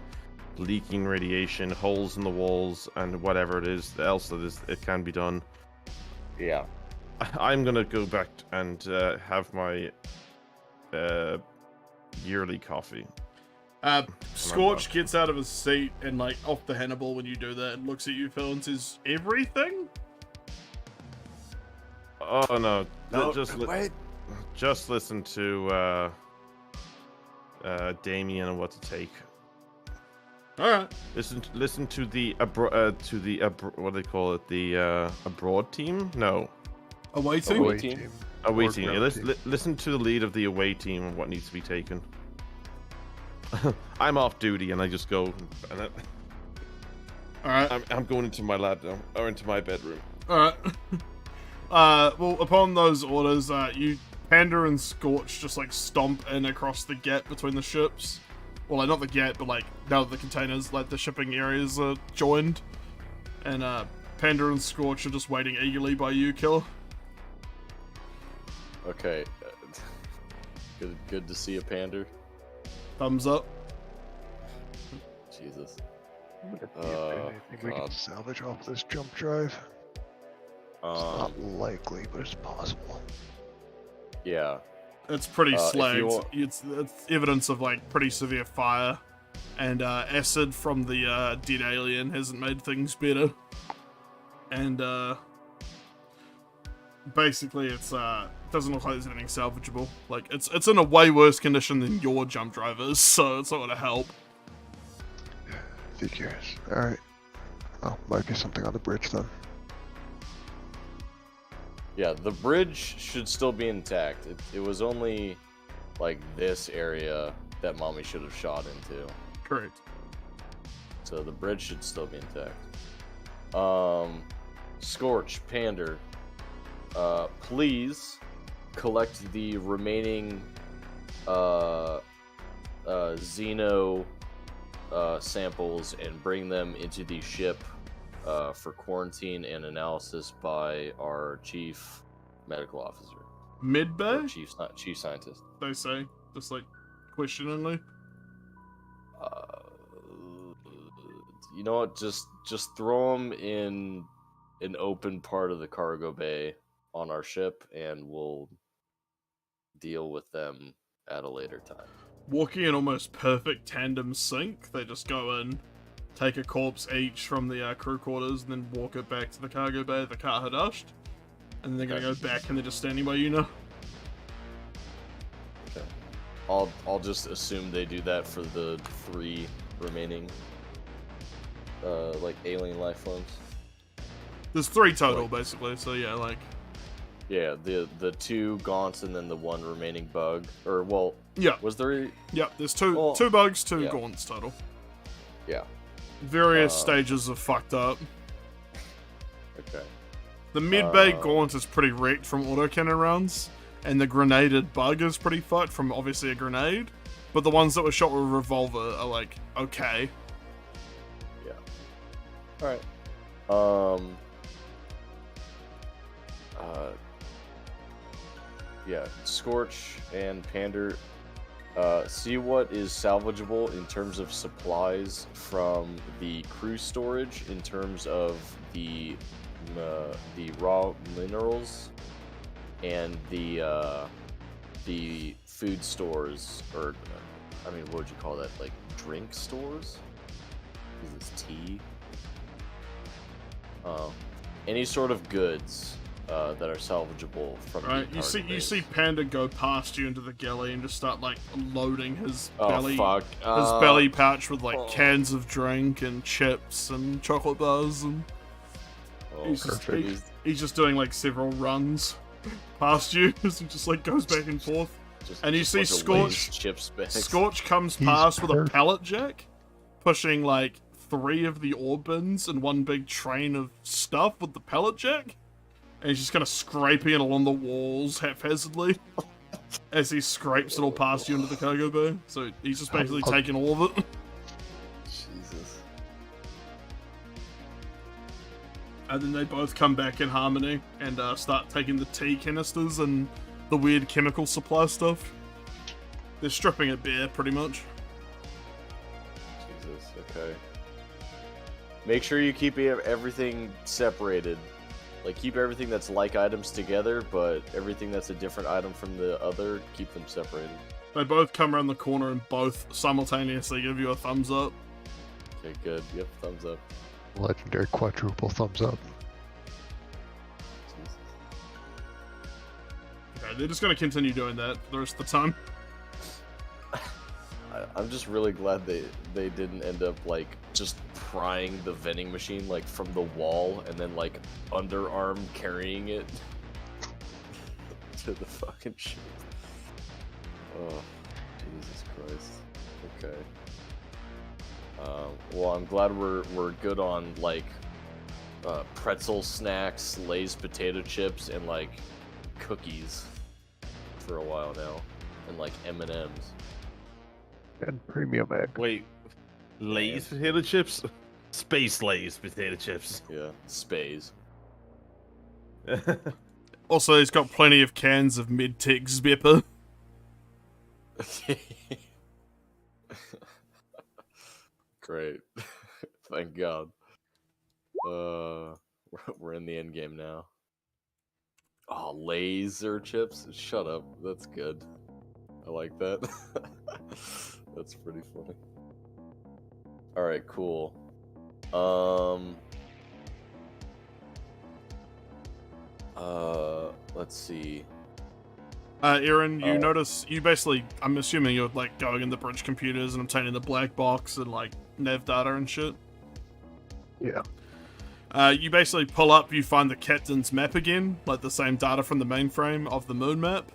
[SPEAKER 3] leaking radiation, holes in the walls, and whatever it is else that it can be done.
[SPEAKER 1] Yeah.
[SPEAKER 3] I'm gonna go back and have my yearly coffee.
[SPEAKER 2] Scorch gets out of his seat and like off the handlebar when you do that and looks at you, Phil, and says, "Everything?"
[SPEAKER 3] Oh no!
[SPEAKER 1] No,
[SPEAKER 3] wait. Just listen to Damien and what to take.
[SPEAKER 2] All right.
[SPEAKER 3] Listen to the what do they call it? The abroad team? No.
[SPEAKER 2] Away team.
[SPEAKER 1] Away team.
[SPEAKER 3] Away team. Yeah, listen to the lead of the away team and what needs to be taken. I'm off duty and I just go. And
[SPEAKER 2] All right.
[SPEAKER 3] I'm going into my lab now, or into my bedroom.
[SPEAKER 2] All right. Well, upon those orders, you Panda and Scorch just like stomp in across the gap between the ships. Well, like, not the gap, but like now that the containers, like the shipping areas are joined, and Panda and Scorch are just waiting eagerly by you, Killer.
[SPEAKER 1] Okay. Good to see you, Pander.
[SPEAKER 2] Thumbs up.
[SPEAKER 1] Jesus.
[SPEAKER 4] Anything we can salvage off this jump drive? It's not likely, but it's possible.
[SPEAKER 1] Yeah.
[SPEAKER 2] It's pretty
[SPEAKER 1] If you
[SPEAKER 2] slagged.
[SPEAKER 1] want-
[SPEAKER 2] It's evidence of like pretty severe fire, and acid from the dead alien hasn't made things better. And basically, it's doesn't look like there's anything salvageable. Like it's in a way worse condition than your jump drive is, so it's not gonna help.
[SPEAKER 4] Figures. Alright. Oh, might be something on the bridge then.
[SPEAKER 1] Yeah, the bridge should still be intact. It was only like this area that Mommy should have shot into.
[SPEAKER 2] Correct.
[SPEAKER 1] So the bridge should still be intact. Scorch, Pander, please collect the remaining Xeno samples and bring them into the ship for quarantine and analysis by our chief medical officer.
[SPEAKER 2] Mid-bay?
[SPEAKER 1] Or chief scientist.
[SPEAKER 2] They say, just like questioningly.
[SPEAKER 1] You know what? Just throw them in an open part of the cargo bay on our ship, and we'll deal with them at a later time.
[SPEAKER 2] Walking in almost perfect tandem sync, they just go in, take a corpse each from the crew quarters, and then walk it back to the cargo bay the car had ushed. And then they're gonna go back, and they're just standing by you now.
[SPEAKER 1] Okay. I'll just assume they do that for the 3 remaining like alien life forms.
[SPEAKER 2] There's 3 total, basically, so yeah, like...
[SPEAKER 1] Yeah, the 2 gaunts and then the 1 remaining bug. Or, well,
[SPEAKER 2] yeah.
[SPEAKER 1] Was there...
[SPEAKER 2] Yeah, there's two
[SPEAKER 1] Well,
[SPEAKER 2] two bugs, 2
[SPEAKER 1] yeah.
[SPEAKER 2] gaunts total.
[SPEAKER 1] Yeah.
[SPEAKER 2] Various stages of fucked up.
[SPEAKER 1] Okay.
[SPEAKER 2] The mid-bay gaunt is pretty wrecked from autocannon rounds, and the grenaded bug is pretty fucked from obviously a grenade, but the ones that were shot with a revolver are like, okay.
[SPEAKER 1] Yeah. Alright. Yeah, Scorch and Pander, see what is salvageable in terms of supplies from the crew storage, in terms of the raw minerals, and the food stores, or I mean, what would you call that? Like drink stores? Is this tea? Any sort of goods that are salvageable from
[SPEAKER 2] Right,
[SPEAKER 1] the
[SPEAKER 2] you
[SPEAKER 1] base.
[SPEAKER 2] see Panda go past you into the galley and just start like loading his belly
[SPEAKER 1] Fuck.
[SPEAKER 2] belly pouch with like cans of drink and chips and chocolate bars, and he's just doing like several runs past you as he just like goes back and forth. And you see Scorch comes past with a pallet jack, pushing like 3 of the ore bins and 1 big train of stuff with the pallet jack. And he's just kind of scraping it along the walls haphazardly as he scrapes it all past you into the cargo bay. So he's just basically taking all of it.
[SPEAKER 1] Jesus.
[SPEAKER 2] And then they both come back in harmony and start taking the tea canisters and the weird chemical supply stuff. They're stripping it bare, pretty much.
[SPEAKER 1] Jesus, okay. Make sure you keep everything separated. Like, keep everything that's like items together, but everything that's a different item from the other, keep them separated.
[SPEAKER 2] They both come around the corner and both simultaneously give you a thumbs up.
[SPEAKER 1] Okay, good. Yep, thumbs up.
[SPEAKER 4] Legendary quadruple thumbs up.
[SPEAKER 1] Jesus.
[SPEAKER 2] Okay, they're just going to continue doing that for the rest of the time.
[SPEAKER 1] I'm just really glad they didn't end up, like, just prying the vending machine, like, from the wall and then, like, underarm carrying it to the fucking ship. Oh, Jesus Christ. Okay. Well, I'm glad we're good on, like, pretzel snacks, Lay's potato chips, and, like, cookies for a while now. And, like, M&M's.
[SPEAKER 4] And premium egg.
[SPEAKER 3] Wait, Lay's potato chips? Space Lay's potato chips.
[SPEAKER 1] Yeah, spays.
[SPEAKER 2] Also, he's got plenty of cans of mid-tix Bipper.
[SPEAKER 1] Great. Thank God. We're in the end game now. Oh, laser chips? Shut up. That's good. I like that. That's pretty funny. Alright, cool. Let's see.
[SPEAKER 2] Aaron, you notice, you basically, I'm assuming you're, like, going in the bridge computers and obtaining the black box and, like, nav data and shit.
[SPEAKER 4] Yeah.
[SPEAKER 2] You basically pull up, you find the captain's map again, like the same data from the mainframe of the moon map.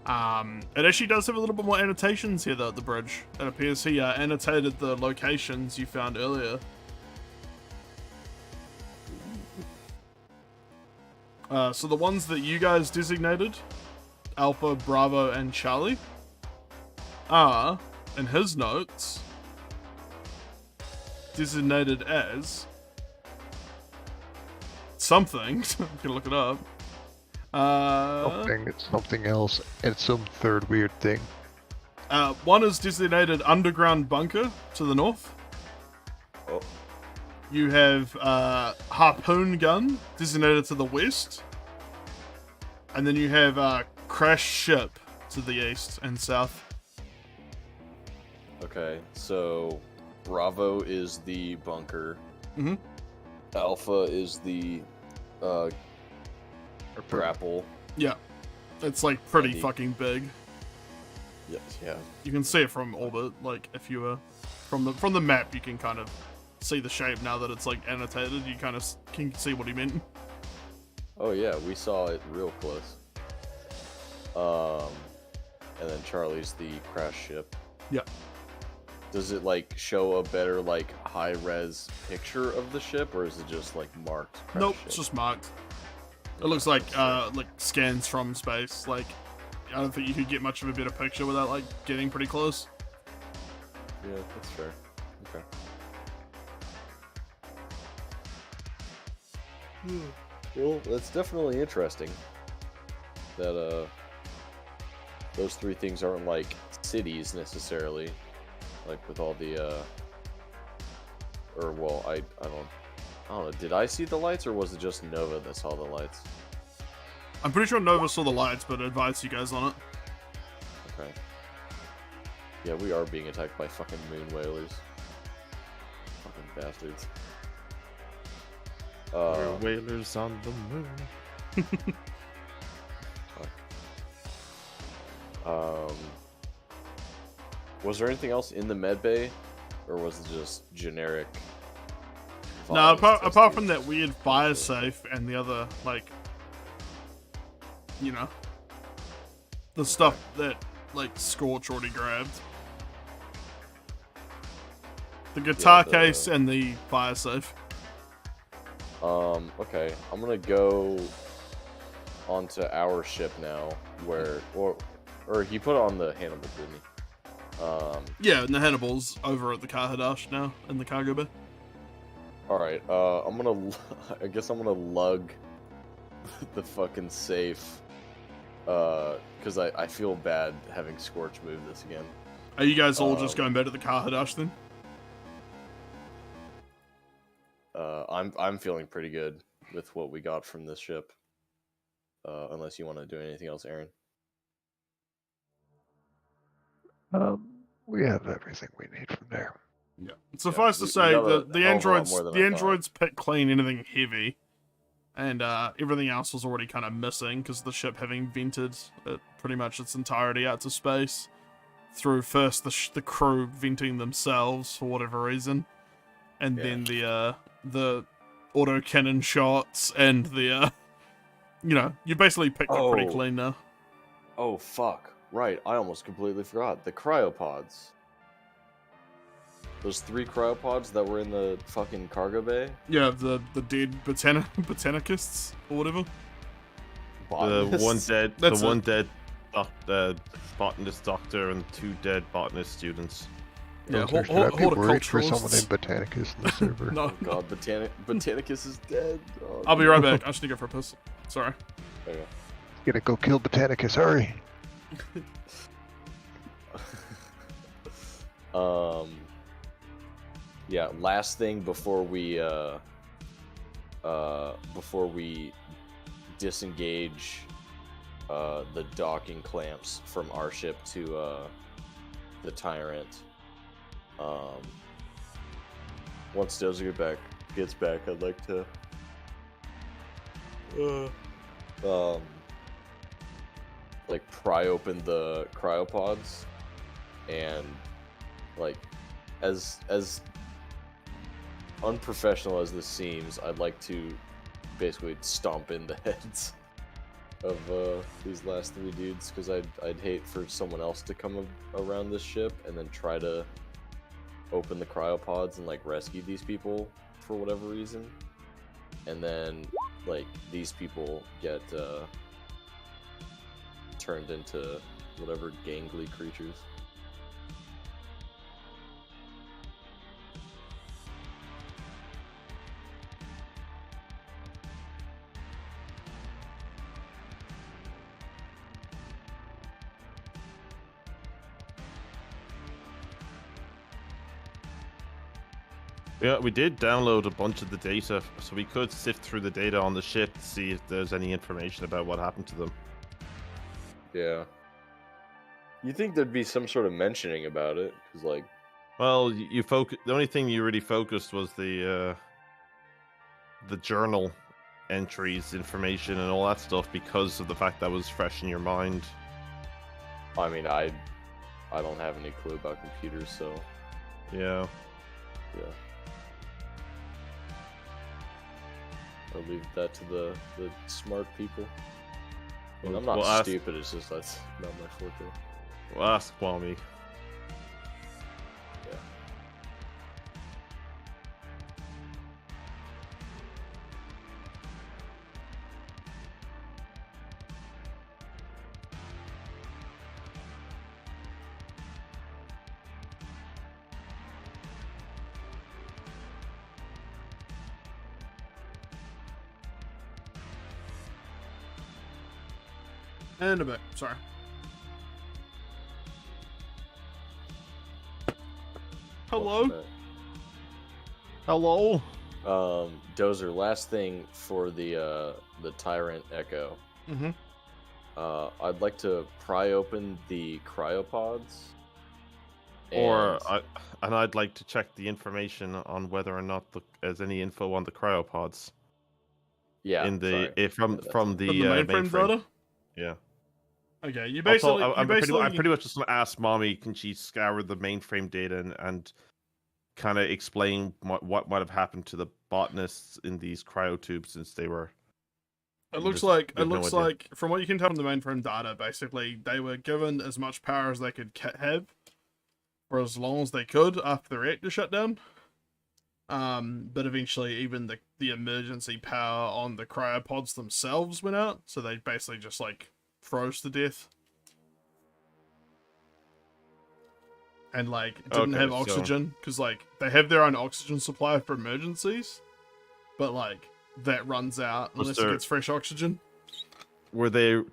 [SPEAKER 2] It actually does have a little bit more annotations here, though, at the bridge. It appears he annotated the locations you found earlier. So the ones that you guys designated, Alpha, Bravo, and Charlie, are, in his notes, designated as something. I'm gonna look it up.
[SPEAKER 4] It's something else. It's some third weird thing.
[SPEAKER 2] One is designated underground bunker to the north.
[SPEAKER 1] Oh.
[SPEAKER 2] You have harpoon gun designated to the west. And then you have crash ship to the east and south.
[SPEAKER 1] Okay, so Bravo is the bunker.
[SPEAKER 2] Mm-hmm.
[SPEAKER 1] Alpha is the grapple.
[SPEAKER 2] Yeah. It's like pretty
[SPEAKER 1] Indeed.
[SPEAKER 2] fucking big.
[SPEAKER 1] Yes, yeah.
[SPEAKER 2] You can see it from orbit, like if you were from the map you can kind of see the shape now that it's like annotated, you kind of can see what he meant.
[SPEAKER 1] Oh yeah, we saw it real close. And then Charlie's the crash ship.
[SPEAKER 2] Yeah.
[SPEAKER 1] Does it like show a better like high res picture of the ship, or is it just like marked crash
[SPEAKER 2] Nope,
[SPEAKER 1] ship?
[SPEAKER 2] it's just marked. It looks like scans from space. Like I don't think you could get much of a better picture without like getting pretty close.
[SPEAKER 1] Yeah, that's fair. Okay. Well, that's definitely interesting. That those three things aren't like cities necessarily, like with all the or well, I don't know. Did I see the lights, or was it just Nova that saw the lights?
[SPEAKER 2] I'm pretty sure Nova saw the lights, but advised you guys on it.
[SPEAKER 1] Okay. Yeah, we are being attacked by fucking moon whalers. Fucking bastards.
[SPEAKER 3] We're whalers on the moon.
[SPEAKER 1] Was there anything else in the med bay, or was it just generic?
[SPEAKER 2] No, apart from that weird fire safe and the other, like, you know, the stuff that, like, Scorch already grabbed. The guitar case and the fire safe.
[SPEAKER 1] Okay, I'm gonna go onto our ship now, where, or he put on the Hannibal, didn't he?
[SPEAKER 2] Yeah, and the Hannibal's over at the Kahadash now, in the cargo bay.
[SPEAKER 1] Alright, I guess I'm gonna lug the fucking safe, because I feel bad having Scorch move this again.
[SPEAKER 2] Are you guys all just going back to the Kahadash then?
[SPEAKER 1] I'm feeling pretty good. with what we got from this ship. Unless you want to do anything else, Aaron.
[SPEAKER 4] We have everything we need from there.
[SPEAKER 2] Yeah. Suffice to say, the androids picked clean anything heavy, and everything else was already kind of missing because the ship having vented pretty much its entirety out to space through first the crew venting themselves for whatever reason, and then the autocannon shots and the you basically picked it pretty clean now.
[SPEAKER 1] Oh fuck! Right, I almost completely forgot the cryopods. Those 3 cryopods that were in the fucking cargo bay?
[SPEAKER 2] Yeah, the dead botanists or whatever.
[SPEAKER 1] Botanists?
[SPEAKER 3] The one dead botanist doctor and 2 dead botanist students.
[SPEAKER 4] Yeah, should I be worried for someone named Botanicus in the server?
[SPEAKER 2] No,
[SPEAKER 1] oh god, Botanicus is dead. Oh,
[SPEAKER 2] I'll be right back. I just need to go for a piss. Sorry.
[SPEAKER 1] Okay.
[SPEAKER 4] Gonna go kill Botanicus, hurry!
[SPEAKER 1] Yeah, last thing before we disengage the docking clamps from our ship to the Tyrant. Once Dozer gets back, I'd like to like pry open the cryopods and like as unprofessional as this seems, I'd like to basically stomp in the heads of these last 3 dudes because I'd hate for someone else to come around this ship and then try to open the cryopods and like rescue these people for whatever reason, and then like these people get turned into whatever gangly creatures.
[SPEAKER 3] Yeah, we did download a bunch of the data, so we could sift through the data on the ship to see if there's any information about what happened to them.
[SPEAKER 1] Yeah. You think there'd be some sort of mentioning about it? Because, like...
[SPEAKER 3] Well, the only thing you really focused was the journal entries, information, and all that stuff because of the fact that was fresh in your mind.
[SPEAKER 1] I mean, I don't have any clue about computers, so...
[SPEAKER 3] Yeah.
[SPEAKER 1] Yeah. I'll leave that to the smart people. I mean, I'm not stupid, it's just that's not my forte.
[SPEAKER 3] Well, ask Kwame.
[SPEAKER 1] Yeah.
[SPEAKER 2] And a bit, sorry. Hello?
[SPEAKER 3] Hello?
[SPEAKER 1] Dozer, last thing for the Tyrant-Echo.
[SPEAKER 2] Mm-hmm.
[SPEAKER 1] I'd like to pry open the cryopods.
[SPEAKER 3] I'd like to check the information on whether or not there's any info on the cryopods.
[SPEAKER 1] Yeah.
[SPEAKER 3] From the
[SPEAKER 2] mainframe data?
[SPEAKER 3] Yeah.
[SPEAKER 2] Okay, you basically.
[SPEAKER 3] I'm pretty much just gonna ask Mommy, can she scour the mainframe data and kind of explain what might have happened to the botanists in these cryotubes since they were.
[SPEAKER 2] It looks like from what you can tell from the mainframe data, basically they were given as much power as they could have for as long as they could after the reactor shut down. But eventually even the emergency power on the cryopods themselves went out, so they basically just like froze to death. And like didn't have oxygen, because like they have their own oxygen supply for emergencies, but like that runs out unless it gets fresh oxygen.
[SPEAKER 3] Were they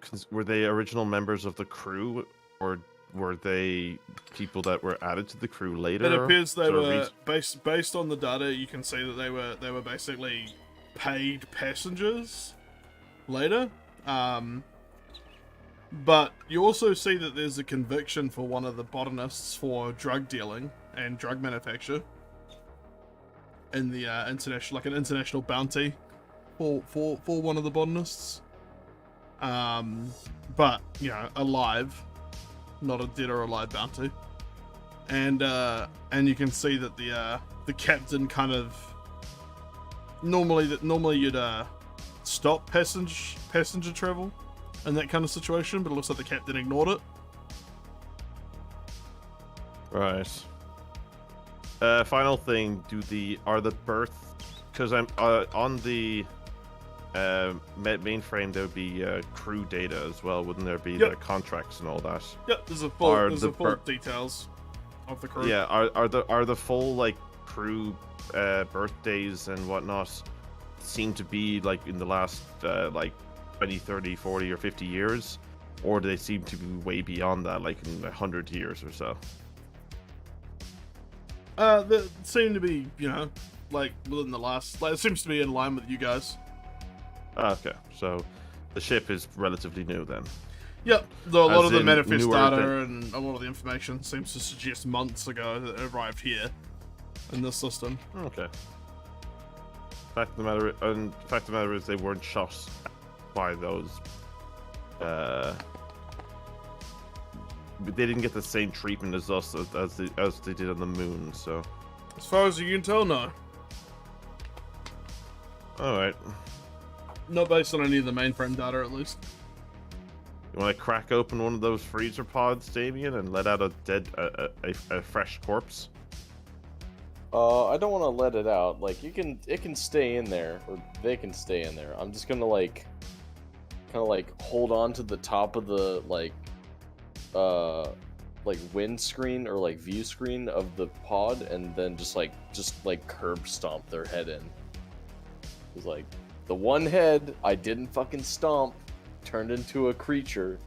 [SPEAKER 3] original members of the crew, or were they people that were added to the crew later?
[SPEAKER 2] It appears they were based on the data. You can see that they were basically paid passengers later. But you also see that there's a conviction for one of the botanists for drug dealing and drug manufacture in the international, like an international bounty for one of the botanists. But you know, alive, not a dead or alive bounty. And you can see that the captain kind of normally you'd stop passenger travel in that kind of situation, but it looks like the captain ignored it.
[SPEAKER 3] Right. Final thing, are the birth, because I'm on the mainframe, there would be crew data as well, wouldn't there be?
[SPEAKER 2] Yep.
[SPEAKER 3] The contracts and all that?
[SPEAKER 2] Yep, there's a full details of the crew.
[SPEAKER 3] Yeah, are the full like crew birthdays and whatnot seem to be like in the last like 20, 30, 40 or 50 years, or do they seem to be way beyond that, like in 100 years or so?
[SPEAKER 2] They seem to be, you know, like within the last, like it seems to be in line with you guys.
[SPEAKER 3] Okay, so the ship is relatively new then.
[SPEAKER 2] Yep, though a lot of the manifest data
[SPEAKER 3] than...
[SPEAKER 2] and a lot of the information seems to suggest months ago that it arrived here in this system.
[SPEAKER 3] Okay. Fact of the matter is they weren't shot by those. They didn't get the same treatment as us as they did on the moon. So,
[SPEAKER 2] as far as you can tell, no.
[SPEAKER 3] All right.
[SPEAKER 2] Not based on any of the mainframe data, at least.
[SPEAKER 3] You want to crack open one of those freezer pods, Damien, and let out a fresh corpse?
[SPEAKER 1] I don't want to let it out. Like, it can stay in there, or they can stay in there. I'm just gonna like, kind of like hold on to the top of the like windscreen or like view screen of the pod, and then just like curb stomp their head in. It's like the one head I didn't fucking stomp turned into a creature,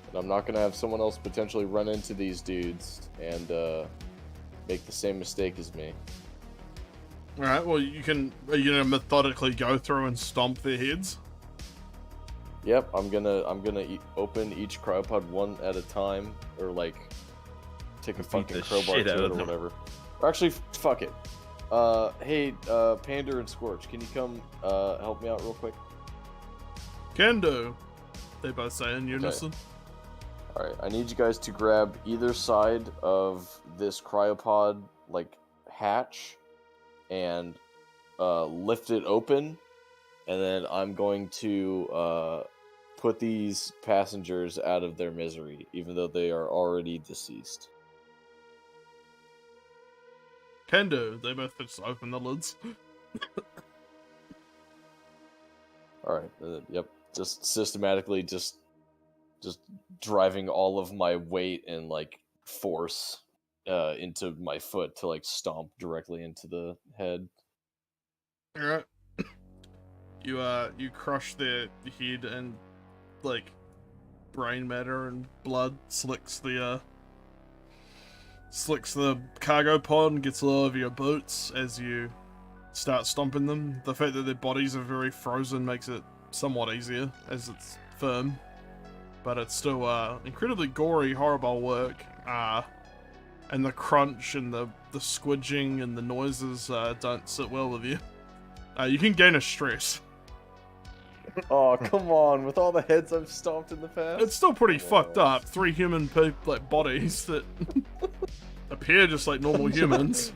[SPEAKER 1] and I'm not gonna have someone else potentially run into these dudes and make the same mistake as me.
[SPEAKER 2] Alright, well, are you gonna methodically go through and stomp their heads?
[SPEAKER 1] Yep, I'm gonna open each cryopod one at a time, or like take a fucking crowbar to it or whatever. Or actually, fuck it. Hey, Panda and Scorch, can you come help me out real quick?
[SPEAKER 2] Can do. They both say in unison.
[SPEAKER 1] Okay. Alright, I need you guys to grab either side of this cryopod, like, hatch, and lift it open, and then I'm going to put these passengers out of their misery, even though they are already deceased.
[SPEAKER 2] Can do. They both just open the lids.
[SPEAKER 1] Alright, yep, just systematically just driving all of my weight and like force into my foot to like stomp directly into the head.
[SPEAKER 2] Alright. You crush their head, and like brain matter and blood slicks the cargo pod and gets all over your boots as you start stomping them. The fact that their bodies are very frozen makes it somewhat easier as it's firm. But it's still incredibly gory, horrible work. And the crunch and the squidging and the noises don't sit well with you. You can gain a stress.
[SPEAKER 1] Oh, come on. With all the heads I've stomped in the past?
[SPEAKER 2] It's still pretty fucked up. 3 human like bodies that appear just like normal humans.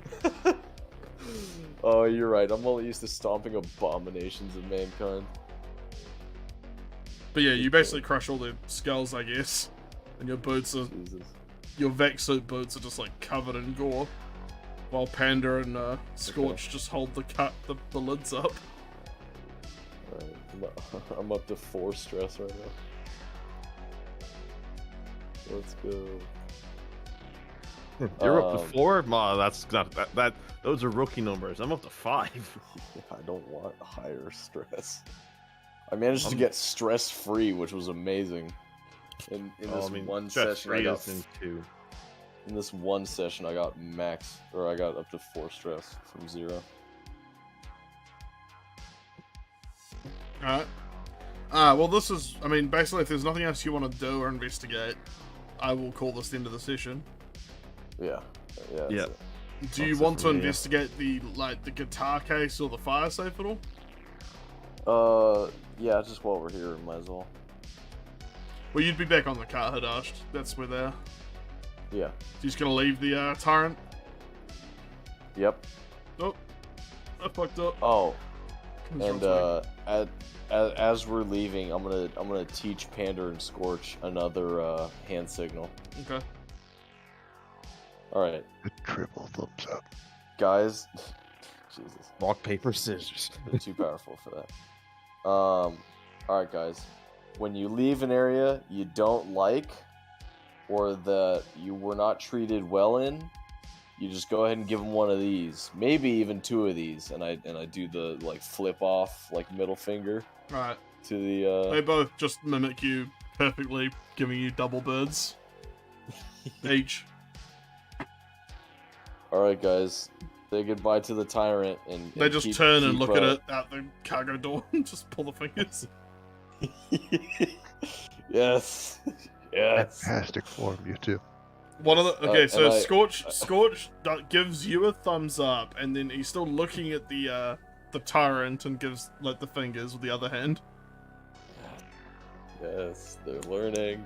[SPEAKER 1] Oh, you're right. I'm only used to stomping abominations of mankind.
[SPEAKER 2] But yeah, you basically crush all their skulls, I guess. And your boots are... Jesus. Your vac suit boots are just like covered in gore. While Panda and Scorch just hold the lids up.
[SPEAKER 1] Alright, I'm up to 4 stress right now. Let's go.
[SPEAKER 3] You're up to 4? Ma, that's not that. Those are rookie numbers. I'm up to 5.
[SPEAKER 1] I don't want higher stress. I managed to get stress-free, which was amazing. In this one session, I got
[SPEAKER 3] 2.
[SPEAKER 1] In this one session, I got I got up to 4 stress from 0.
[SPEAKER 2] Alright. Well, this is, I mean, basically, if there's nothing else you want to do or investigate, I will call this the end of the session.
[SPEAKER 1] Yeah. Yeah.
[SPEAKER 3] Yeah.
[SPEAKER 2] Do you want to investigate the guitar case or the fire safe at all?
[SPEAKER 1] Yeah, just while we're here, might as well.
[SPEAKER 2] Well, you'd be back on the car, Hadash. That's where they're...
[SPEAKER 1] Yeah.
[SPEAKER 2] So you're just gonna leave the, Tyrant?
[SPEAKER 1] Yep.
[SPEAKER 2] Oh. I fucked up.
[SPEAKER 1] Oh. And, as we're leaving, I'm gonna teach Pander and Scorch another, hand signal.
[SPEAKER 2] Okay.
[SPEAKER 1] Alright.
[SPEAKER 4] A triple thumbs up.
[SPEAKER 1] Guys. Jesus.
[SPEAKER 3] Rock, paper, scissors.
[SPEAKER 1] They're too powerful for that. Alright, guys. When you leave an area you don't like, or that you were not treated well in, you just go ahead and give them one of these. Maybe even two of these. And I do the, like, flip off, like, middle finger.
[SPEAKER 2] Alright.
[SPEAKER 1] To the,
[SPEAKER 2] They both just mimic you perfectly, giving you double birds. Each.
[SPEAKER 1] Alright, guys. Say goodbye to the Tyrant, and
[SPEAKER 2] They just turn and look at it out the cargo door and just pull the fingers.
[SPEAKER 1] Yes. Yes.
[SPEAKER 4] Fantastic form, you two.
[SPEAKER 2] One of the okay, so
[SPEAKER 1] and
[SPEAKER 2] Scorch gives you a thumbs up, and then he's still looking at the Tyrant and gives like the fingers with the other hand.
[SPEAKER 1] Yes, they're learning.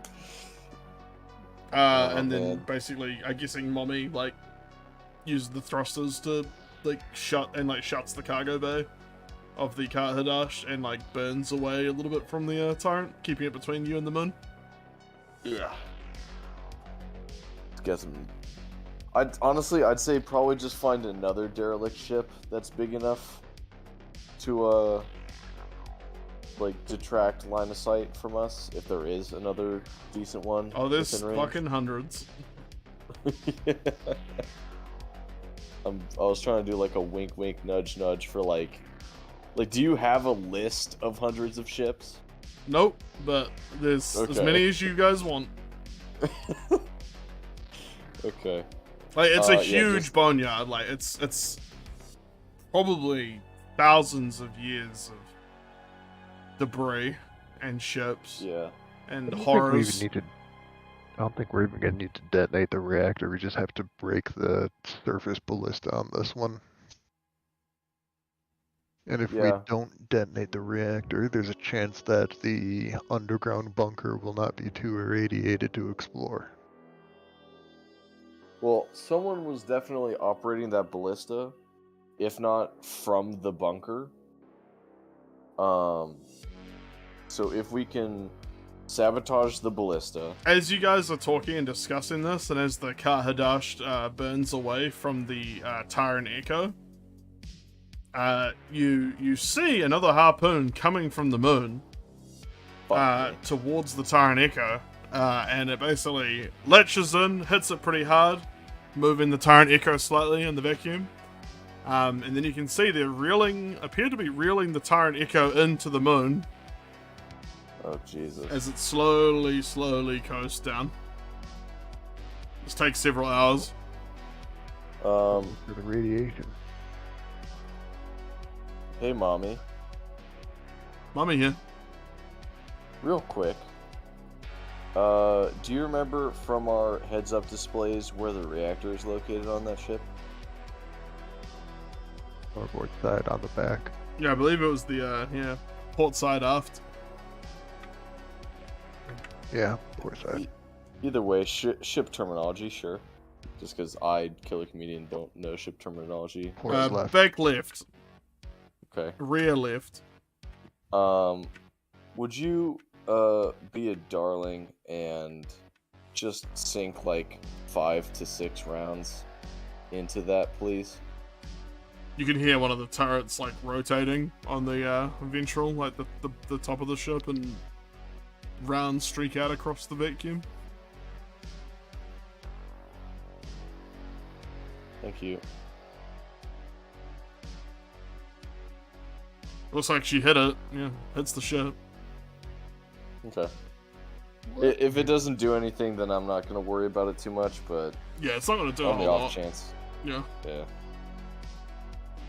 [SPEAKER 2] And then
[SPEAKER 1] man.
[SPEAKER 2] basically, I'm guessing Mommy like uses the thrusters to like shuts the cargo bay of the car Hadash and like burns away a little bit from the Tyrant, keeping it between you and the moon.
[SPEAKER 1] Yeah. Let's get some. I'd say probably just find another derelict ship that's big enough to like detract line of sight from us, if there is another decent one.
[SPEAKER 2] Oh, there's
[SPEAKER 1] within range.
[SPEAKER 2] fucking hundreds.
[SPEAKER 1] I was trying to do like a wink wink nudge nudge for like do you have a list of hundreds of ships?
[SPEAKER 2] Nope, but there's as many as you guys want.
[SPEAKER 1] Okay.
[SPEAKER 2] Like it's a
[SPEAKER 1] Yeah,
[SPEAKER 2] huge boneyard. Like it's probably thousands of years of debris and ships
[SPEAKER 1] Yeah.
[SPEAKER 2] and
[SPEAKER 4] I
[SPEAKER 2] horrors.
[SPEAKER 4] don't think we're even gonna need to detonate the reactor. We just have to break the surface ballista on this one. And if we
[SPEAKER 1] Yeah.
[SPEAKER 4] don't detonate the reactor, there's a chance that the underground bunker will not be too irradiated to explore.
[SPEAKER 1] Well, someone was definitely operating that ballista, if not from the bunker. So if we can sabotage the ballista.
[SPEAKER 2] As you guys are talking and discussing this, and as the car Hadash burns away from the Tyrant-Echo, you see another harpoon coming from the moon towards the Tyrant-Echo, and it basically latches in, hits it pretty hard, moving the Tyrant-Echo slightly in the vacuum. And then you can see they're appear to be reeling the Tyrant-Echo into the moon.
[SPEAKER 1] Oh, Jesus.
[SPEAKER 2] As it slowly coasts down. This takes several hours.
[SPEAKER 4] For the radiation.
[SPEAKER 1] Hey, Mommy.
[SPEAKER 2] Mommy here.
[SPEAKER 1] Real quick. Do you remember from our heads-up displays where the reactor is located on that ship?
[SPEAKER 4] Starboard side on the back.
[SPEAKER 2] Yeah, I believe it was the, port side aft.
[SPEAKER 4] Yeah, port side.
[SPEAKER 1] Either way, ship terminology, sure. Just because I, Killer Comedian, don't know ship terminology.
[SPEAKER 4] Port left.
[SPEAKER 2] Back left.
[SPEAKER 1] Okay.
[SPEAKER 2] Rear left.
[SPEAKER 1] Would you, be a darling and just sink, like, 5 to 6 rounds into that, please?
[SPEAKER 2] You can hear one of the turrets, like, rotating on the, ventral, like, the top of the ship, and rounds streak out across the vacuum.
[SPEAKER 1] Thank you.
[SPEAKER 2] Looks like she hit it. Yeah, hits the ship.
[SPEAKER 1] Okay. If it doesn't do anything, then I'm not gonna worry about it too much, but
[SPEAKER 2] Yeah, it's not gonna do a
[SPEAKER 1] on the
[SPEAKER 2] whole
[SPEAKER 1] off
[SPEAKER 2] lot.
[SPEAKER 1] chance.
[SPEAKER 2] Yeah.
[SPEAKER 1] Yeah.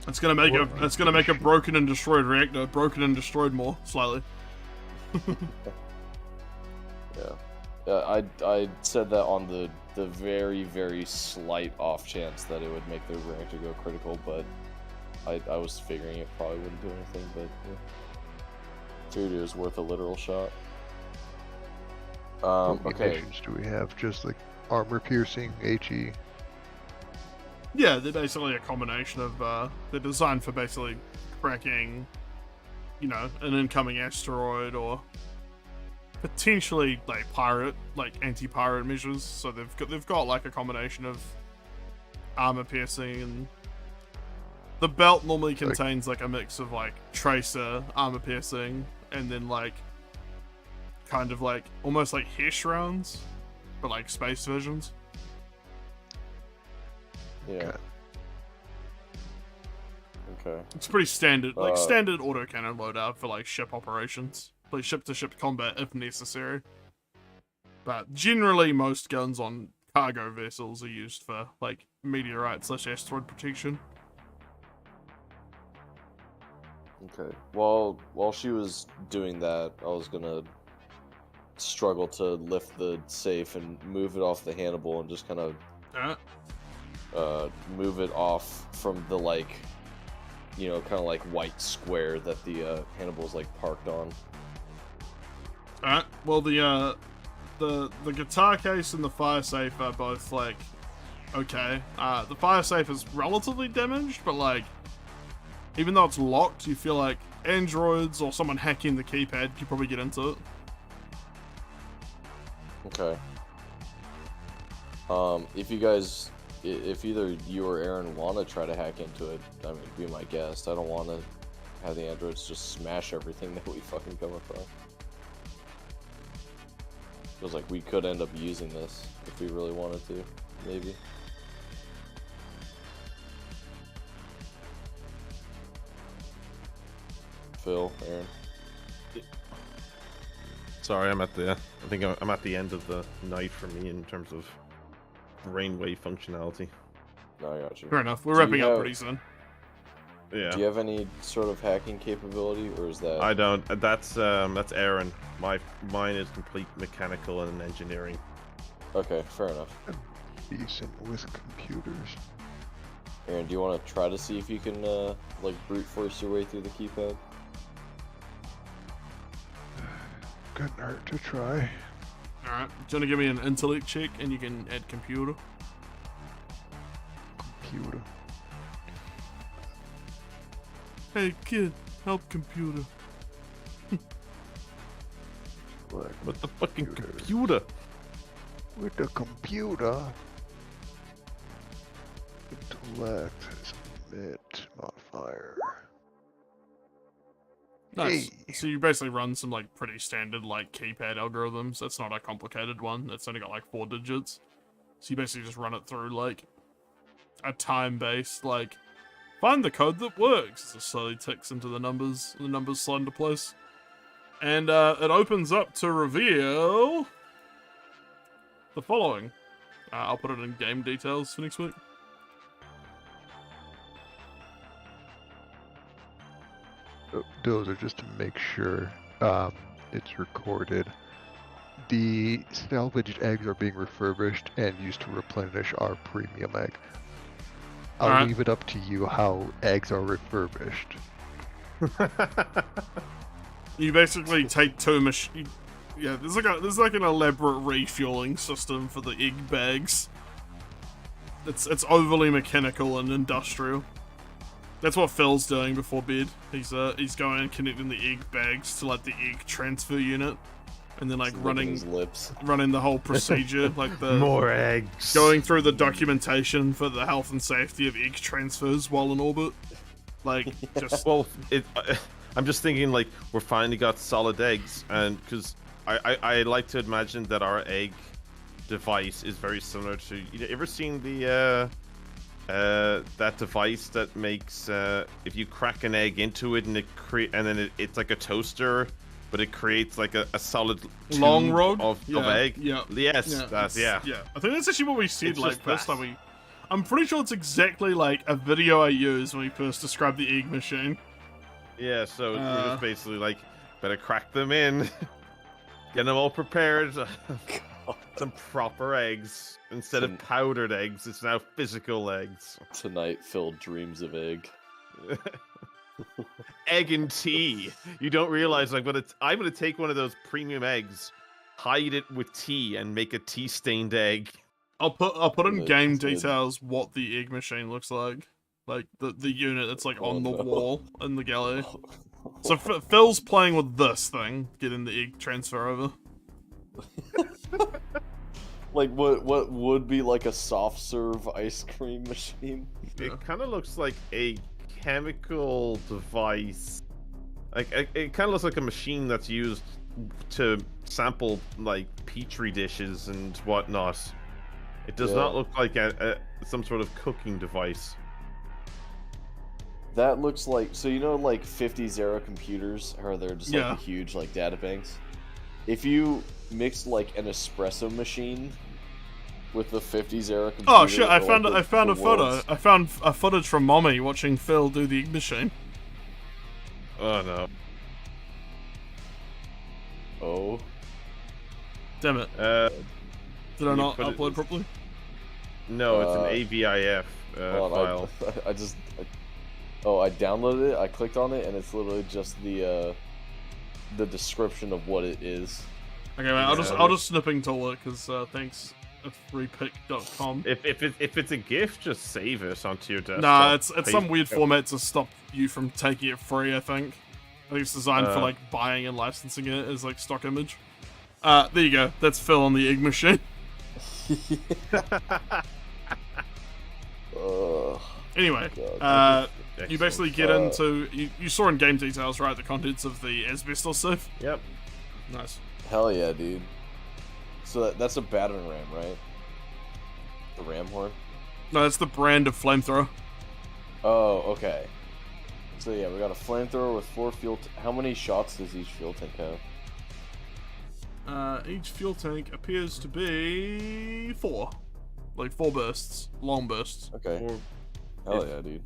[SPEAKER 2] It's gonna make a broken and destroyed reactor broken and destroyed more slightly.
[SPEAKER 1] Yeah. I said that on the very, very slight off chance that it would make the reactor go critical, but I was figuring it probably wouldn't do anything, but yeah. Figured it was worth a literal shot.
[SPEAKER 4] What
[SPEAKER 1] Okay.
[SPEAKER 4] munitions do we have? Just like armor piercing, HE.
[SPEAKER 2] Yeah, they're basically a combination of, they're designed for basically cracking, you know, an incoming asteroid or potentially like anti-pirate measures. So they've got like a combination of armor piercing, and the belt normally contains like a mix of like tracer, armor piercing, and then like kind of like almost like Hesh rounds, but like space versions.
[SPEAKER 1] Yeah. Okay.
[SPEAKER 2] It's pretty standard, like standard autocannon loadout for like ship operations, like ship-to-ship combat if necessary. But generally, most guns on cargo vessels are used for like meteorite/asteroid protection.
[SPEAKER 1] Okay. While she was doing that, I was gonna struggle to lift the safe and move it off the handle and just kind of move it off from the like, you know, kind of like white square that the handle's like parked on.
[SPEAKER 2] Alright. Well, the guitar case and the fire safe are both like okay. The fire safe is relatively damaged, but like even though it's locked, you feel like androids or someone hacking the keypad could probably get into it.
[SPEAKER 1] Okay. If either you or Aaron want to try to hack into it, I mean, be my guest. I don't want to have the androids just smash everything that we fucking come across. Feels like we could end up using this if we really wanted to, maybe. Phil, Aaron.
[SPEAKER 3] Sorry, I think I'm at the end of the night for me in terms of brainwave functionality.
[SPEAKER 1] No, I got you.
[SPEAKER 2] Fair enough. We're wrapping up pretty soon.
[SPEAKER 3] Yeah.
[SPEAKER 1] Do you have any sort of hacking capability, or is that?
[SPEAKER 3] I don't. That's Aaron. Mine is complete mechanical and engineering.
[SPEAKER 1] Okay, fair enough.
[SPEAKER 4] Decent with computers.
[SPEAKER 1] Aaron, do you want to try to see if you can like brute force your way through the keypad?
[SPEAKER 4] Couldn't hurt to try.
[SPEAKER 2] Alright. Do you want to give me an intellect check and you can add computer?
[SPEAKER 4] Computer.
[SPEAKER 2] Hey kid, help computer.
[SPEAKER 3] What the fucking computer?
[SPEAKER 4] With the computer. Intellect, submit, modifier.
[SPEAKER 2] Nice.
[SPEAKER 4] Hey.
[SPEAKER 2] So you basically run some like pretty standard like keypad algorithms. That's not a complicated one. That's only got like 4 digits. So you basically just run it through like a time-based like find the code that works. It slowly ticks into the numbers. The numbers slide into place, and it opens up to reveal the following. I'll put it in game details for next week.
[SPEAKER 4] Those are just to make sure it's recorded. The salvaged eggs are being refurbished and used to replenish our premium egg. I'll leave it up to you how eggs are refurbished.
[SPEAKER 2] You basically take 2 machines. Yeah, there's like an elaborate refueling system for the egg bags. It's overly mechanical and industrial. That's what Phil's doing before bed. He's going and connecting the egg bags to like the egg transfer unit, and then like running
[SPEAKER 1] his lips.
[SPEAKER 2] running the whole procedure, like the
[SPEAKER 3] More eggs.
[SPEAKER 2] going through the documentation for the health and safety of egg transfers while in orbit. Like just
[SPEAKER 3] Well, I'm just thinking like we're finally got solid eggs, and because I like to imagine that our egg device is very similar to. You ever seen the that device that makes if you crack an egg into it and it's like a toaster, but it creates like a solid
[SPEAKER 2] long rod
[SPEAKER 3] of egg.
[SPEAKER 2] Yeah.
[SPEAKER 3] Yes.
[SPEAKER 2] Yeah.
[SPEAKER 3] Yeah.
[SPEAKER 2] Yeah. I think that's actually what we said
[SPEAKER 3] It's
[SPEAKER 2] like
[SPEAKER 3] just
[SPEAKER 2] first
[SPEAKER 3] that.
[SPEAKER 2] time I'm pretty sure it's exactly like a video I used when we first described the egg machine.
[SPEAKER 3] Yeah, so we're just basically like, better crack them in. Get them all prepared. Some proper eggs. Instead of powdered eggs, it's now physical eggs.
[SPEAKER 1] Tonight, Phil dreams of egg.
[SPEAKER 3] Egg and tea. You don't realize I'm gonna take one of those premium eggs, hide it with tea, and make a tea-stained egg.
[SPEAKER 2] I'll put in game
[SPEAKER 1] That's good.
[SPEAKER 2] details what the egg machine looks like the unit that's like on the wall in the gallery. So Phil's playing with this thing, getting the egg transfer over.
[SPEAKER 1] Like what would be like a soft serve ice cream machine?
[SPEAKER 3] It kind of looks like a chemical device. Like it kind of looks like a machine that's used to sample like petri dishes and whatnot. It does not look like some sort of cooking device.
[SPEAKER 1] That looks like, so you know like 50s era computers, how they're just like
[SPEAKER 2] Yeah.
[SPEAKER 1] the huge like data banks? If you mix like an espresso machine with the 50s era computer...
[SPEAKER 2] Oh shit, I
[SPEAKER 1] or,
[SPEAKER 2] found
[SPEAKER 1] like,
[SPEAKER 2] a photo.
[SPEAKER 1] world's-
[SPEAKER 2] I found a footage from Mommy watching Phil do the egg machine.
[SPEAKER 3] Oh no.
[SPEAKER 1] Oh.
[SPEAKER 2] Damn it. Did I
[SPEAKER 3] you
[SPEAKER 2] not
[SPEAKER 3] put it-
[SPEAKER 2] upload properly?
[SPEAKER 3] No, it's an AVIF
[SPEAKER 1] Hold on,
[SPEAKER 3] file.
[SPEAKER 1] I downloaded it, I clicked on it, and it's literally just the description of what it is.
[SPEAKER 2] Okay, man, I'll just snipping tool it because thanks freepick.com.
[SPEAKER 3] If it's a GIF, just save it onto your desktop.
[SPEAKER 2] Nah, it's some
[SPEAKER 3] Paste
[SPEAKER 2] weird
[SPEAKER 3] it.
[SPEAKER 2] format to stop you from taking it free. I think it's designed for like buying and licensing it as like stock image. There you go. That's Phil on the egg machine. Anyway,
[SPEAKER 1] God,
[SPEAKER 2] you basically get into you saw in game details, right? The contents of the asbestos safe.
[SPEAKER 3] Yep.
[SPEAKER 2] Nice.
[SPEAKER 1] Hell yeah, dude. So that's a battering ram, right? The ram horn?
[SPEAKER 2] No, that's the brand of flamethrower.
[SPEAKER 1] Oh, okay. So yeah, we got a flamethrower with 4 fuel... How many shots does each fuel tank have?
[SPEAKER 2] Each fuel tank appears to be 4. Like 4 bursts. Long bursts.
[SPEAKER 1] Okay.
[SPEAKER 3] Or
[SPEAKER 1] Hell yeah, dude.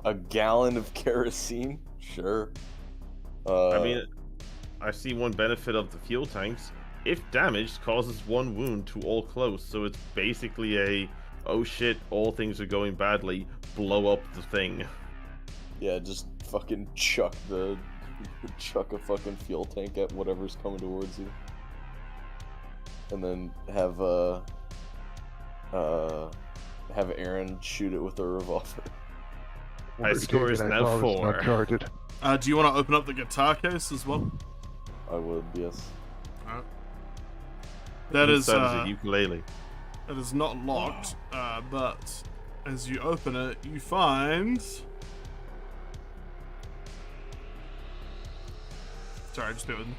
[SPEAKER 1] A gallon of kerosene? Sure.
[SPEAKER 3] I mean, I see one benefit of the fuel tanks. If damaged, causes 1 wound to all close, so it's basically a, oh shit, all things are going badly, blow up the thing.
[SPEAKER 1] Yeah, just fucking chuck a fucking fuel tank at whatever's coming towards you. And then have Aaron shoot it with a revolver.
[SPEAKER 3] My score is now 4.
[SPEAKER 4] Uncharted.
[SPEAKER 2] Do you want to open up the guitar case as well?
[SPEAKER 1] I would, yes.
[SPEAKER 2] Alright. That is
[SPEAKER 3] a ukulele.
[SPEAKER 2] It is not locked, but as you open it, you find... Sorry, just bear with me.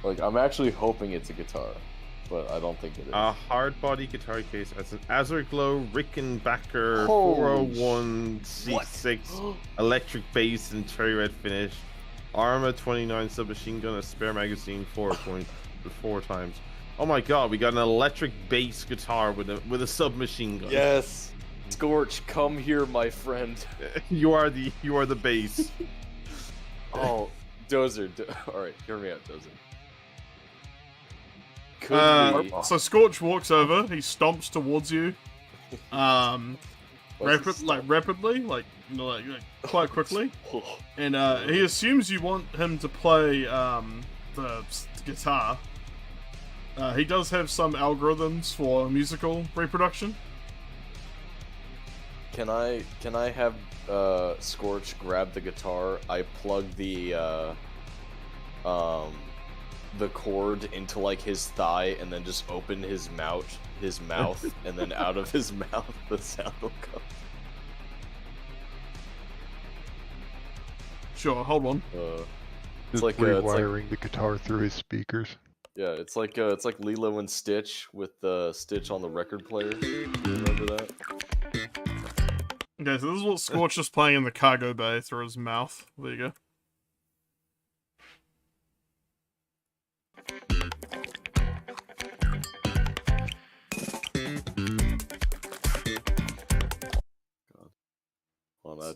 [SPEAKER 1] Like, I'm actually hoping it's a guitar, but I don't think it is.
[SPEAKER 3] A hard body guitar case as an Azerglow Rickenbacker
[SPEAKER 1] Holy
[SPEAKER 3] 401 C6 electric bass and cherry red finish, Arma 29 submachine gun, a spare magazine 4 times. Oh my god, we got an electric bass guitar with a submachine gun.
[SPEAKER 1] Yes! Scorch, come here, my friend.
[SPEAKER 3] you are the bass.
[SPEAKER 1] Oh, Dozer. Alright, hear me out, Dozer.
[SPEAKER 2] So Scorch walks over, he stomps towards you. Rapidly, quite quickly. And he assumes you want him to play the guitar. He does have some algorithms for musical reproduction.
[SPEAKER 1] Can I have Scorch grab the guitar? I plug the cord into like his thigh, and then just open his mouth, and then out of his mouth the sound will come.
[SPEAKER 2] Sure, hold on.
[SPEAKER 1] It's
[SPEAKER 4] Just
[SPEAKER 1] like
[SPEAKER 4] rewiring the guitar through his speakers.
[SPEAKER 1] yeah, it's like Lilo and Stitch with the Stitch on the record player. Do you remember that?
[SPEAKER 2] Okay, so this is what Scorch is playing in the cargo bay through his mouth. There you go.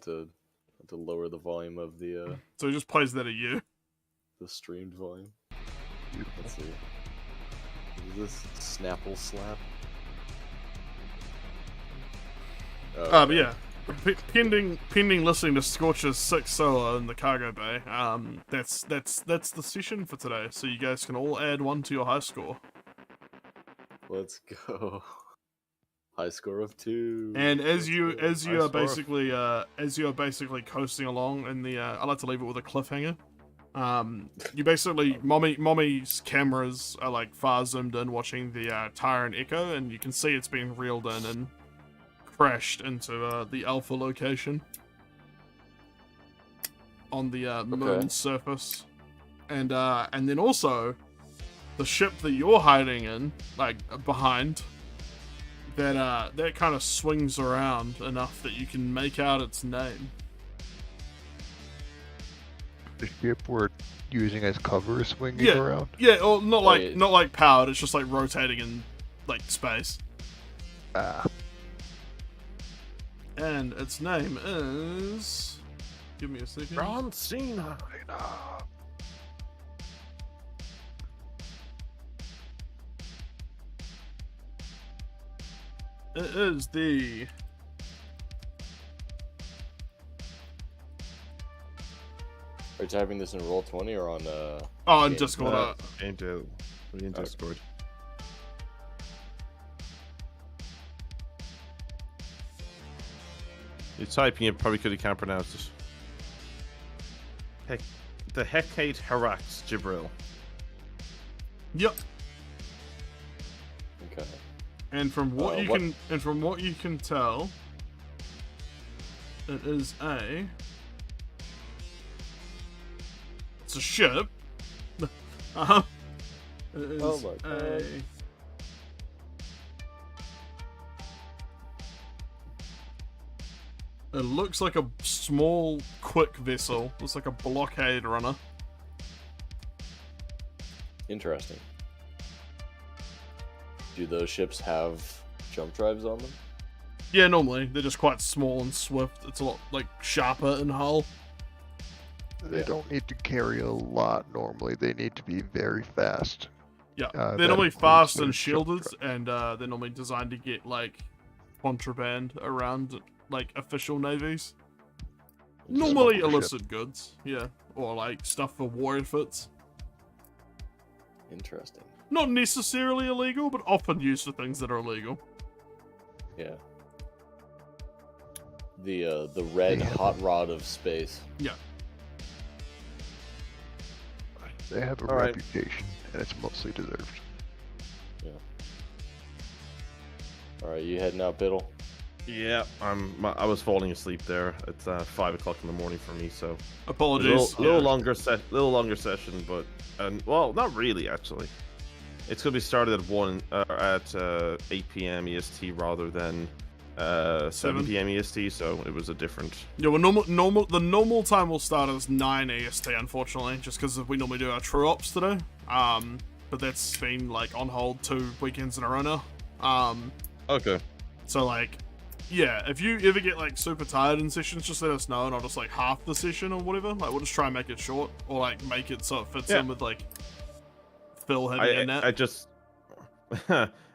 [SPEAKER 1] to lower the volume of the
[SPEAKER 2] So he just plays that at you.
[SPEAKER 1] streamed volume.
[SPEAKER 4] Beautiful.
[SPEAKER 1] Let's see. Is this Snapple Slap?
[SPEAKER 2] But yeah, pending listening to Scorch's 6 solo in the cargo bay. That's the session for today. So you guys can all add 1 to your high score.
[SPEAKER 1] Let's go. High score of 2.
[SPEAKER 2] And as you are
[SPEAKER 3] score.
[SPEAKER 2] basically coasting along in the I like to leave it with a cliffhanger. You basically mommy's cameras are like far zoomed in watching the Tyrant-Echo, and you can see it's been reeled in and crashed into the Alpha location on the moon's surface, and then also the ship that you're hiding in, like behind, that kind of swings around enough that you can make out its name.
[SPEAKER 4] The ship we're using as cover is swinging around.
[SPEAKER 2] Yeah, or not like powered. It's just like rotating in like space. And its name is. Give me a second.
[SPEAKER 3] Ron Cena.
[SPEAKER 2] It is the.
[SPEAKER 1] Are you typing this in Roll20 or on
[SPEAKER 2] On Discord.
[SPEAKER 3] Into Discord. You're typing it, probably could have can't pronounce it. Heck, the Hecate Harax Jibril.
[SPEAKER 2] Yep.
[SPEAKER 1] Okay.
[SPEAKER 2] And from what you can tell, it is it's a ship. It is
[SPEAKER 1] Oh my God.
[SPEAKER 2] It looks like a small, quick vessel. Looks like a blockade runner.
[SPEAKER 1] Interesting. Do those ships have jump drives on them?
[SPEAKER 2] Yeah, normally they're just quite small and swift. It's a lot like sharper in hull.
[SPEAKER 4] They don't need to carry a lot normally. They need to be very fast.
[SPEAKER 2] Yeah,
[SPEAKER 4] that
[SPEAKER 2] they're normally
[SPEAKER 4] includes
[SPEAKER 2] fast
[SPEAKER 4] their
[SPEAKER 2] and
[SPEAKER 4] jump
[SPEAKER 2] shielded,
[SPEAKER 4] drive.
[SPEAKER 2] and they're normally designed to get like contraband around like official navies. Normally
[SPEAKER 4] Smuggle ship.
[SPEAKER 2] illicit goods, yeah, or like stuff for war efforts.
[SPEAKER 1] Interesting.
[SPEAKER 2] Not necessarily illegal, but often used for things that are illegal.
[SPEAKER 1] Yeah. The red hot rod of space.
[SPEAKER 2] Yeah.
[SPEAKER 4] They have a
[SPEAKER 3] All right.
[SPEAKER 4] reputation, and it's mostly deserved.
[SPEAKER 1] Yeah. All right, you heading out, Biddle?
[SPEAKER 3] Yeah, I was falling asleep there. It's 5 o'clock in the morning for me, so
[SPEAKER 2] Apologies.
[SPEAKER 3] little longer session, but well, not really actually. It's gonna be started at 8 p.m. EST rather than 7 p.m. EST, so it was a different.
[SPEAKER 2] Yeah, well, the normal time will start as 9 EST, unfortunately, just because we normally do our true ops today. But that's been like on hold 2 weekends in a row now.
[SPEAKER 3] Okay.
[SPEAKER 2] So like, yeah, if you ever get like super tired in sessions, just let us know, and I'll just like half the session or whatever. Like we'll just try and make it short, or like make it so it fits in with like Phil having a nap.
[SPEAKER 3] I just.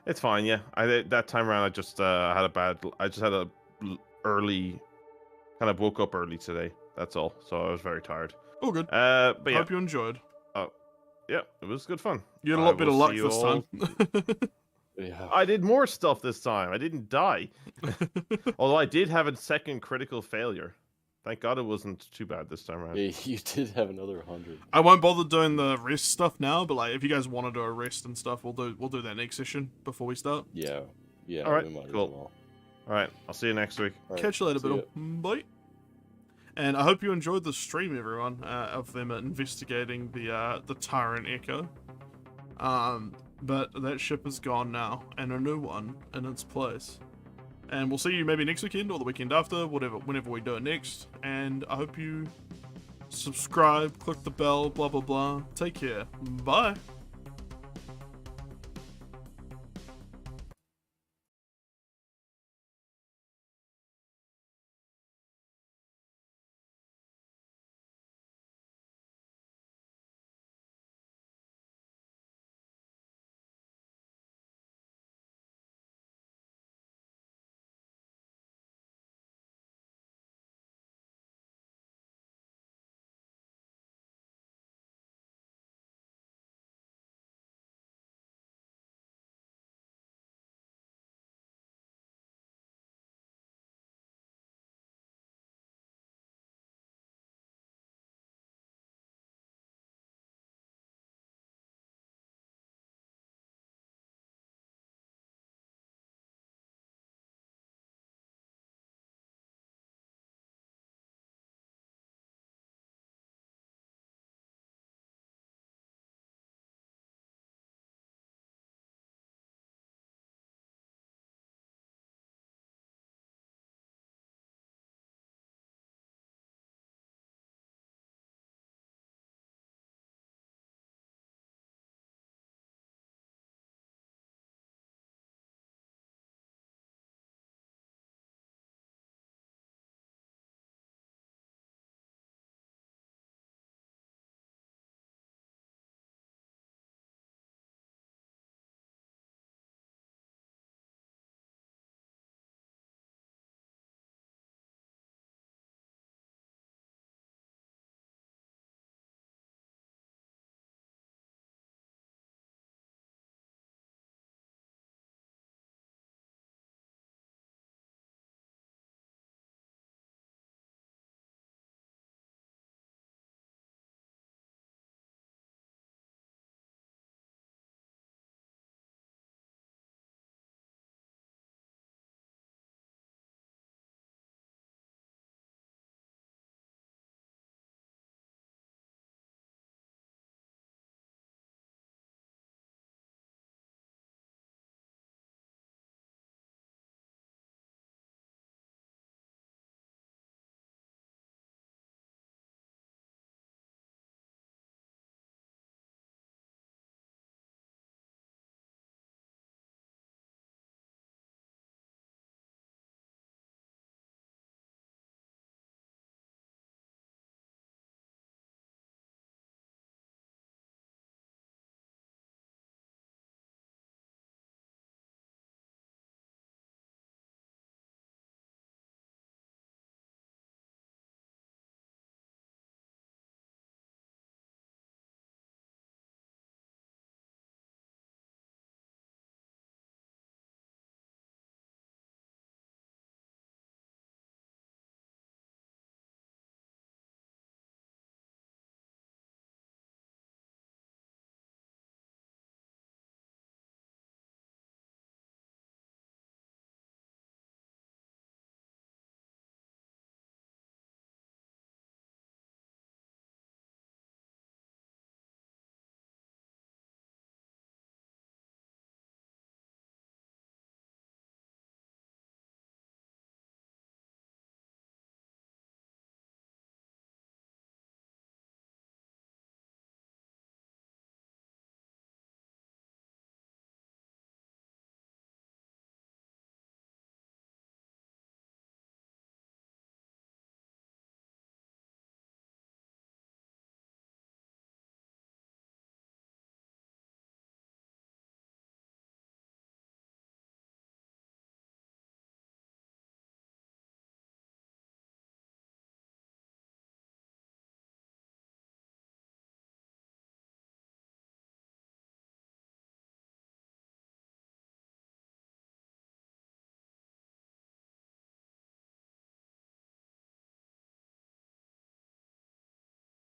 [SPEAKER 3] It's fine, yeah. That time around, I just had a early, kind of woke up early today. That's all. So I was very tired.
[SPEAKER 2] Oh, good.
[SPEAKER 3] But yeah,
[SPEAKER 2] Hope you enjoyed.
[SPEAKER 3] yeah, it was good fun.
[SPEAKER 2] You had a lot better
[SPEAKER 3] will
[SPEAKER 2] luck
[SPEAKER 3] see you
[SPEAKER 2] this
[SPEAKER 3] all-
[SPEAKER 2] time.
[SPEAKER 1] Yeah.
[SPEAKER 3] I did more stuff this time. I didn't die. Although I did have a second critical failure. Thank God it wasn't too bad this time around.
[SPEAKER 1] Yeah, you did have another 100.
[SPEAKER 2] I won't bother doing the rest stuff now, but like if you guys want to do a rest and stuff, we'll do that next session before we start.
[SPEAKER 1] Yeah. Yeah.
[SPEAKER 3] All right,
[SPEAKER 1] we might as
[SPEAKER 3] cool.
[SPEAKER 1] well.
[SPEAKER 3] All right, I'll see you next week.
[SPEAKER 1] All right,
[SPEAKER 2] Catch you later,
[SPEAKER 1] see
[SPEAKER 2] Biddle.
[SPEAKER 1] ya.
[SPEAKER 2] Bye. And I hope you enjoyed the stream, everyone, of them investigating the Tyrant-Echo. But that ship is gone now, and a new one in its place. And we'll see you maybe next weekend or the weekend after, whenever we do it next. And I hope you subscribe, click the bell, blah blah blah. Take care. Bye.